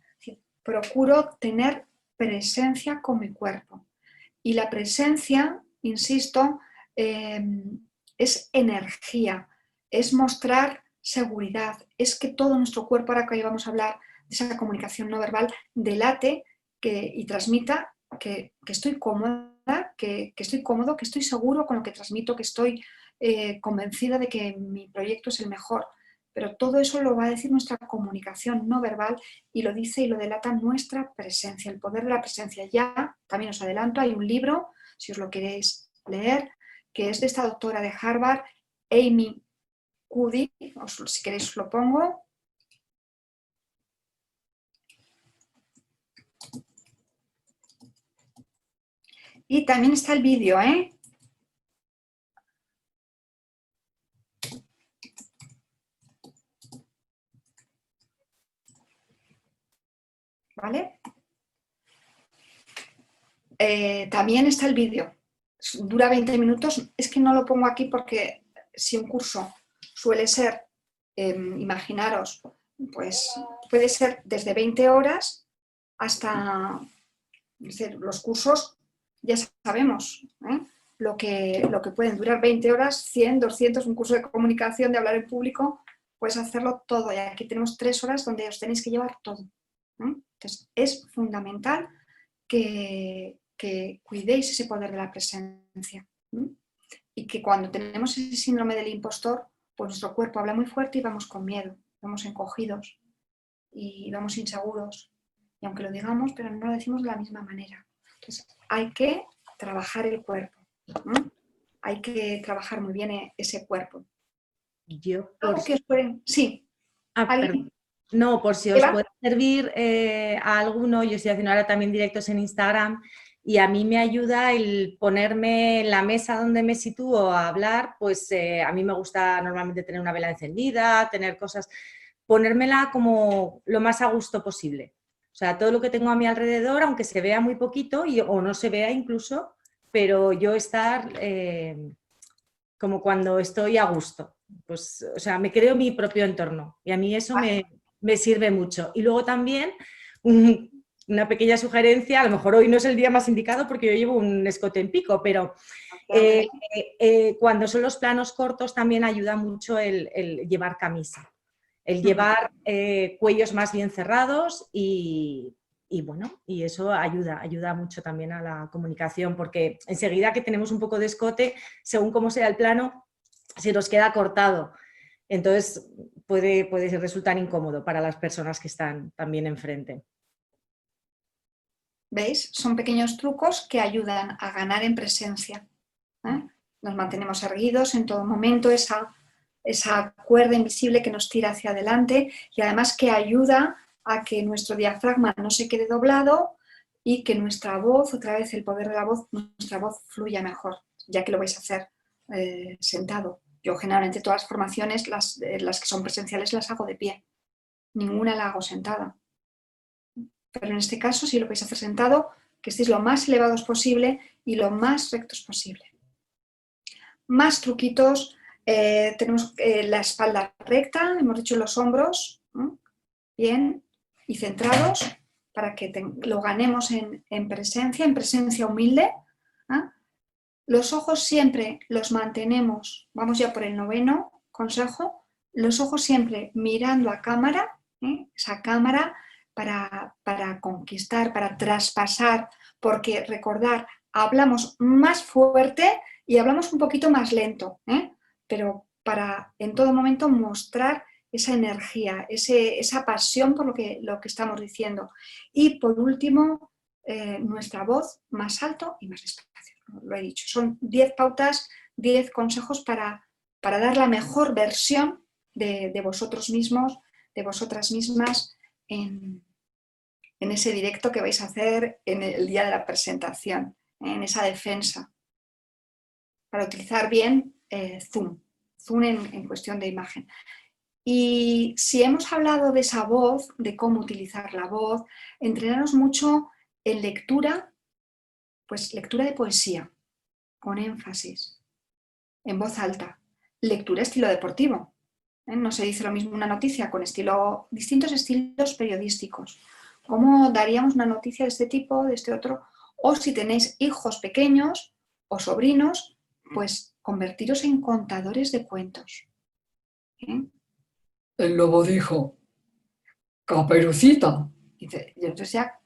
S1: Procuro tener presencia con mi cuerpo. Y la presencia, insisto, es energía, es mostrar seguridad, es que todo nuestro cuerpo, ahora que vamos a hablar de esa comunicación no verbal, delate y transmita que estoy cómoda, que estoy cómodo, que estoy seguro con lo que transmito, que estoy convencida de que mi proyecto es el mejor. Pero todo eso lo va a decir nuestra comunicación no verbal y lo dice y lo delata nuestra presencia, el poder de la presencia. Ya, también os adelanto, hay un libro, si os lo queréis leer, que es de esta doctora de Harvard, Amy Cuddy, si queréis os lo pongo. Y también está el vídeo, ¿Vale? También está el vídeo. Dura 20 minutos. Es que no lo pongo aquí porque si un curso suele ser, imaginaros, pues puede ser desde 20 horas hasta, es decir, los cursos ya sabemos lo que pueden durar 20 horas, 100, 200, un curso de comunicación, de hablar en público, puedes hacerlo todo. Y aquí tenemos 3 horas donde os tenéis que llevar todo. Entonces, es fundamental que cuidéis ese poder de la presencia. Y que cuando tenemos ese síndrome del impostor, pues nuestro cuerpo habla muy fuerte y vamos con miedo, vamos encogidos y vamos inseguros. Y aunque lo digamos, pero no lo decimos de la misma manera. Entonces, hay que trabajar el cuerpo. Hay que trabajar muy bien ese cuerpo.
S5: Yo,
S1: ¿Algo que os pueden...? Sí.
S5: perdón. No, por si os puede servir a alguno, yo estoy haciendo ahora también directos en Instagram y a mí me ayuda el ponerme en la mesa donde me sitúo a hablar, pues a mí me gusta normalmente tener una vela encendida, tener cosas, ponérmela como lo más a gusto posible. O sea, todo lo que tengo a mi alrededor, aunque se vea muy poquito o no se vea incluso, pero yo estar como cuando estoy a gusto. Pues, o sea, me creo mi propio entorno y a mí eso me sirve mucho. Y luego también una pequeña sugerencia, a lo mejor hoy no es el día más indicado porque yo llevo un escote en pico, pero cuando son los planos cortos también ayuda mucho el llevar camisa, el llevar cuellos más bien cerrados y bueno, y eso ayuda mucho también a la comunicación porque enseguida que tenemos un poco de escote, según cómo sea el plano, se nos queda cortado. Entonces puede resultar incómodo para las personas que están también enfrente.
S1: ¿Veis? Son pequeños trucos que ayudan a ganar en presencia. Nos mantenemos erguidos en todo momento, esa cuerda invisible que nos tira hacia adelante y además que ayuda a que nuestro diafragma no se quede doblado y que nuestra voz, otra vez el poder de la voz, nuestra voz fluya mejor, ya que lo vais a hacer sentado. Yo generalmente todas las formaciones, las que son presenciales, las hago de pie. Ninguna la hago sentada. Pero en este caso, si lo vais a hacer sentado, que estéis lo más elevados posible y lo más rectos posible. Más truquitos, tenemos la espalda recta, hemos dicho los hombros, bien, y centrados, para que lo ganemos en presencia humilde. Los ojos siempre los mantenemos, vamos ya por el 9º consejo, los ojos siempre mirando a cámara, esa cámara para conquistar, para traspasar, porque recordar, hablamos más fuerte y hablamos un poquito más lento, pero para en todo momento mostrar esa energía, esa pasión por lo que estamos diciendo. Y por último, nuestra voz más alto y más despacio. Lo he dicho, son 10 pautas, 10 consejos para dar la mejor versión de vosotros mismos, de vosotras mismas en ese directo que vais a hacer en el día de la presentación, en esa defensa. para utilizar bien Zoom en cuestión de imagen. Y si hemos hablado de esa voz, de cómo utilizar la voz, entrenarnos mucho en lectura, pues lectura de poesía, con énfasis, en voz alta, lectura estilo deportivo. No se dice lo mismo una noticia con distintos estilos periodísticos. ¿Cómo daríamos una noticia de este tipo, de este otro? O si tenéis hijos pequeños o sobrinos, pues convertiros en contadores de cuentos. El lobo dijo, Caperucita. Y entonces ya,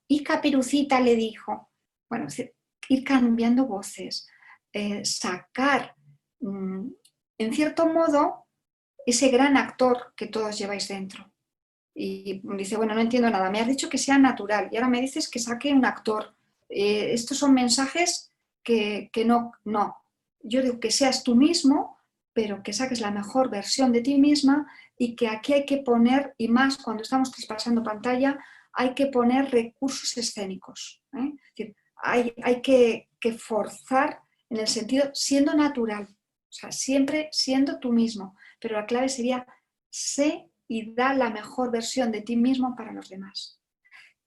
S1: y Caperucita le dijo. Bueno, es decir, ir cambiando voces, sacar, en cierto modo, ese gran actor que todos lleváis dentro. Y dice, bueno, no entiendo nada, me has dicho que sea natural y ahora me dices que saque un actor. Estos son mensajes que no. Yo digo que seas tú mismo, pero que saques la mejor versión de ti misma y que aquí hay que poner, y más cuando estamos traspasando pantalla, hay que poner recursos escénicos. Es decir, hay que forzar en el sentido siendo natural, o sea, siempre siendo tú mismo, pero la clave sería sé y da la mejor versión de ti mismo para los demás.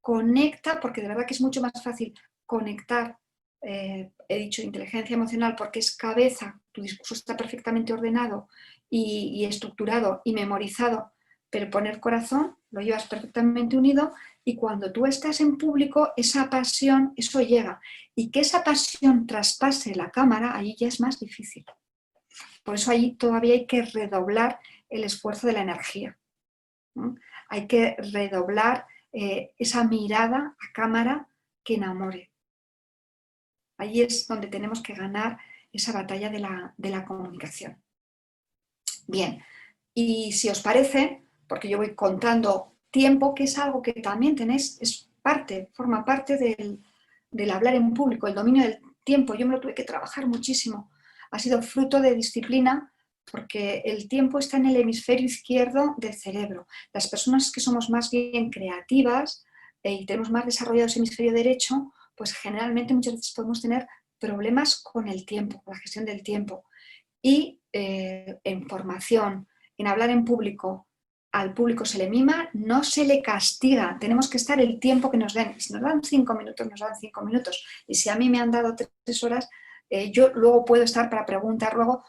S1: Conecta, porque de verdad que es mucho más fácil conectar, he dicho inteligencia emocional porque es cabeza, tu discurso está perfectamente ordenado y estructurado y memorizado, pero poner corazón lo llevas perfectamente unido y cuando tú estás en público, esa pasión, eso llega. Y que esa pasión traspase la cámara, ahí ya es más difícil. Por eso ahí todavía hay que redoblar el esfuerzo de la energía. ¿No? Hay que redoblar esa mirada a cámara que enamore. Ahí es donde tenemos que ganar esa batalla de la comunicación. Bien, y si os parece, porque yo voy contando tiempo, que es algo que también tenéis, forma parte del hablar en público, el dominio del tiempo. Yo me lo tuve que trabajar muchísimo. Ha sido fruto de disciplina, porque el tiempo está en el hemisferio izquierdo del cerebro. Las personas que somos más bien creativas y tenemos más desarrollado ese hemisferio derecho, pues generalmente muchas veces podemos tener problemas con el tiempo, con la gestión del tiempo. Y en formación, en hablar en público, al público se le mima, no se le castiga. Tenemos que estar el tiempo que nos den. Si nos dan 5 minutos, nos dan 5 minutos. Y si a mí me han dado 3 horas, yo luego puedo estar para preguntar luego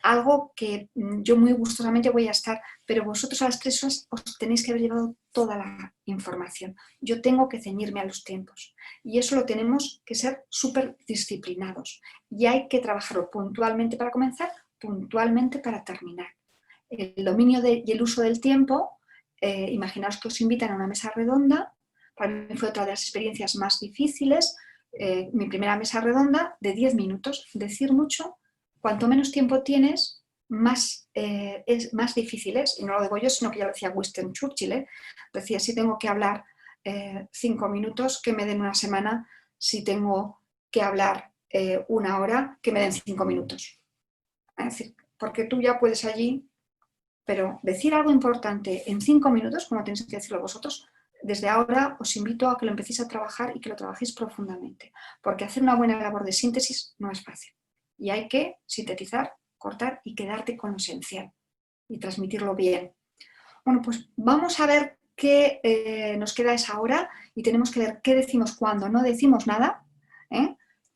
S1: algo que yo muy gustosamente voy a estar, pero vosotros a las 3 horas os tenéis que haber llevado toda la información. Yo tengo que ceñirme a los tiempos y eso lo tenemos que ser súper disciplinados y hay que trabajarlo puntualmente para comenzar, puntualmente para terminar. El dominio y el uso del tiempo, imaginaos que os invitan a una mesa redonda, para mí fue otra de las experiencias más difíciles, mi primera mesa redonda de 10 minutos, decir mucho. Cuanto menos tiempo tienes, más difícil es. Y no lo digo yo, sino que ya lo decía Winston Churchill. Decía, si tengo que hablar 5 minutos, que me den una semana. Si tengo que hablar 1 hora, que me den 5 minutos. Es decir, porque tú ya puedes allí, pero decir algo importante en 5 minutos, como tenéis que decirlo vosotros, desde ahora os invito a que lo empecéis a trabajar y que lo trabajéis profundamente. Porque hacer una buena labor de síntesis no es fácil. Y hay que sintetizar, cortar y quedarte con lo esencial y transmitirlo bien. Bueno, pues vamos a ver qué nos queda esa hora y tenemos que ver qué decimos cuando no decimos nada,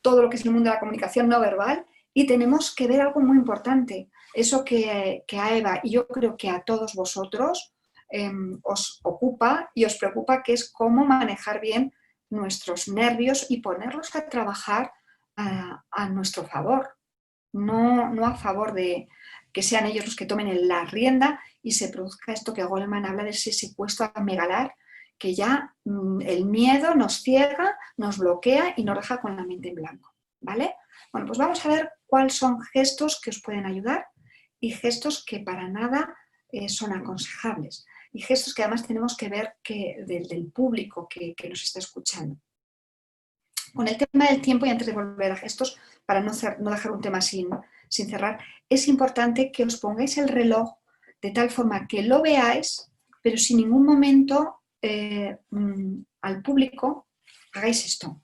S1: todo lo que es el mundo de la comunicación no verbal, y tenemos que ver algo muy importante, eso que a Eva y yo creo que a todos vosotros os ocupa y os preocupa, que es cómo manejar bien nuestros nervios y ponerlos a trabajar a nuestro favor, no a favor de que sean ellos los que tomen la rienda y se produzca esto que Goleman habla de ese secuestro amegalar, que ya el miedo nos ciega, nos bloquea y nos deja con la mente en blanco, ¿vale? Bueno, pues vamos a ver cuáles son gestos que os pueden ayudar y gestos que para nada son aconsejables y gestos que además tenemos que ver del público que nos está escuchando. Con el tema del tiempo, y antes de volver a gestos, para no dejar un tema sin cerrar, es importante que os pongáis el reloj de tal forma que lo veáis, pero sin ningún momento al público hagáis esto,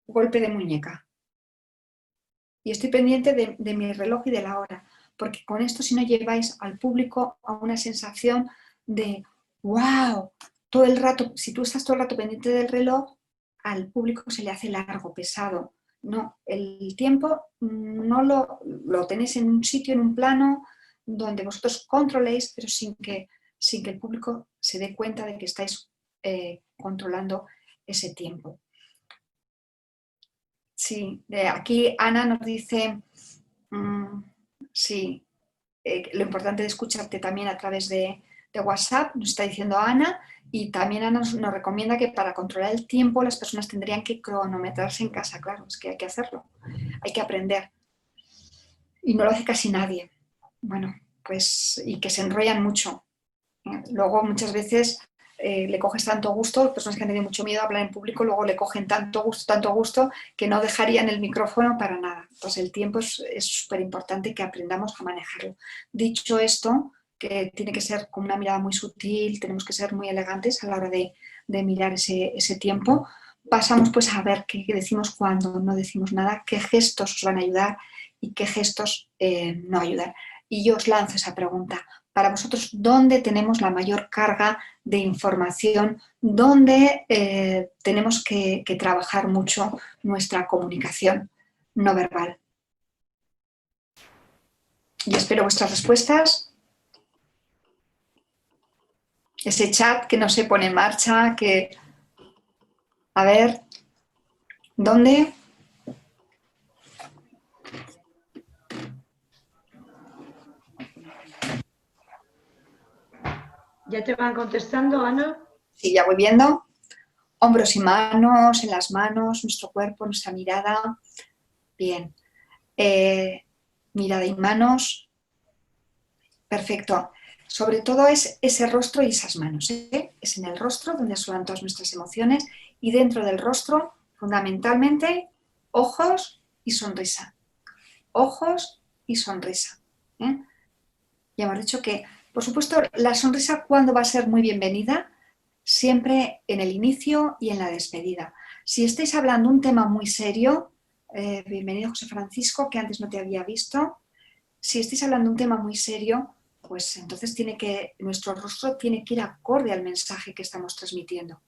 S1: golpe de muñeca. y estoy pendiente de mi reloj y de la hora, porque con esto si no lleváis al público a una sensación de wow, todo el rato, si tú estás todo el rato pendiente del reloj, al público se le hace largo, pesado. No, el tiempo no lo tenéis en un sitio, en un plano, donde vosotros controléis, pero sin que el público se dé cuenta de que estáis controlando ese tiempo. Sí, aquí Ana nos dice, sí, lo importante de escucharte también a través de WhatsApp, nos está diciendo Ana, y también Ana nos recomienda que para controlar el tiempo las personas tendrían que cronometrarse en casa, claro, es que hay que hacerlo, hay que aprender. Y no lo hace casi nadie. Bueno, pues, y que se enrollan mucho. Luego muchas veces le coges tanto gusto, personas que han tenido mucho miedo a hablar en público, luego le cogen tanto gusto, que no dejarían el micrófono para nada. Entonces el tiempo es súper importante que aprendamos a manejarlo. Dicho esto, que tiene que ser con una mirada muy sutil, tenemos que ser muy elegantes a la hora de mirar ese tiempo, pasamos pues a ver qué decimos cuando no decimos nada, qué gestos os van a ayudar y qué gestos no ayudar. Y yo os lanzo esa pregunta. Para vosotros, ¿dónde tenemos la mayor carga de información? ¿Dónde tenemos que trabajar mucho nuestra comunicación no verbal? Y espero vuestras respuestas. Ese chat que no se pone en marcha, que... A ver, ¿dónde?
S2: ¿Ya te van contestando, Ana?
S1: Sí, ya voy viendo. Hombros y manos, en las manos, nuestro cuerpo, nuestra mirada. Bien. Mirada y manos. Perfecto. Sobre todo es ese rostro y esas manos. Es en el rostro donde asolan todas nuestras emociones y dentro del rostro, fundamentalmente, ojos y sonrisa. Ojos y sonrisa. Ya hemos dicho que, por supuesto, la sonrisa, ¿cuándo va a ser muy bienvenida? Siempre en el inicio y en la despedida. Si estáis hablando un tema muy serio, bienvenido José Francisco, que antes no te había visto. Si estáis hablando un tema muy serio, pues entonces nuestro rostro tiene que ir acorde al mensaje que estamos transmitiendo.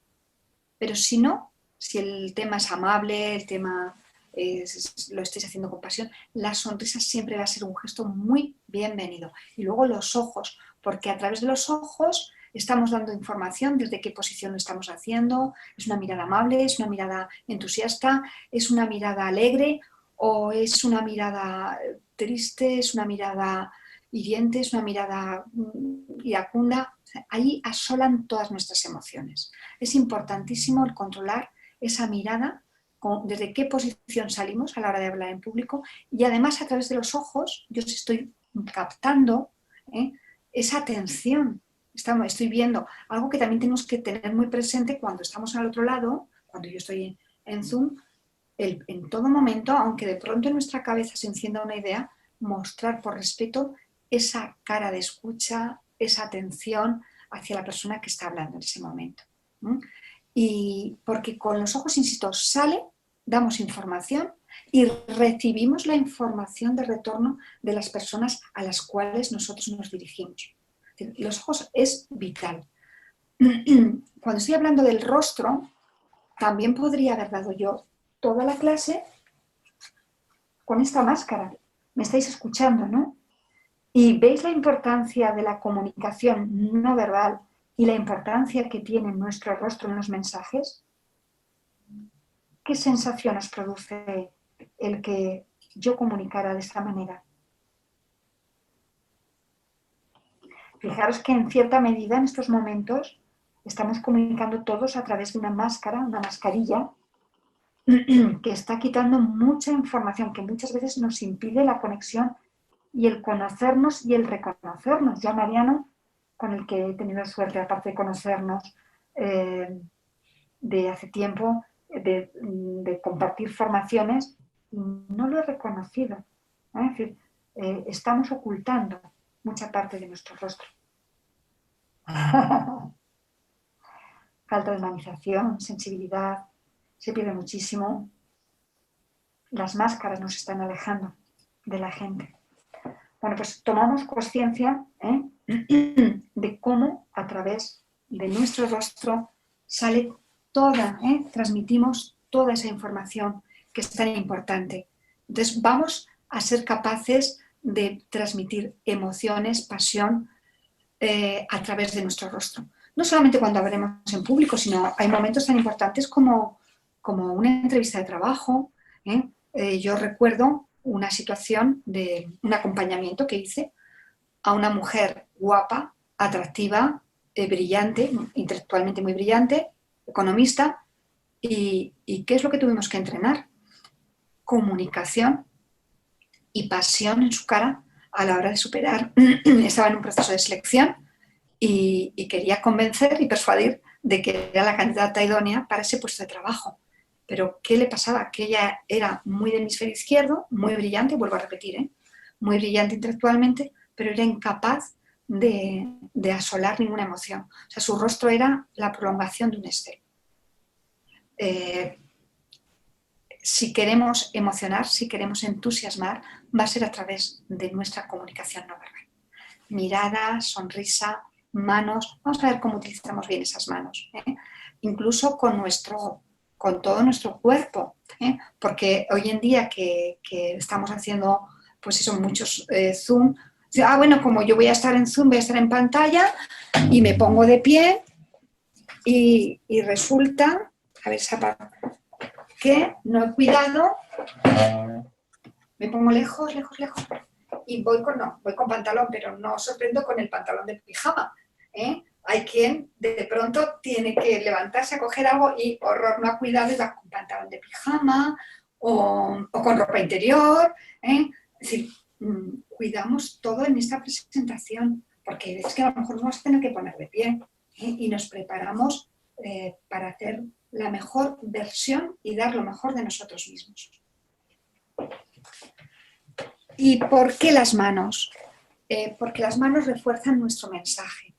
S1: Pero si no, si el tema es amable, el tema lo estáis haciendo con pasión, la sonrisa siempre va a ser un gesto muy bienvenido. Y luego los ojos, porque a través de los ojos estamos dando información desde qué posición lo estamos haciendo, es una mirada amable, es una mirada entusiasta, es una mirada alegre o es una mirada triste, es una mirada hiriente, es una mirada iracunda. Ahí asolan todas nuestras emociones. Es importantísimo el controlar esa mirada, desde qué posición salimos a la hora de hablar en público y además a través de los ojos yo estoy captando esa atención. Estoy viendo algo que también tenemos que tener muy presente cuando estamos al otro lado, cuando yo estoy en Zoom, en todo momento, aunque de pronto en nuestra cabeza se encienda una idea, mostrar por respeto esa cara de escucha, esa atención hacia la persona que está hablando en ese momento. Y porque con los ojos, insisto, damos información y recibimos la información de retorno de las personas a las cuales nosotros nos dirigimos. Los ojos es vital. Cuando estoy hablando del rostro, también podría haber dado yo toda la clase con esta máscara. Me estáis escuchando, ¿no? Y veis la importancia de la comunicación no verbal y la importancia que tiene nuestro rostro en los mensajes. ¿Qué sensación os produce el que yo comunicara de esta manera? Fijaros que en cierta medida en estos momentos estamos comunicando todos a través de una máscara, una mascarilla, que está quitando mucha información, que muchas veces nos impide la conexión y el conocernos y el reconocernos. Ya Mariano, con el que he tenido suerte, aparte de conocernos de hace tiempo, de compartir formaciones, no lo he reconocido. Es decir, estamos ocultando mucha parte de nuestro rostro. Falta de humanización, sensibilidad, se pierde muchísimo. las máscaras nos están alejando de la gente. Bueno, pues tomamos conciencia de cómo a través de nuestro rostro sale toda, transmitimos toda esa información que es tan importante. Entonces vamos a ser capaces de transmitir emociones, pasión a través de nuestro rostro. No solamente cuando hablemos en público, sino hay momentos tan importantes como una entrevista de trabajo. Yo recuerdo una situación de un acompañamiento que hice a una mujer guapa, atractiva, brillante, intelectualmente muy brillante, economista, y ¿qué es lo que tuvimos que entrenar? Comunicación y pasión en su cara a la hora de superar. Estaba en un proceso de selección y quería convencer y persuadir de que era la candidata idónea para ese puesto de trabajo. Pero ¿qué le pasaba? Que ella era muy de hemisferio izquierdo, muy brillante, vuelvo a repetir, muy brillante intelectualmente, pero era incapaz de asolar ninguna emoción. O sea, su rostro era la prolongación de un Excel. Si queremos emocionar, si queremos entusiasmar, va a ser a través de nuestra comunicación no verbal. Mirada, sonrisa, manos. Vamos a ver cómo utilizamos bien esas manos. Incluso con todo nuestro cuerpo. Porque hoy en día que estamos haciendo pues eso, muchos Zoom, bueno, como yo voy a estar en Zoom, voy a estar en pantalla y me pongo de pie y resulta, a ver, que no he cuidado, me pongo lejos y voy con pantalón, pero no os sorprendo con el pantalón de pijama. Hay quien de pronto tiene que levantarse a coger algo y horror, no ha cuidado y va con pantalón de pijama o con ropa interior. Es decir, cuidamos todo en esta presentación, porque es que a lo mejor nos vamos a tener que poner de pie y nos preparamos para hacer la mejor versión y dar lo mejor de nosotros mismos. ¿Y por qué las manos? Porque las manos refuerzan nuestro mensaje.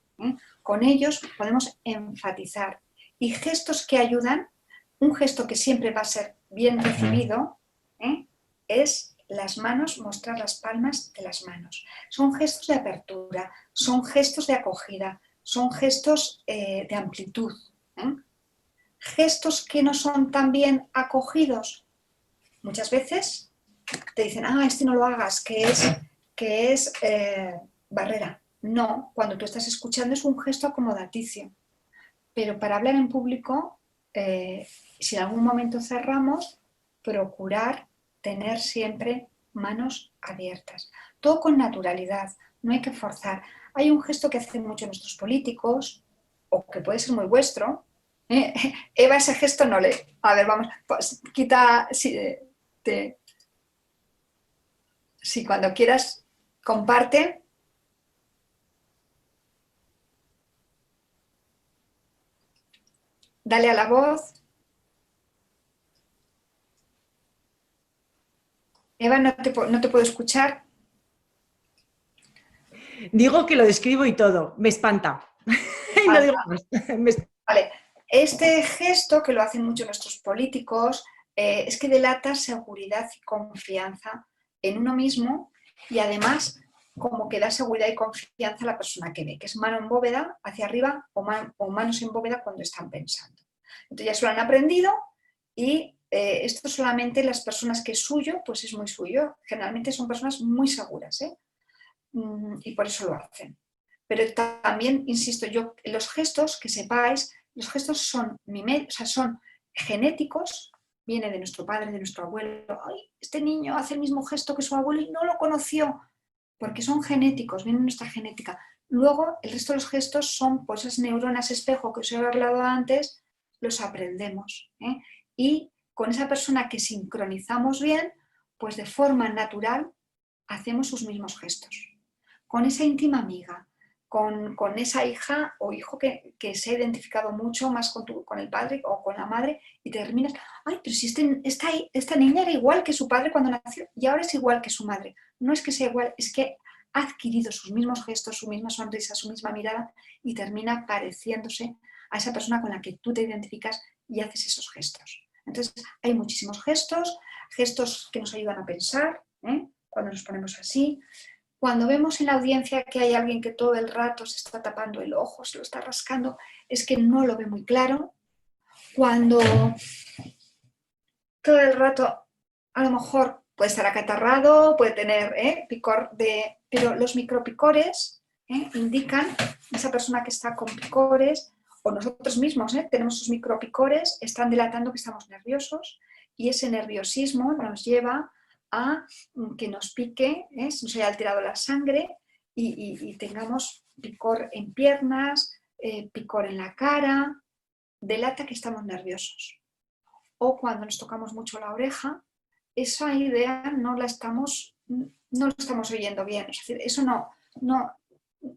S1: Con ellos podemos enfatizar. Y gestos que ayudan, un gesto que siempre va a ser bien recibido, es las manos, mostrar las palmas de las manos. Son gestos de apertura, son gestos de acogida, son gestos de amplitud. Gestos que no son tan bien acogidos, muchas veces te dicen, este no lo hagas, que es barrera. No, cuando tú estás escuchando es un gesto acomodaticio. Pero para hablar en público, si en algún momento cerramos, procurar tener siempre manos abiertas. Todo con naturalidad, no hay que forzar. Hay un gesto que hacen mucho nuestros políticos, o que puede ser muy vuestro. Eva, ese gesto no le... A ver, vamos, pues, quita... Si cuando quieras, comparte. Dale a la voz. Eva, no te puedo escuchar.
S5: Digo que lo describo y todo, me espanta. Y no digo más.
S1: Vale. Este gesto, que lo hacen mucho nuestros políticos, es que delata seguridad y confianza en uno mismo y además como que da seguridad y confianza a la persona que ve, que es mano en bóveda hacia arriba o manos en bóveda cuando están pensando. Entonces ya se lo han aprendido y esto solamente las personas que es suyo, pues es muy suyo. Generalmente son personas muy seguras, y por eso lo hacen. Pero también, insisto yo, los gestos, que sepáis, los gestos son genéticos, viene de nuestro padre, de nuestro abuelo. ¡Ay, este niño hace el mismo gesto que su abuelo y no lo conoció! Porque son genéticos, vienen de nuestra genética. Luego, el resto de los gestos son pues esas neuronas espejo que os he hablado antes, los aprendemos. Y con esa persona que sincronizamos bien, pues de forma natural hacemos sus mismos gestos. Con esa íntima amiga, con esa hija o hijo que se ha identificado mucho más con el padre o con la madre y te terminas, ay, pero si esta niña era igual que su padre cuando nació y ahora es igual que su madre. No es que sea igual, es que ha adquirido sus mismos gestos, su misma sonrisa, su misma mirada y termina pareciéndose a esa persona con la que tú te identificas y haces esos gestos. Entonces, hay muchísimos gestos, gestos que nos ayudan a pensar, cuando nos ponemos así. Cuando vemos en la audiencia que hay alguien que todo el rato se está tapando el ojo, se lo está rascando, es que no lo ve muy claro. Cuando todo el rato a lo mejor puede estar acatarrado, puede tener picor de... Pero los micropicores indican esa persona que está con picores, o nosotros mismos tenemos esos micropicores, están delatando que estamos nerviosos, y ese nerviosismo nos lleva a que nos pique, se nos haya alterado la sangre y tengamos picor en piernas, picor en la cara, delata que estamos nerviosos. O cuando nos tocamos mucho la oreja, esa idea no lo estamos oyendo bien, es decir, eso no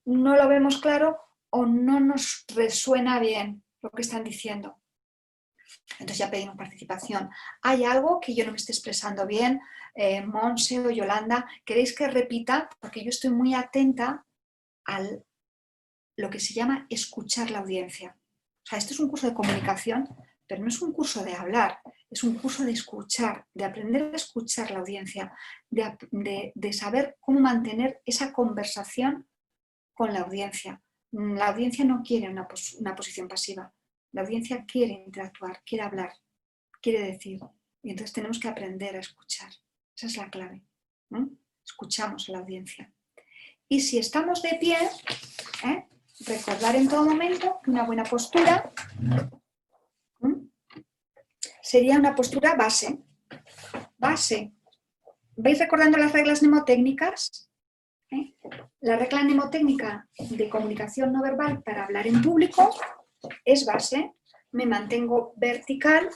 S1: lo vemos claro o no nos resuena bien lo que están diciendo. Entonces ya pedimos participación. ¿Hay algo que yo no me esté expresando bien? Monse o Yolanda, ¿queréis que repita? Porque yo estoy muy atenta a lo que se llama escuchar la audiencia. O sea, esto es un curso de comunicación, pero no es un curso de hablar, es un curso de escuchar, de aprender a escuchar la audiencia, de saber cómo mantener esa conversación con la audiencia. La audiencia no quiere una posición pasiva, la audiencia quiere interactuar, quiere hablar, quiere decir. Y entonces tenemos que aprender a escuchar. Esa es la clave. Escuchamos a la audiencia. Y si estamos de pie, recordar en todo momento que una buena postura sería una postura base. Base. ¿Vais recordando las reglas mnemotécnicas? La regla mnemotécnica de comunicación no verbal para hablar en público es base. Me mantengo vertical.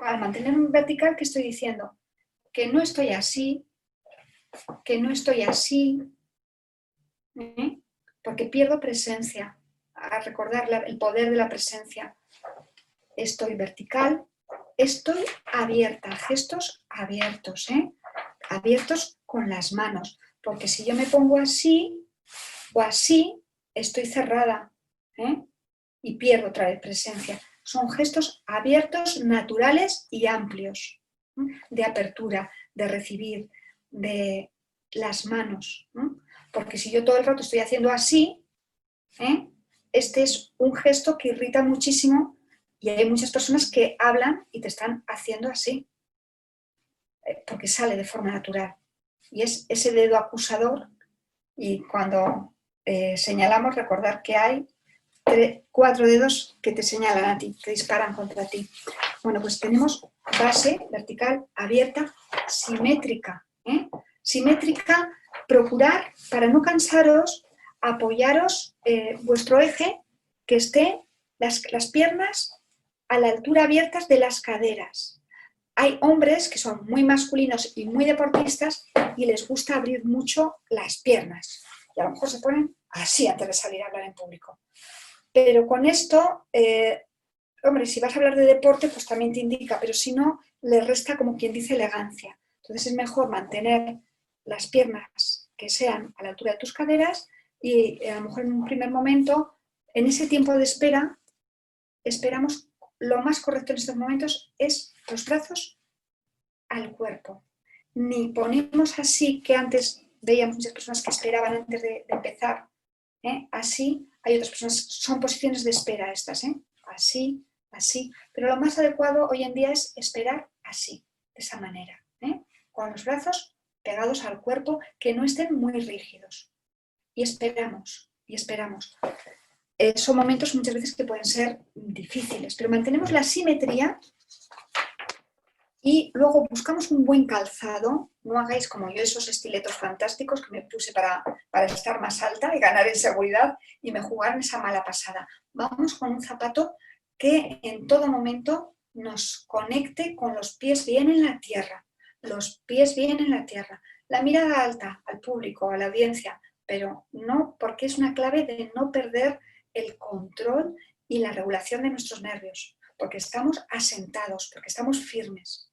S1: Al mantenerme vertical, ¿qué estoy diciendo? Que no estoy así, que no estoy así, porque pierdo presencia. A recordar el poder de la presencia. Estoy vertical, estoy abierta, gestos abiertos, abiertos con las manos, porque si yo me pongo así o así, estoy cerrada y pierdo otra vez presencia. Son gestos abiertos, naturales y amplios, de apertura, de recibir, de las manos, porque si yo todo el rato estoy haciendo así, este es un gesto que irrita muchísimo y hay muchas personas que hablan y te están haciendo así, porque sale de forma natural. Y es ese dedo acusador y cuando señalamos, recordar que hay 4 dedos que te señalan a ti, que disparan contra ti. Bueno, pues tenemos base vertical, abierta, simétrica. Simétrica, procurar, para no cansaros, apoyaros vuestro eje, que esté las piernas a la altura abiertas de las caderas. Hay hombres que son muy masculinos y muy deportistas y les gusta abrir mucho las piernas. Y a lo mejor se ponen así antes de salir a hablar en público. Pero con esto, hombre, si vas a hablar de deporte, pues también te indica, pero si no, le resta como quien dice elegancia. Entonces es mejor mantener las piernas que sean a la altura de tus caderas y a lo mejor en un primer momento, en ese tiempo de espera, esperamos, lo más correcto en estos momentos es los brazos al cuerpo. Ni ponemos así, que antes veíamos muchas personas que esperaban antes de empezar, así, hay otras personas, son posiciones de espera estas, así, así, pero lo más adecuado hoy en día es esperar así, de esa manera, con los brazos pegados al cuerpo, que no estén muy rígidos. Y esperamos, y esperamos. Son momentos muchas veces que pueden ser difíciles, pero mantenemos la simetría y luego buscamos un buen calzado. No hagáis como yo esos estiletos fantásticos que me puse para estar más alta y ganar en seguridad y me jugaron esa mala pasada. Vamos con un zapato que en todo momento nos conecte con los pies bien en la tierra. Los pies bien en la tierra. La mirada alta al público, a la audiencia, pero no, porque es una clave de no perder el control y la regulación de nuestros nervios, porque estamos asentados, porque estamos firmes.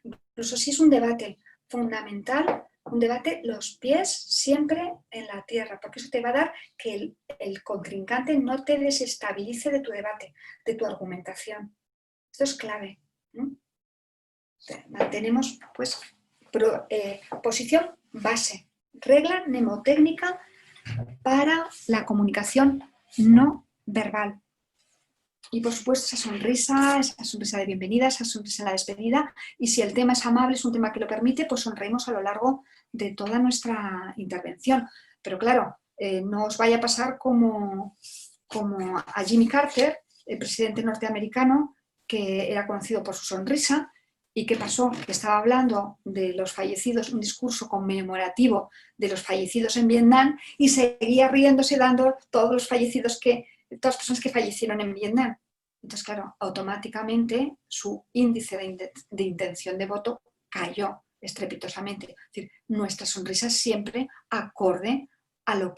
S1: Incluso si es un debate fundamental, un debate, los pies siempre en la tierra, porque eso te va a dar que el contrincante no te desestabilice de tu debate, de tu argumentación. Esto es clave. mantenemos pues posición base, regla mnemotécnica para la comunicación no verbal. Y por supuesto esa sonrisa de bienvenida, esa sonrisa en la despedida, y si el tema es amable, es un tema que lo permite, pues sonreímos a lo largo de toda nuestra intervención. Pero claro, no os vaya a pasar como a Jimmy Carter, el presidente norteamericano, que era conocido por su sonrisa. ¿Y qué pasó? Que estaba hablando de los fallecidos, un discurso conmemorativo de los fallecidos en Vietnam, y seguía riéndose dando todas las personas que fallecieron en Vietnam. Entonces, claro, automáticamente su índice de intención de voto cayó estrepitosamente. Es decir, nuestra sonrisa siempre acorde al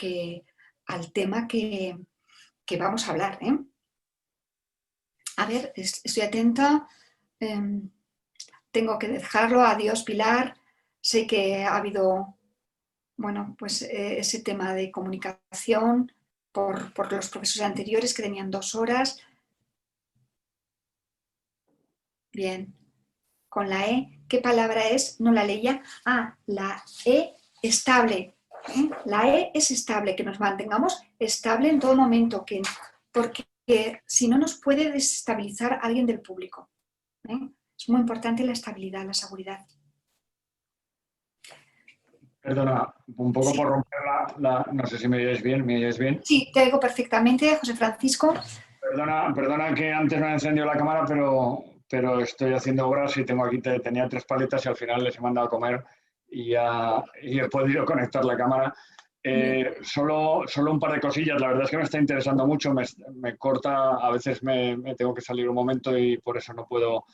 S1: tema que vamos a hablar, ¿eh? A ver, estoy atenta. Tengo que dejarlo. Adiós, Pilar. Sé que ha habido, bueno, pues ese tema de comunicación por los profesores anteriores que tenían 2 horas. Bien. Con la E, ¿qué palabra es? No la leía. Ah, la E estable. La E es estable, que nos mantengamos estable en todo momento, porque si no nos puede desestabilizar alguien del público. Es muy importante la estabilidad, la seguridad.
S8: Perdona, un poco
S1: Sí.
S8: por romper no sé si me oyes bien, ¿me oyes bien?
S1: Sí, te oigo perfectamente, José Francisco.
S8: Perdona que antes no he encendido la cámara, pero estoy haciendo obras y tengo aquí, tenía 3 paletas y al final les he mandado a comer y he podido conectar la cámara. Solo un par de cosillas, la verdad es que me está interesando mucho, me corta, a veces me tengo que salir un momento y por eso no puedo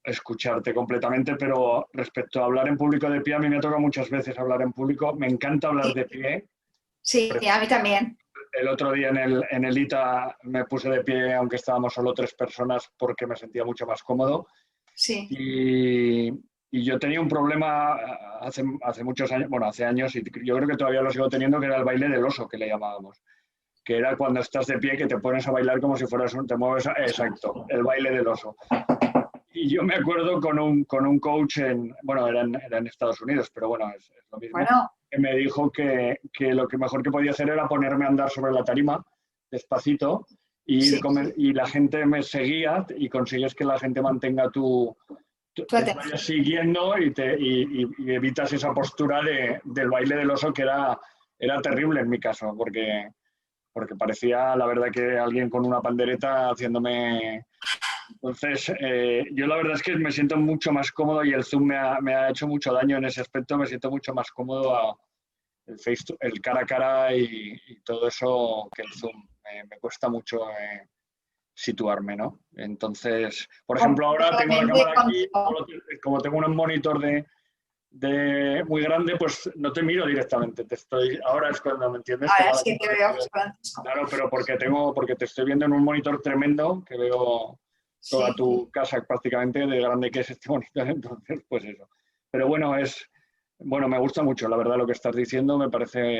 S8: escucharte completamente, pero respecto a hablar en público de pie, a mí me toca muchas veces hablar en público, me encanta hablar de pie.
S1: Sí, a mí también.
S8: El otro día en el ITA me puse de pie, aunque estábamos solo 3 personas, porque me sentía mucho más cómodo.
S1: Sí.
S8: Y yo tenía un problema hace muchos años, bueno, hace años, y yo creo que todavía lo sigo teniendo, que era el baile del oso, que le llamábamos. Que era cuando estás de pie, que te pones a bailar como si fueras te mueves, exacto, el baile del oso. Y yo me acuerdo con un coach bueno, era en Estados Unidos, pero bueno, es lo mismo.
S1: Bueno.
S8: Que me dijo que lo que mejor que podía hacer era ponerme a andar sobre la tarima, despacito,
S1: Sí.
S8: y la gente me seguía y consigues que la gente mantenga te vayas siguiendo y evitas esa postura del baile del oso, que era terrible en mi caso, porque parecía, la verdad, que alguien con una pandereta haciéndome... Entonces, yo la verdad es que me siento mucho más cómodo y el Zoom me ha hecho mucho daño en ese aspecto. Me siento mucho más cómodo el cara a cara y todo eso que el Zoom. Me cuesta mucho situarme, ¿no? Entonces, por ejemplo, ahora tengo la cámara aquí, como tengo un monitor muy grande, pues no te miro directamente. Ahora es cuando me entiendes.
S1: Ahora sí te veo, Francisco.
S8: Claro, pero porque te estoy viendo en un monitor tremendo, que veo toda tu casa prácticamente de grande que es este monitor, entonces pues eso. Pero bueno, me gusta mucho, la verdad, lo que estás diciendo, me parece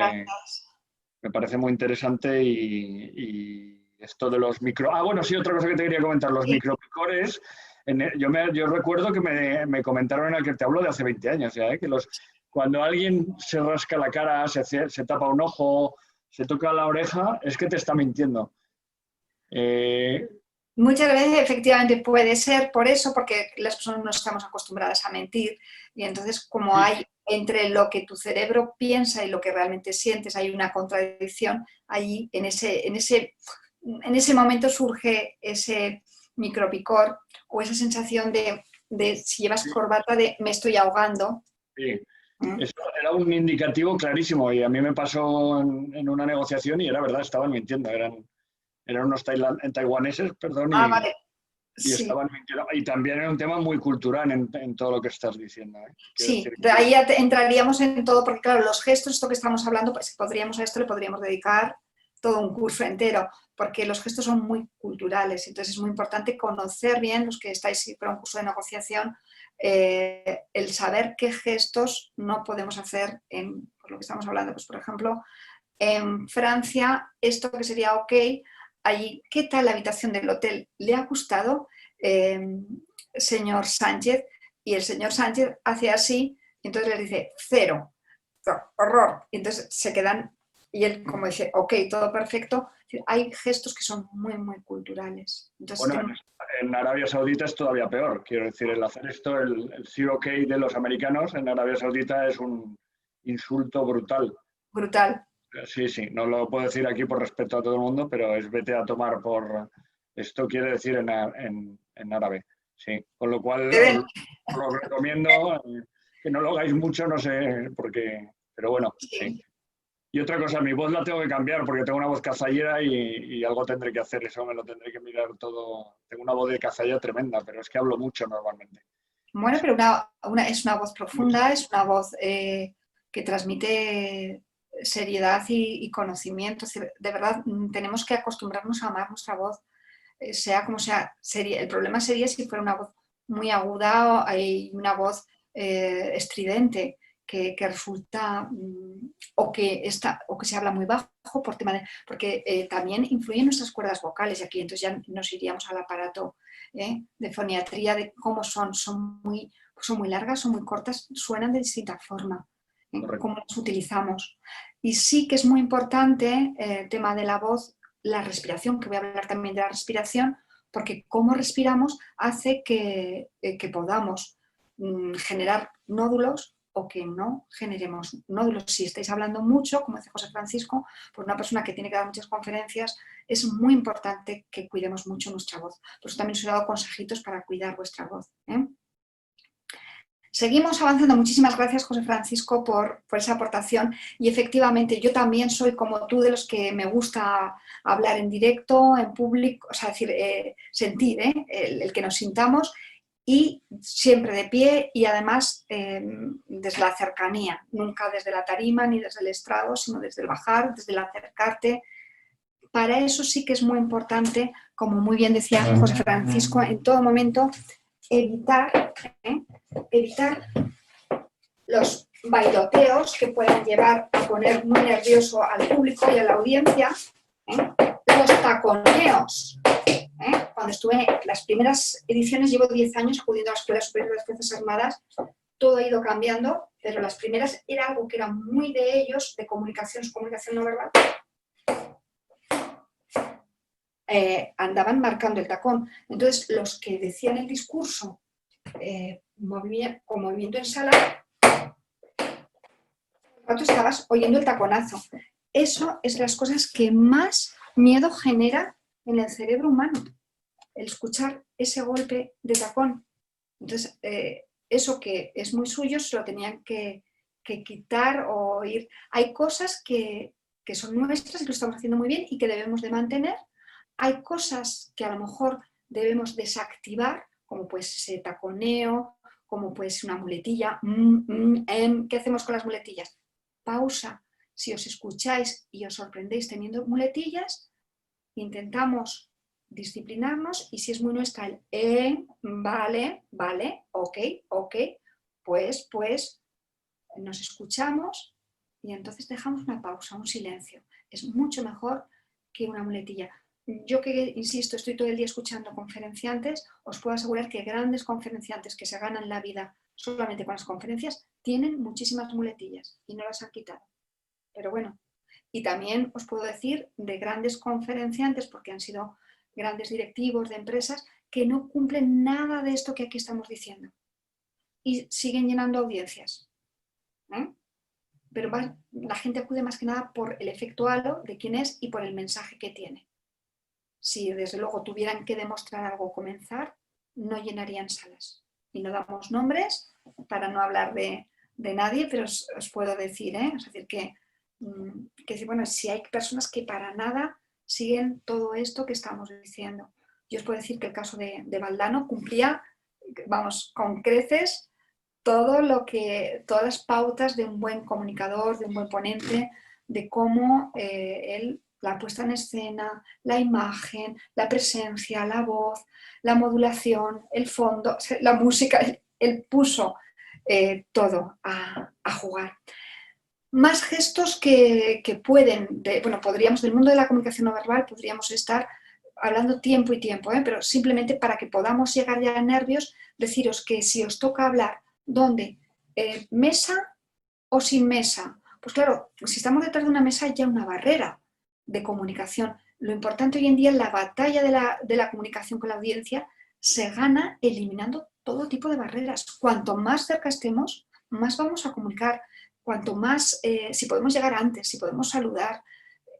S8: muy interesante y esto de los micro... Ah, bueno, sí, otra cosa que te quería comentar, los micropicores. Yo recuerdo que me comentaron en el que te hablo de hace 20 años ya, que cuando alguien se rasca la cara, se tapa un ojo, se toca la oreja, es que te está mintiendo.
S1: Muchas veces efectivamente puede ser por eso, porque las personas no estamos acostumbradas a mentir, y entonces como hay entre lo que tu cerebro piensa y lo que realmente sientes, hay una contradicción, ahí en ese momento surge ese micropicor o esa sensación de si llevas corbata, de me estoy ahogando.
S8: Sí, eso era un indicativo clarísimo y a mí me pasó en una negociación y era verdad, estaban mintiendo, eran unos taiwaneses, perdón,
S1: Vale.
S8: y estaban mintiendo. Y también era un tema muy cultural en todo lo que estás diciendo.
S1: Sí, de ahí ya entraríamos en todo, porque claro, los gestos, esto que estamos hablando, pues a esto le podríamos dedicar todo un curso entero, porque los gestos son muy culturales, entonces es muy importante conocer bien, los que estáis para un curso de negociación, el saber qué gestos no podemos hacer por lo que estamos hablando. Pues por ejemplo, en Francia, esto que sería ok, allí, ¿qué tal la habitación del hotel? ¿Le ha gustado, señor Sánchez? y el señor Sánchez hace así, y entonces les dice 0, horror, y entonces se quedan, y él como dice, ok, todo perfecto. Hay gestos que son muy, muy culturales. Entonces,
S8: bueno, en Arabia Saudita es todavía peor, quiero decir, el hacer esto, el sí ok de los americanos en Arabia Saudita es un insulto brutal.
S1: Brutal.
S8: Sí, sí, no lo puedo decir aquí por respeto a todo el mundo, pero es vete a tomar por... Esto quiere decir en árabe, sí. Con lo cual os lo recomiendo, que no lo hagáis mucho, no sé por qué, pero bueno, sí. Y otra cosa, mi voz la tengo que cambiar porque tengo una voz cazallera y algo tendré que hacer, eso me lo tendré que mirar todo. Tengo una voz de cazallera tremenda, pero es que hablo mucho normalmente.
S1: Bueno, pero es una voz profunda, es una voz que transmite seriedad y conocimiento. De verdad, tenemos que acostumbrarnos a amar nuestra voz, sea como sea. El problema sería si fuera una voz muy aguda y una voz estridente, que resulta, o que se habla muy bajo porque también influyen nuestras cuerdas vocales, y aquí entonces ya nos iríamos al aparato de foniatría, de cómo son muy largas, son muy cortas, suenan de distinta forma, cómo las utilizamos. Y sí que es muy importante el tema de la voz, la respiración, que voy a hablar también de la respiración, porque cómo respiramos hace que podamos generar nódulos o que no generemos nódulos. Si estáis hablando mucho, como dice José Francisco, por una persona que tiene que dar muchas conferencias, es muy importante que cuidemos mucho nuestra voz. Por eso también os he dado consejitos para cuidar vuestra voz. Seguimos avanzando. Muchísimas gracias, José Francisco, por esa aportación. Y efectivamente, yo también soy como tú, de los que me gusta hablar en directo, en público, o sea, decir, sentir, el que nos sintamos, y siempre de pie y además desde la cercanía, nunca desde la tarima ni desde el estrado, sino desde el bajar, desde el acercarte. Para eso sí que es muy importante, como muy bien decía José Francisco, en todo momento evitar los bailoteos que puedan llevar a poner muy nervioso al público y a la audiencia, los taconeos. Cuando estuve en las primeras ediciones, llevo 10 años acudiendo a la Escuela Superior de las Fuerzas Armadas, todo ha ido cambiando, pero las primeras era algo que era muy de ellos, de comunicación, su comunicación no verbal. Andaban marcando el tacón. Entonces, los que decían el discurso con movimiento en sala, tú estabas oyendo el taconazo. Eso es de las cosas que más miedo genera en el cerebro humano, el escuchar ese golpe de tacón. Entonces, eso que es muy suyo se lo tenían que quitar o oír. Hay cosas que son nuestras y que lo estamos haciendo muy bien y que debemos de mantener. Hay cosas que a lo mejor debemos desactivar, como puede ser ese taconeo, como puede ser una muletilla. ¿Qué hacemos con las muletillas? Pausa. Si os escucháis y os sorprendéis teniendo muletillas, intentamos disciplinarnos, y si es muy nuestra el vale, ok, pues nos escuchamos y entonces dejamos una pausa, un silencio. Es mucho mejor que una muletilla. Yo que, insisto, estoy todo el día escuchando conferenciantes, os puedo asegurar que grandes conferenciantes que se ganan la vida solamente con las conferencias tienen muchísimas muletillas y no las han quitado. Pero bueno, y también os puedo decir de grandes conferenciantes, porque han sido grandes directivos de empresas, que no cumplen nada de esto que aquí estamos diciendo y siguen llenando audiencias. Pero la gente acude más que nada por el efecto halo de quién es y por el mensaje que tiene. Si desde luego tuvieran que demostrar algo o comenzar, no llenarían salas. Y no damos nombres para no hablar de nadie, pero os puedo decir, es decir, que bueno, si hay personas que para nada siguen todo esto que estamos diciendo. Yo os puedo decir que el caso de Valdano cumplía, vamos, con creces todas las pautas de un buen comunicador, de un buen ponente, de cómo la puesta en escena, la imagen, la presencia, la voz, la modulación, el fondo, la música, él puso todo a jugar. Más gestos que pueden, bueno, podríamos, del mundo de la comunicación no verbal, podríamos estar hablando tiempo y tiempo, pero simplemente para que podamos llegar ya a nervios, deciros que si os toca hablar, ¿dónde? ¿Mesa o sin mesa? Pues claro, si estamos detrás de una mesa hay ya una barrera de comunicación. Lo importante hoy en día en la batalla de la comunicación con la audiencia se gana eliminando todo tipo de barreras. Cuanto más cerca estemos, más vamos a comunicar. Cuanto más, si podemos llegar antes, si podemos saludar.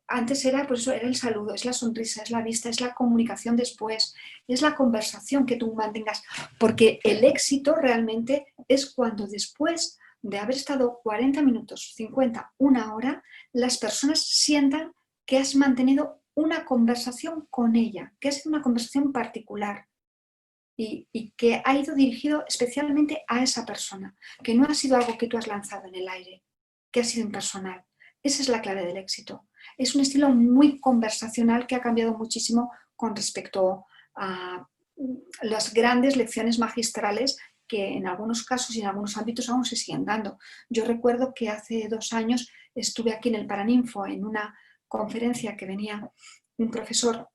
S1: Antes era, pues eso, era el saludo, es la sonrisa, es la vista, es la comunicación después, es la conversación que tú mantengas. Porque el éxito realmente es cuando después de haber estado 40 minutos, 50, una hora, las personas sientan que has mantenido una conversación con ella, que ha sido una conversación particular y que ha ido dirigido especialmente a esa persona, que no ha sido algo que tú has lanzado en el aire, que ha sido impersonal. Esa es la clave del éxito. Es un estilo muy conversacional que ha cambiado muchísimo con respecto a las grandes lecciones magistrales que en algunos casos y en algunos ámbitos aún se siguen dando. Yo recuerdo que hace 2 años estuve aquí en el Paraninfo en una conferencia que venía un profesor,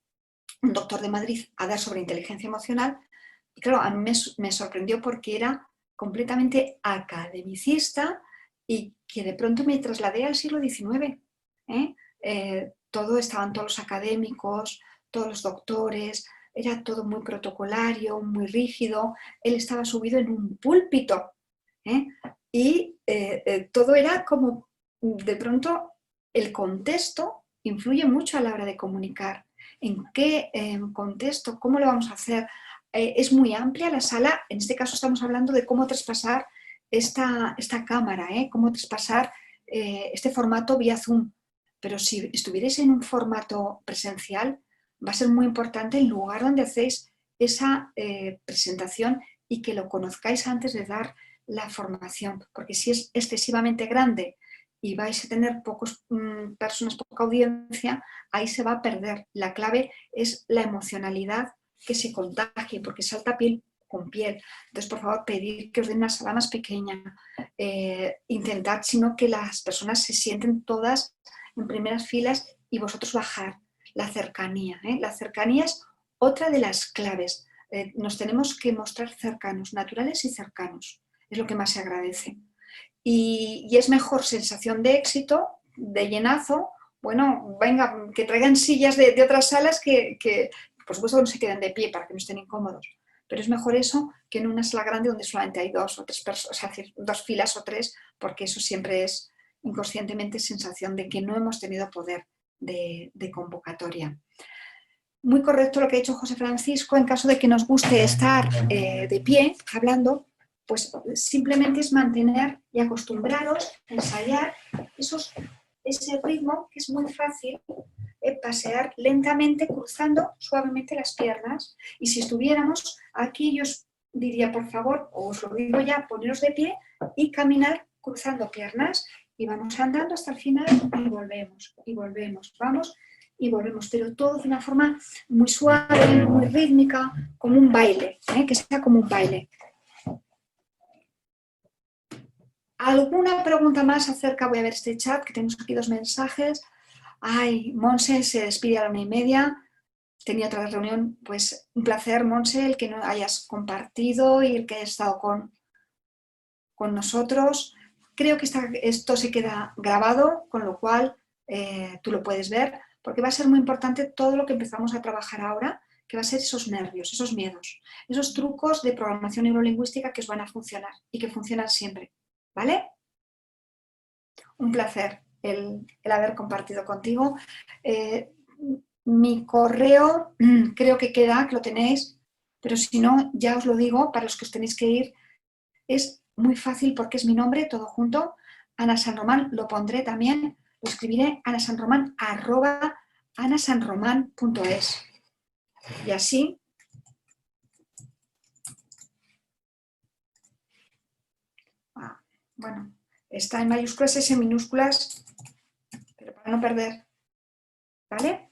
S1: un doctor de Madrid, a dar sobre inteligencia emocional y claro, a mí me sorprendió porque era completamente academicista y que de pronto me trasladé al siglo XIX. Estaban todos los académicos, todos los doctores, era todo muy protocolario, muy rígido, él estaba subido en un púlpito y todo era como, de pronto, el contexto influye mucho a la hora de comunicar. ¿En qué contexto? ¿Cómo lo vamos a hacer? Es muy amplia la sala, en este caso estamos hablando de cómo traspasar esta cámara, cómo traspasar este formato vía Zoom. Pero si estuvierais en un formato presencial, va a ser muy importante el lugar donde hacéis esa presentación y que lo conozcáis antes de dar la formación, porque si es excesivamente grande y vais a tener pocas personas, poca audiencia, ahí se va a perder. La clave es la emocionalidad que se contagie, porque salta piel con piel. Entonces, por favor, pedir que os den una sala más pequeña. Intentad, sino que las personas se sienten todas en primeras filas y vosotros bajar. La cercanía. La cercanía es otra de las claves. Nos tenemos que mostrar cercanos, naturales y cercanos. Es lo que más se agradece. Y es mejor sensación de éxito, de llenazo. Bueno, venga, que traigan sillas de otras salas que por supuesto que no se queden de pie para que no estén incómodos. Pero es mejor eso que en una sala grande donde solamente hay 2 o 3 personas, o sea, 2 filas o 3, porque eso siempre es inconscientemente sensación de que no hemos tenido poder de convocatoria. Muy correcto lo que ha dicho José Francisco, en caso de que nos guste estar de pie, hablando, pues simplemente es mantener y acostumbraros a ensayar ese ritmo que es muy fácil, pasear lentamente, cruzando suavemente las piernas. Y si estuviéramos aquí, yo os diría, por favor, o os lo digo ya, poneros de pie y caminar cruzando piernas. Y vamos andando hasta el final y volvemos, vamos y volvemos, pero todo de una forma muy suave, muy rítmica, como un baile, que sea como un baile. ¿Alguna pregunta más acerca? Voy a ver este chat, que tenemos aquí 2 mensajes. Ay, Monse se despide a la 1:30. Tenía otra reunión. Pues un placer, Monse, el que no hayas compartido y el que hayas estado con nosotros. Creo que esto se queda grabado, con lo cual tú lo puedes ver, porque va a ser muy importante todo lo que empezamos a trabajar ahora, que va a ser esos nervios, esos miedos, esos trucos de programación neurolingüística que os van a funcionar y que funcionan siempre. ¿Vale? Un placer el haber compartido contigo. Mi correo creo que queda, que lo tenéis, pero si no, ya os lo digo, para los que os tenéis que ir, es muy fácil porque es mi nombre, todo junto, Ana San Román, lo pondré también, lo escribiré, anasanroman@anasanroman.es. Y así, bueno, está en mayúsculas, es en minúsculas, pero para no perder, ¿vale?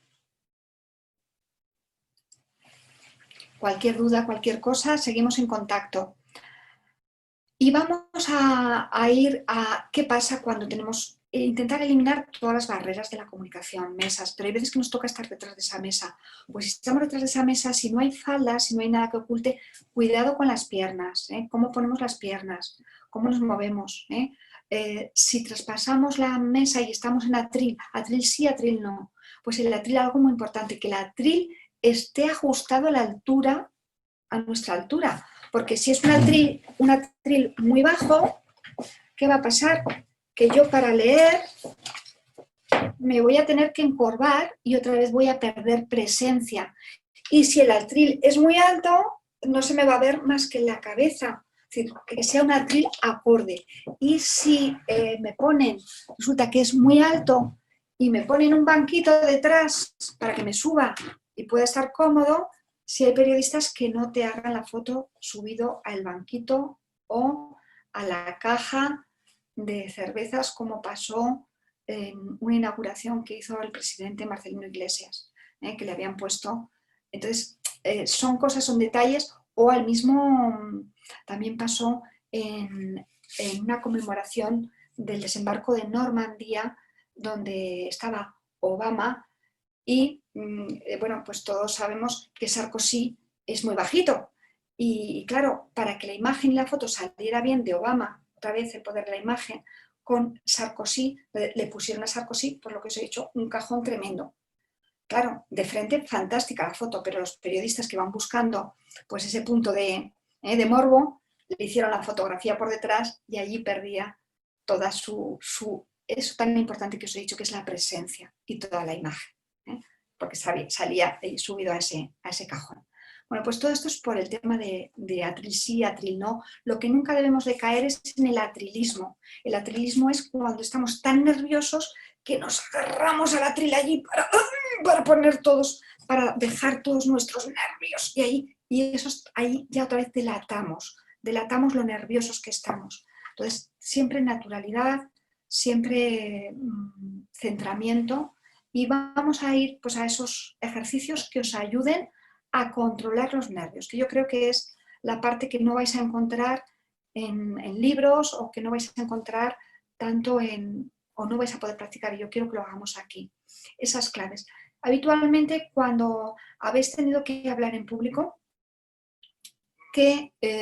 S1: Cualquier duda, cualquier cosa, seguimos en contacto. Y vamos a ir a qué pasa cuando tenemos intentar eliminar todas las barreras de la comunicación, mesas, pero hay veces que nos toca estar detrás de esa mesa. Pues si estamos detrás de esa mesa, si no hay faldas, si no hay nada que oculte, cuidado con las piernas, cómo ponemos las piernas, cómo nos movemos. Si traspasamos la mesa y estamos en atril sí, atril no. Pues el atril, algo muy importante, que el atril esté ajustado a la altura, a nuestra altura, porque si es un atril muy bajo, ¿qué va a pasar? Que yo para leer me voy a tener que encorvar y otra vez voy a perder presencia. Y si el atril es muy alto, no se me va a ver más que la cabeza. Es decir, que sea un atril acorde. Y si me ponen, resulta que es muy alto y me ponen un banquito detrás para que me suba y pueda estar cómodo, si hay periodistas que no te hagan la foto subido al banquito o a la caja de cervezas, como pasó en una inauguración que hizo el presidente Marcelino Iglesias, que le habían puesto. Entonces, son cosas, son detalles, o al mismo, también pasó en una conmemoración del desembarco de Normandía, donde estaba Obama y, bueno, pues todos sabemos que Sarkozy es muy bajito. Y claro, para que la imagen y la foto saliera bien de Obama, otra vez el poder de la imagen, con Sarkozy, le pusieron a Sarkozy, por lo que os he dicho, un cajón tremendo. Claro, de frente fantástica la foto, pero los periodistas que van buscando pues ese punto de morbo, le hicieron la fotografía por detrás y allí perdía toda eso tan importante que os he dicho, que es la presencia y toda la imagen, porque salía subido a ese cajón. Bueno, pues todo esto es por el tema de atril sí, atril no. Lo que nunca debemos de caer es en el atrilismo. El atrilismo es cuando estamos tan nerviosos que nos agarramos al atril allí para poner todos, para dejar todos nuestros nervios. Y ahí ya otra vez delatamos lo nerviosos que estamos. Entonces, siempre naturalidad, siempre centramiento, y vamos a ir pues, a esos ejercicios que os ayuden a controlar los nervios, que yo creo que es la parte que no vais a encontrar en libros, o que no vais a encontrar tanto o no vais a poder practicar, y yo quiero que lo hagamos aquí. Esas claves. Habitualmente, cuando habéis tenido que hablar en público,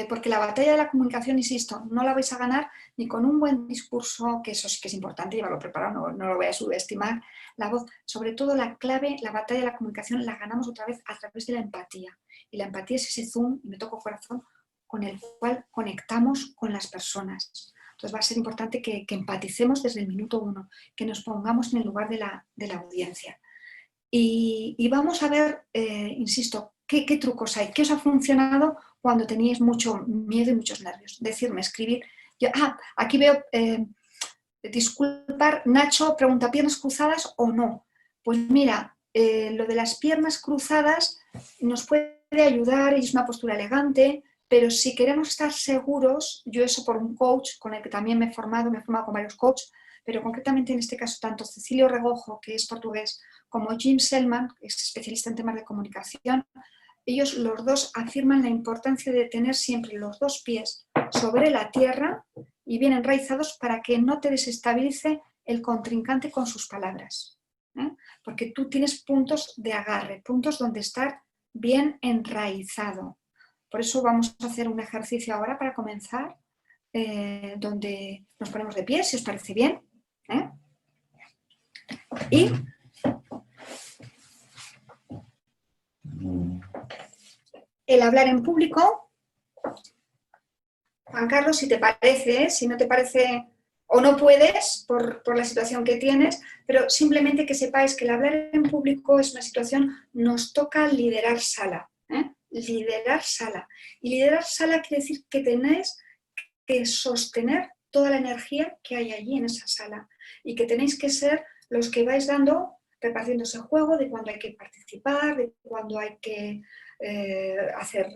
S1: porque la batalla de la comunicación, insisto, no la vais a ganar ni con un buen discurso, que eso sí que es importante, llevarlo preparado, no lo voy a subestimar, la voz. Sobre todo la clave, la batalla de la comunicación la ganamos otra vez a través de la empatía. Y la empatía es ese zoom, y me toco corazón, con el cual conectamos con las personas. Entonces va a ser importante que empaticemos desde el minuto 1, que nos pongamos en el lugar de la audiencia. Y vamos a ver, insisto, ¿qué trucos hay? ¿Qué os ha funcionado cuando teníais mucho miedo y muchos nervios? Decirme, escribir. Aquí veo, disculpar, Nacho pregunta, ¿piernas cruzadas o no? Pues mira, lo de las piernas cruzadas nos puede ayudar y es una postura elegante, pero si queremos estar seguros, yo eso por un coach con el que también me he formado con varios coaches, pero concretamente en este caso tanto Cecilio Regojo, que es portugués, como Jim Selman, que es especialista en temas de comunicación, ellos los dos afirman la importancia de tener siempre los dos pies sobre la tierra y bien enraizados para que no te desestabilice el contrincante con sus palabras. Porque tú tienes puntos de agarre, puntos donde estar bien enraizado. Por eso vamos a hacer un ejercicio ahora para comenzar, donde nos ponemos de pie, si os parece bien. Y el hablar en público, Juan Carlos, si te parece, si no te parece o no puedes por la situación que tienes, pero simplemente que sepáis que el hablar en público es una situación, nos toca liderar sala. Liderar sala. Y liderar sala quiere decir que tenéis que sostener toda la energía que hay allí en esa sala y que tenéis que ser los que vais repartiendo ese juego de cuando hay que participar, de cuando hay que hacer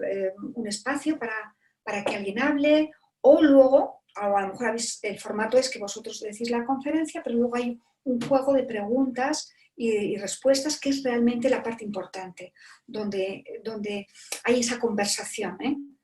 S1: un espacio para que alguien hable, o luego, a lo mejor el formato es que vosotros decís la conferencia, pero luego hay un juego de preguntas y respuestas que es realmente la parte importante, donde hay esa conversación.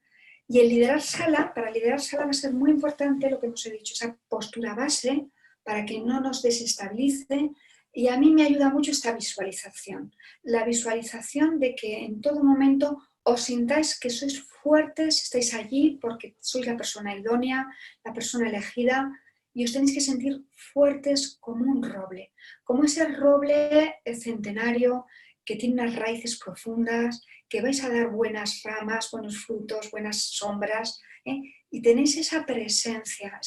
S1: Y el liderar sala, para liderar sala va a ser muy importante lo que hemos dicho, esa postura base, para que no nos desestabilice. Y a mí me ayuda mucho esta visualización. La visualización de que en todo momento os sintáis que sois fuertes, estáis allí porque sois la persona idónea, la persona elegida, y os tenéis que sentir fuertes como un roble, como ese roble centenario que tiene unas raíces profundas, que vais a dar buenas ramas, buenos frutos, buenas sombras, y tenéis esa presencia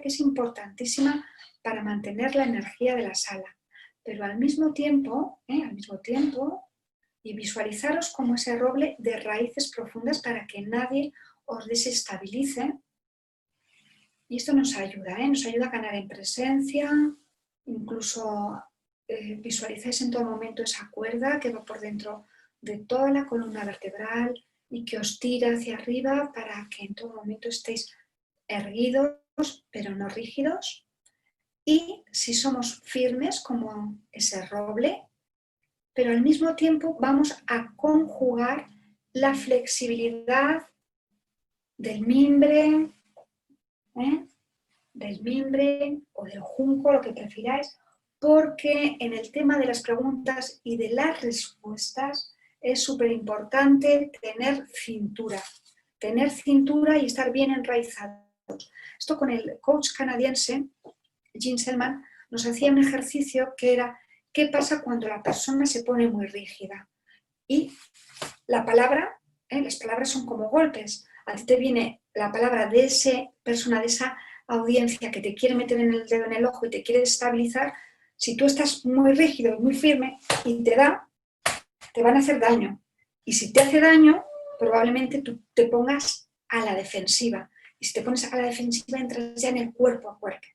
S1: que es importantísima para mantener la energía de la sala. Pero al mismo tiempo, y visualizaros como ese roble de raíces profundas para que nadie os desestabilice. Y esto nos ayuda a ganar en presencia, incluso visualizáis en todo momento esa cuerda que va por dentro de toda la columna vertebral y que os tira hacia arriba para que en todo momento estéis erguidos, pero no rígidos. Y si somos firmes como ese roble, pero al mismo tiempo vamos a conjugar la flexibilidad del mimbre, o del junco, lo que prefiráis, porque en el tema de las preguntas y de las respuestas es súper importante tener cintura y estar bien enraizados. Esto con el coach canadiense, Gene Selman, nos hacía un ejercicio que era ¿qué pasa cuando la persona se pone muy rígida? Y la palabra, las palabras son como golpes. A ti te viene la palabra de esa persona, de esa audiencia que te quiere meter en el dedo en el ojo y te quiere desestabilizar. Si tú estás muy rígido y muy firme y te van a hacer daño. Y si te hace daño, probablemente tú te pongas a la defensiva. Y si te pones a la defensiva, entras ya en el cuerpo a cuerpo.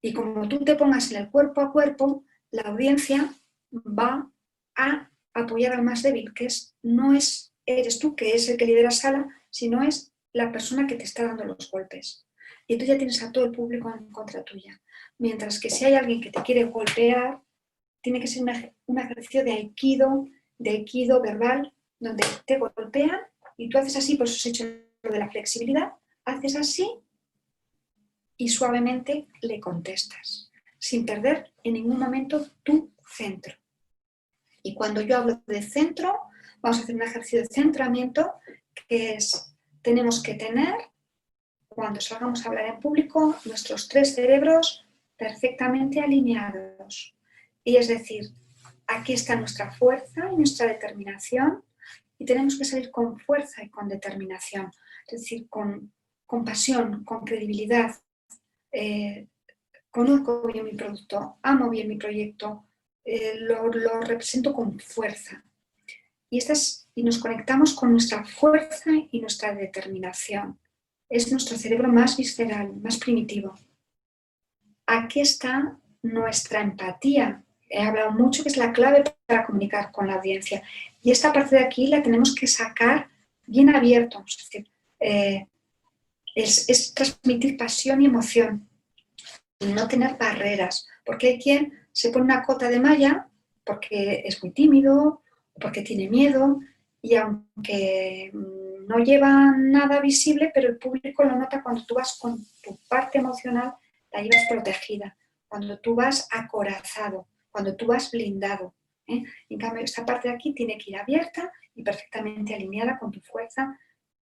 S1: Y como tú te pongas en el cuerpo a cuerpo, la audiencia va a apoyar al más débil, que no eres tú, que es el que lidera sala, sino es la persona que te está dando los golpes. Y tú ya tienes a todo el público en contra tuya. Mientras que si hay alguien que te quiere golpear, tiene que ser un ejercicio de aikido verbal, donde te golpean y tú haces así, por eso os he hecho lo de la flexibilidad, haces así y suavemente le contestas, sin perder en ningún momento tu centro. Y cuando yo hablo de centro, vamos a hacer un ejercicio de centramiento, que es, tenemos que tener, cuando salgamos a hablar en público, nuestros 3 cerebros perfectamente alineados. Y es decir, aquí está nuestra fuerza y nuestra determinación, y tenemos que salir con fuerza y con determinación, es decir, con pasión, con credibilidad. Conozco bien mi producto, amo bien mi proyecto, lo represento con fuerza. Y nos conectamos con nuestra fuerza y nuestra determinación. Es nuestro cerebro más visceral, más primitivo. Aquí está nuestra empatía. He hablado mucho que es la clave para comunicar con la audiencia. Y esta parte de aquí la tenemos que sacar bien abierto. Es decir, es transmitir pasión y emoción. No tener barreras, porque hay quien se pone una cota de malla porque es muy tímido, porque tiene miedo, y aunque no lleva nada visible, pero el público lo nota cuando tú vas con tu parte emocional, la llevas protegida, cuando tú vas acorazado, cuando tú vas blindado. En cambio, esta parte de aquí tiene que ir abierta y perfectamente alineada con tu fuerza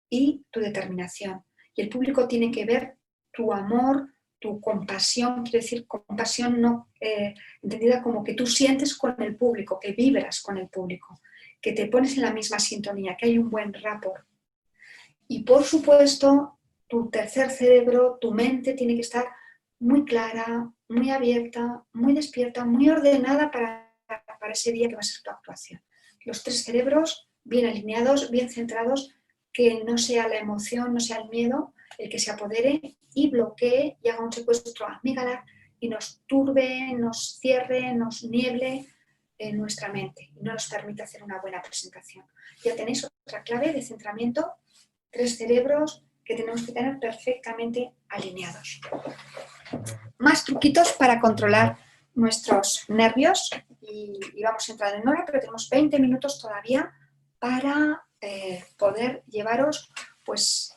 S1: y tu determinación. Y el público tiene que ver tu amor, tu compasión, quiero decir compasión no entendida como que tú sientes con el público, que vibras con el público, que te pones en la misma sintonía, que hay un buen rapport. Y por supuesto, tu tercer cerebro, tu mente tiene que estar muy clara, muy abierta, muy despierta, muy ordenada para ese día que va a ser tu actuación. Los 3 cerebros bien alineados, bien centrados, que no sea la emoción, no sea el miedo el que se apodere y bloquee y haga un secuestro amígdala y nos turbe, nos cierre, nos nieble en nuestra mente y no nos permite hacer una buena presentación. Ya tenéis otra clave de centramiento, 3 cerebros que tenemos que tener perfectamente alineados. Más truquitos para controlar nuestros nervios y vamos a entrar en hora, pero tenemos 20 minutos todavía para poder llevaros pues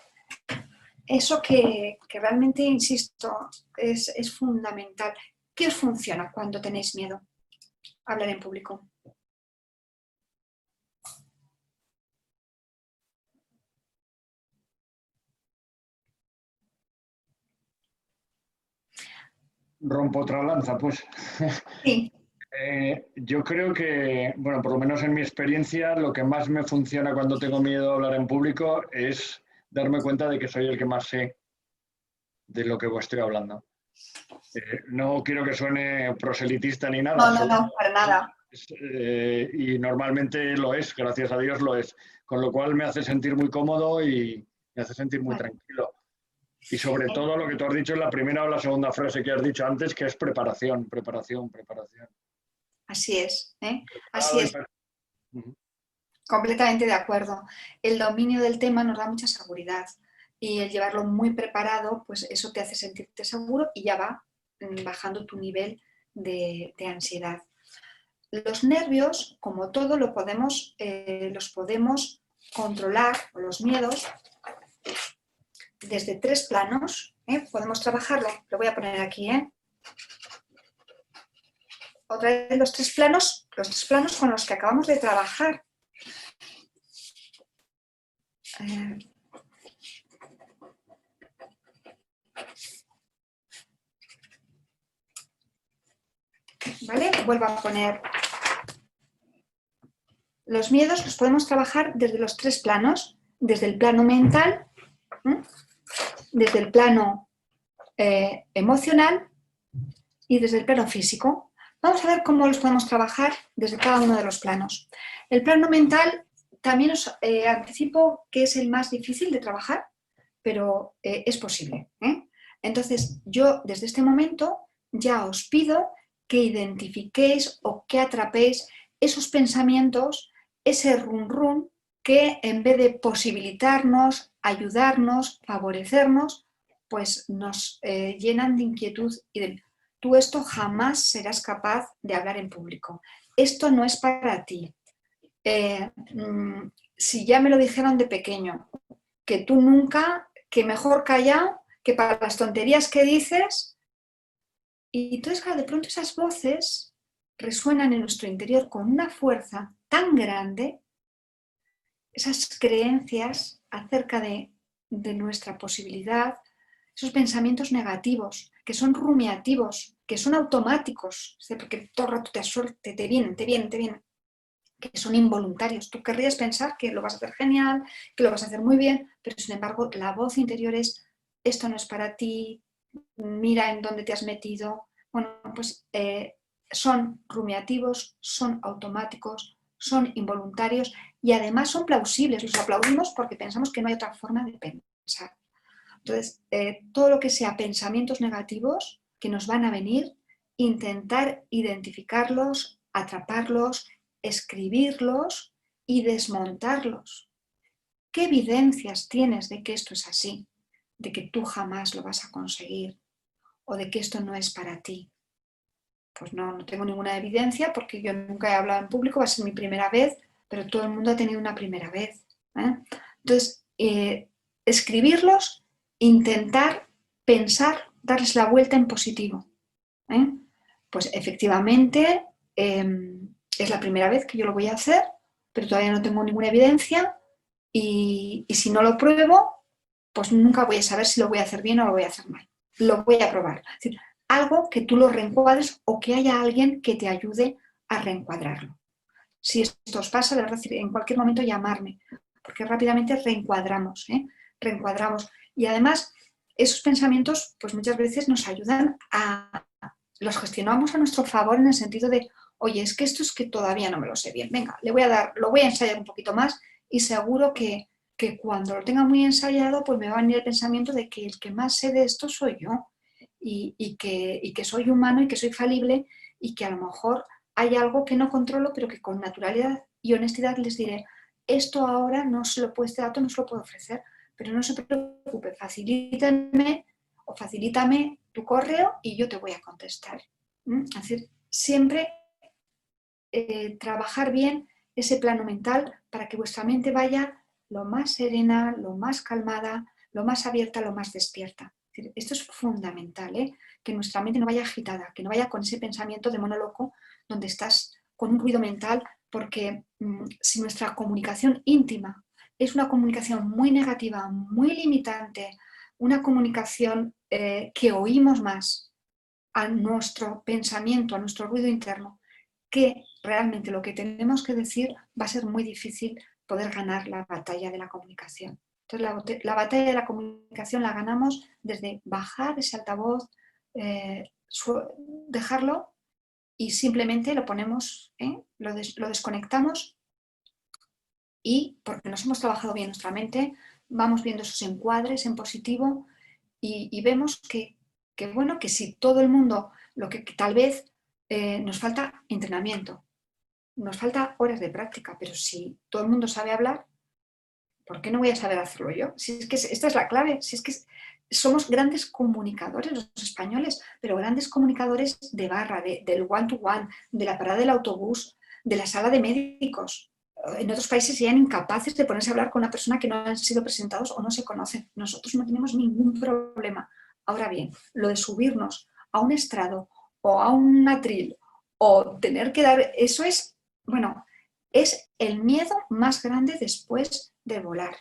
S1: eso que realmente, insisto, es fundamental. ¿Qué os funciona cuando tenéis miedo a hablar en público?
S8: Rompo otra lanza, pues.
S1: Sí.
S8: Yo creo que, bueno, por lo menos en mi experiencia, lo que más me funciona cuando tengo miedo a hablar en público es darme cuenta de que soy el que más sé de lo que estoy hablando. No quiero que suene proselitista ni nada.
S1: No, para nada.
S8: Y normalmente lo es, gracias a Dios lo es. Con lo cual me hace sentir muy cómodo y me hace sentir muy tranquilo. Y sobre todo lo que tú has dicho en la primera o la segunda frase que has dicho antes, que es preparación, preparación, preparación.
S1: Así es, ¿eh? Así es.
S8: Uh-huh.
S1: Completamente de acuerdo. El dominio del tema nos da mucha seguridad y el llevarlo muy preparado, pues eso te hace sentirte seguro y ya va bajando tu nivel de ansiedad. Los nervios, como todo, los podemos controlar, o los miedos, desde 3 planos. Podemos trabajarlo, lo voy a poner aquí. Otra vez los tres planos con los que acabamos de trabajar. ¿Vale? Vuelvo a poner. Los miedos los podemos trabajar desde los 3 planos, desde el plano mental, desde el plano emocional y desde el plano físico. Vamos a ver cómo los podemos trabajar desde cada uno de los planos. El plano mental también os anticipo que es el más difícil de trabajar, pero es posible. Entonces, yo desde este momento ya os pido que identifiquéis o que atrapéis esos pensamientos, ese run run que en vez de posibilitarnos, ayudarnos, favorecernos, pues nos llenan de inquietud y de tú esto jamás serás capaz de hablar en público. Esto no es para ti. Si ya me lo dijeron de pequeño, que tú nunca, que mejor callado, que para las tonterías que dices. Y entonces, claro, de pronto esas voces resuenan en nuestro interior con una fuerza tan grande, esas creencias acerca de nuestra posibilidad, esos pensamientos negativos, que son rumiativos, que son automáticos, porque todo el rato te vienen, que son involuntarios. Tú querrías pensar que lo vas a hacer genial, que lo vas a hacer muy bien, pero sin embargo la voz interior es, esto no es para ti, mira en dónde te has metido. Bueno, pues son rumiativos, son automáticos, son involuntarios y además son plausibles. Los aplaudimos porque pensamos que no hay otra forma de pensar. Entonces, todo lo que sea pensamientos negativos que nos van a venir, intentar identificarlos, atraparlos, escribirlos y desmontarlos. ¿Qué evidencias tienes de que esto es así? De que tú jamás lo vas a conseguir o de que esto no es para ti. Pues no tengo ninguna evidencia porque yo nunca he hablado en público, va a ser mi primera vez, pero todo el mundo ha tenido una primera vez. Entonces, escribirlos, intentar pensar, darles la vuelta en positivo. Pues efectivamente es la primera vez que yo lo voy a hacer, pero todavía no tengo ninguna evidencia y si no lo pruebo, pues nunca voy a saber si lo voy a hacer bien o lo voy a hacer mal. Lo voy a probar. Es decir, algo que tú lo reencuadres o que haya alguien que te ayude a reencuadrarlo. Si esto os pasa, de verdad, en cualquier momento llamarme, porque rápidamente reencuadramos. Y además, esos pensamientos, pues muchas veces nos ayudan los gestionamos a nuestro favor en el sentido de, oye, es que esto es que todavía no me lo sé bien. Venga, lo voy a ensayar un poquito más y seguro que cuando lo tenga muy ensayado, pues me va a venir el pensamiento de que el que más sé de esto soy yo y que soy humano y que soy falible y que a lo mejor hay algo que no controlo, pero que con naturalidad y honestidad les diré, esto ahora no se lo puedo, este dato no se lo puedo ofrecer, pero no se preocupe, facilítame tu correo y yo te voy a contestar. Es decir, siempre trabajar bien ese plano mental para que vuestra mente vaya lo más serena, lo más calmada, lo más abierta, lo más despierta. Esto es fundamental, que nuestra mente no vaya agitada, que no vaya con ese pensamiento de mono loco donde estás con un ruido mental, porque si nuestra comunicación íntima es una comunicación muy negativa, muy limitante, una comunicación que oímos más a nuestro pensamiento, a nuestro ruido interno, que realmente lo que tenemos que decir, va a ser muy difícil poder ganar la batalla de la comunicación. Entonces, la batalla de la comunicación la ganamos desde bajar ese altavoz, dejarlo y simplemente lo ponemos, lo desconectamos, y porque nos hemos trabajado bien nuestra mente, vamos viendo esos encuadres en positivo y vemos que si todo el mundo, lo que tal vez nos falta entrenamiento, nos falta horas de práctica, pero si todo el mundo sabe hablar, ¿por qué no voy a saber hacerlo yo? Si es que esta es la clave, si es que somos grandes comunicadores los españoles, pero grandes comunicadores de barra, del one-to-one, de la parada del autobús, de la sala de médicos. En otros países serían incapaces de ponerse a hablar con una persona que no han sido presentados o no se conocen. Nosotros no tenemos ningún problema. Ahora bien, lo de subirnos a un estrado o a un atril o tener que dar, eso es, es el miedo más grande después de volar.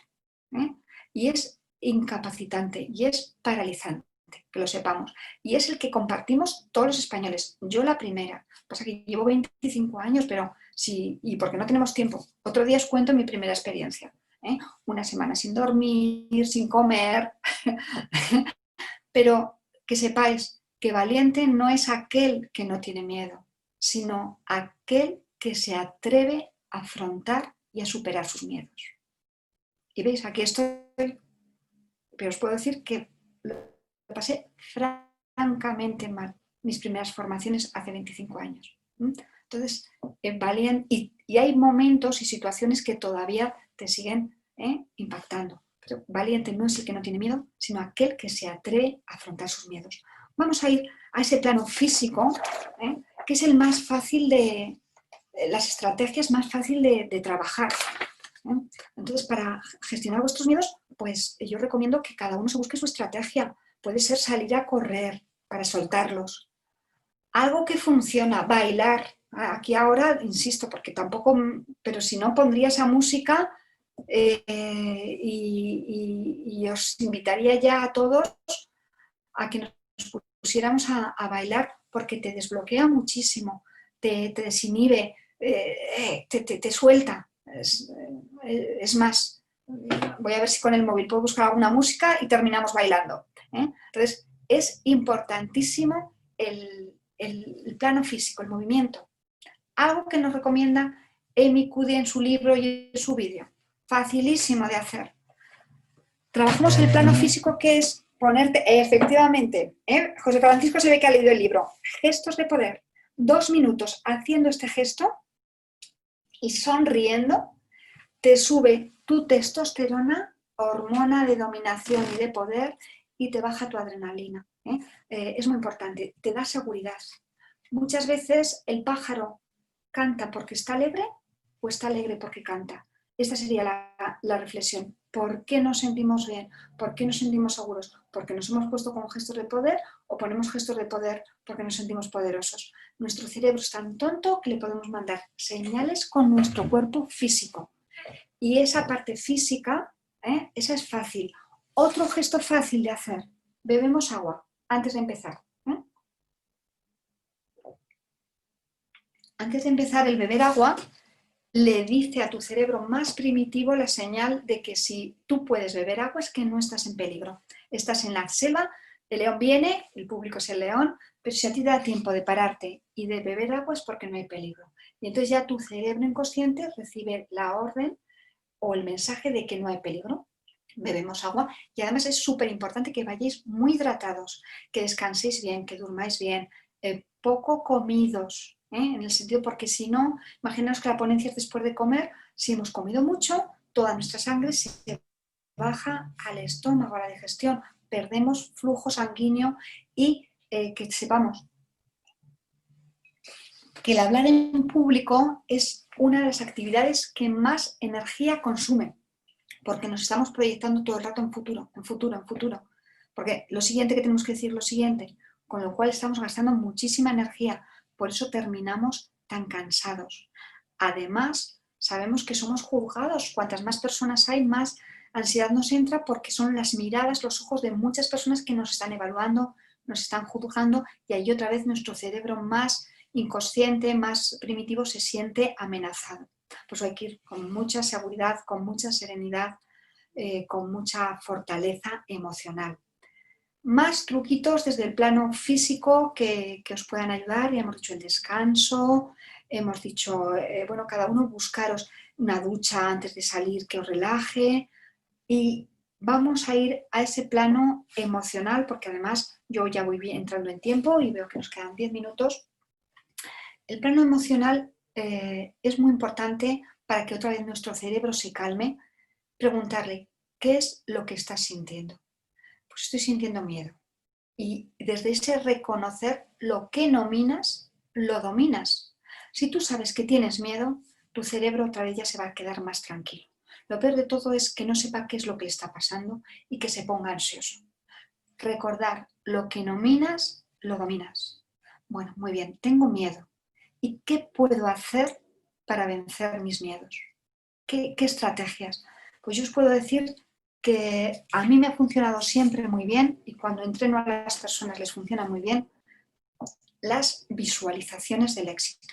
S1: Y es incapacitante y es paralizante, que lo sepamos. Y es el que compartimos todos los españoles. Yo la primera. Pasa que llevo 25 años, pero sí, y porque no tenemos tiempo. Otro día os cuento mi primera experiencia. Una semana sin dormir, sin comer. Pero que sepáis que valiente no es aquel que no tiene miedo, sino aquel que se atreve a afrontar y a superar sus miedos. Y veis, aquí estoy, pero os puedo decir que lo pasé francamente mal mis primeras formaciones hace 25 años. Entonces, valiente, y hay momentos y situaciones que todavía te siguen impactando. Pero valiente no es el que no tiene miedo, sino aquel que se atreve a afrontar sus miedos. Vamos a ir a ese plano físico, que es el más fácil de, las estrategias más fácil de trabajar. Entonces, para gestionar vuestros miedos, pues yo recomiendo que cada uno se busque su estrategia. Puede ser salir a correr para soltarlos. Algo que funciona, bailar. Aquí ahora, insisto, porque tampoco, pero si no pondría esa música y os invitaría ya a todos a que nos pusiéramos a bailar, porque te desbloquea muchísimo, te desinhibe, te suelta. Es más, voy a ver si con el móvil puedo buscar alguna música y terminamos bailando. Entonces, es importantísimo el plano físico, el movimiento. Algo que nos recomienda Amy Cuddy en su libro y en su vídeo. Facilísimo de hacer. Trabajamos el plano físico, que es ponerte, efectivamente, José Francisco se ve que ha leído el libro, Gestos de Poder. 2 minutos haciendo este gesto y sonriendo, te sube tu testosterona, hormona de dominación y de poder, y te baja tu adrenalina. Es muy importante, te da seguridad. Muchas veces el pájaro canta porque está alegre o está alegre porque canta. Esta sería la reflexión. ¿Por qué nos sentimos bien? ¿Por qué nos sentimos seguros? ¿Porque nos hemos puesto con gestos de poder o ponemos gestos de poder porque nos sentimos poderosos? Nuestro cerebro es tan tonto que le podemos mandar señales con nuestro cuerpo físico. Y esa parte física, esa es fácil. Otro gesto fácil de hacer. Bebemos agua antes de empezar. Antes de empezar, el beber agua le dice a tu cerebro más primitivo la señal de que si tú puedes beber agua es que no estás en peligro. Estás en la selva, el león viene, el público es el león, pero si a ti te da tiempo de pararte y de beber agua es porque no hay peligro. Y entonces ya tu cerebro inconsciente recibe la orden o el mensaje de que no hay peligro. Bebemos agua y además es súper importante que vayáis muy hidratados, que descanséis bien, que durmáis bien, poco comidos. En el sentido, porque si no, imaginaos que la ponencia es después de comer, si hemos comido mucho, toda nuestra sangre se baja al estómago, a la digestión, perdemos flujo sanguíneo y que sepamos que el hablar en público es una de las actividades que más energía consume, porque nos estamos proyectando todo el rato en futuro, en futuro, en futuro. Porque lo siguiente que tenemos que decir, lo siguiente, con lo cual estamos gastando muchísima energía, por eso terminamos tan cansados. Además, sabemos que somos juzgados, cuantas más personas hay, más ansiedad nos entra porque son las miradas, los ojos de muchas personas que nos están evaluando, nos están juzgando y ahí otra vez nuestro cerebro más inconsciente, más primitivo se siente amenazado. Pues hay que ir con mucha seguridad, con mucha serenidad, con mucha fortaleza emocional. Más truquitos desde el plano físico que os puedan ayudar. Ya hemos dicho el descanso, hemos dicho, bueno, cada uno buscaros una ducha antes de salir que os relaje y vamos a ir a ese plano emocional porque además yo ya voy entrando en tiempo y veo que nos quedan 10 minutos. El plano emocional es muy importante para que otra vez nuestro cerebro se calme, preguntarle, ¿qué es lo que estás sintiendo? Pues estoy sintiendo miedo. Y desde ese reconocer lo que nominas, lo dominas. Si tú sabes que tienes miedo, tu cerebro otra vez ya se va a quedar más tranquilo. Lo peor de todo es que no sepa qué es lo que le está pasando y que se ponga ansioso. Recordar lo que nominas, lo dominas. Bueno, muy bien, tengo miedo. ¿Y qué puedo hacer para vencer mis miedos? ¿Qué estrategias? Pues yo os puedo decir que a mí me ha funcionado siempre muy bien y cuando entreno a las personas les funciona muy bien las visualizaciones del éxito.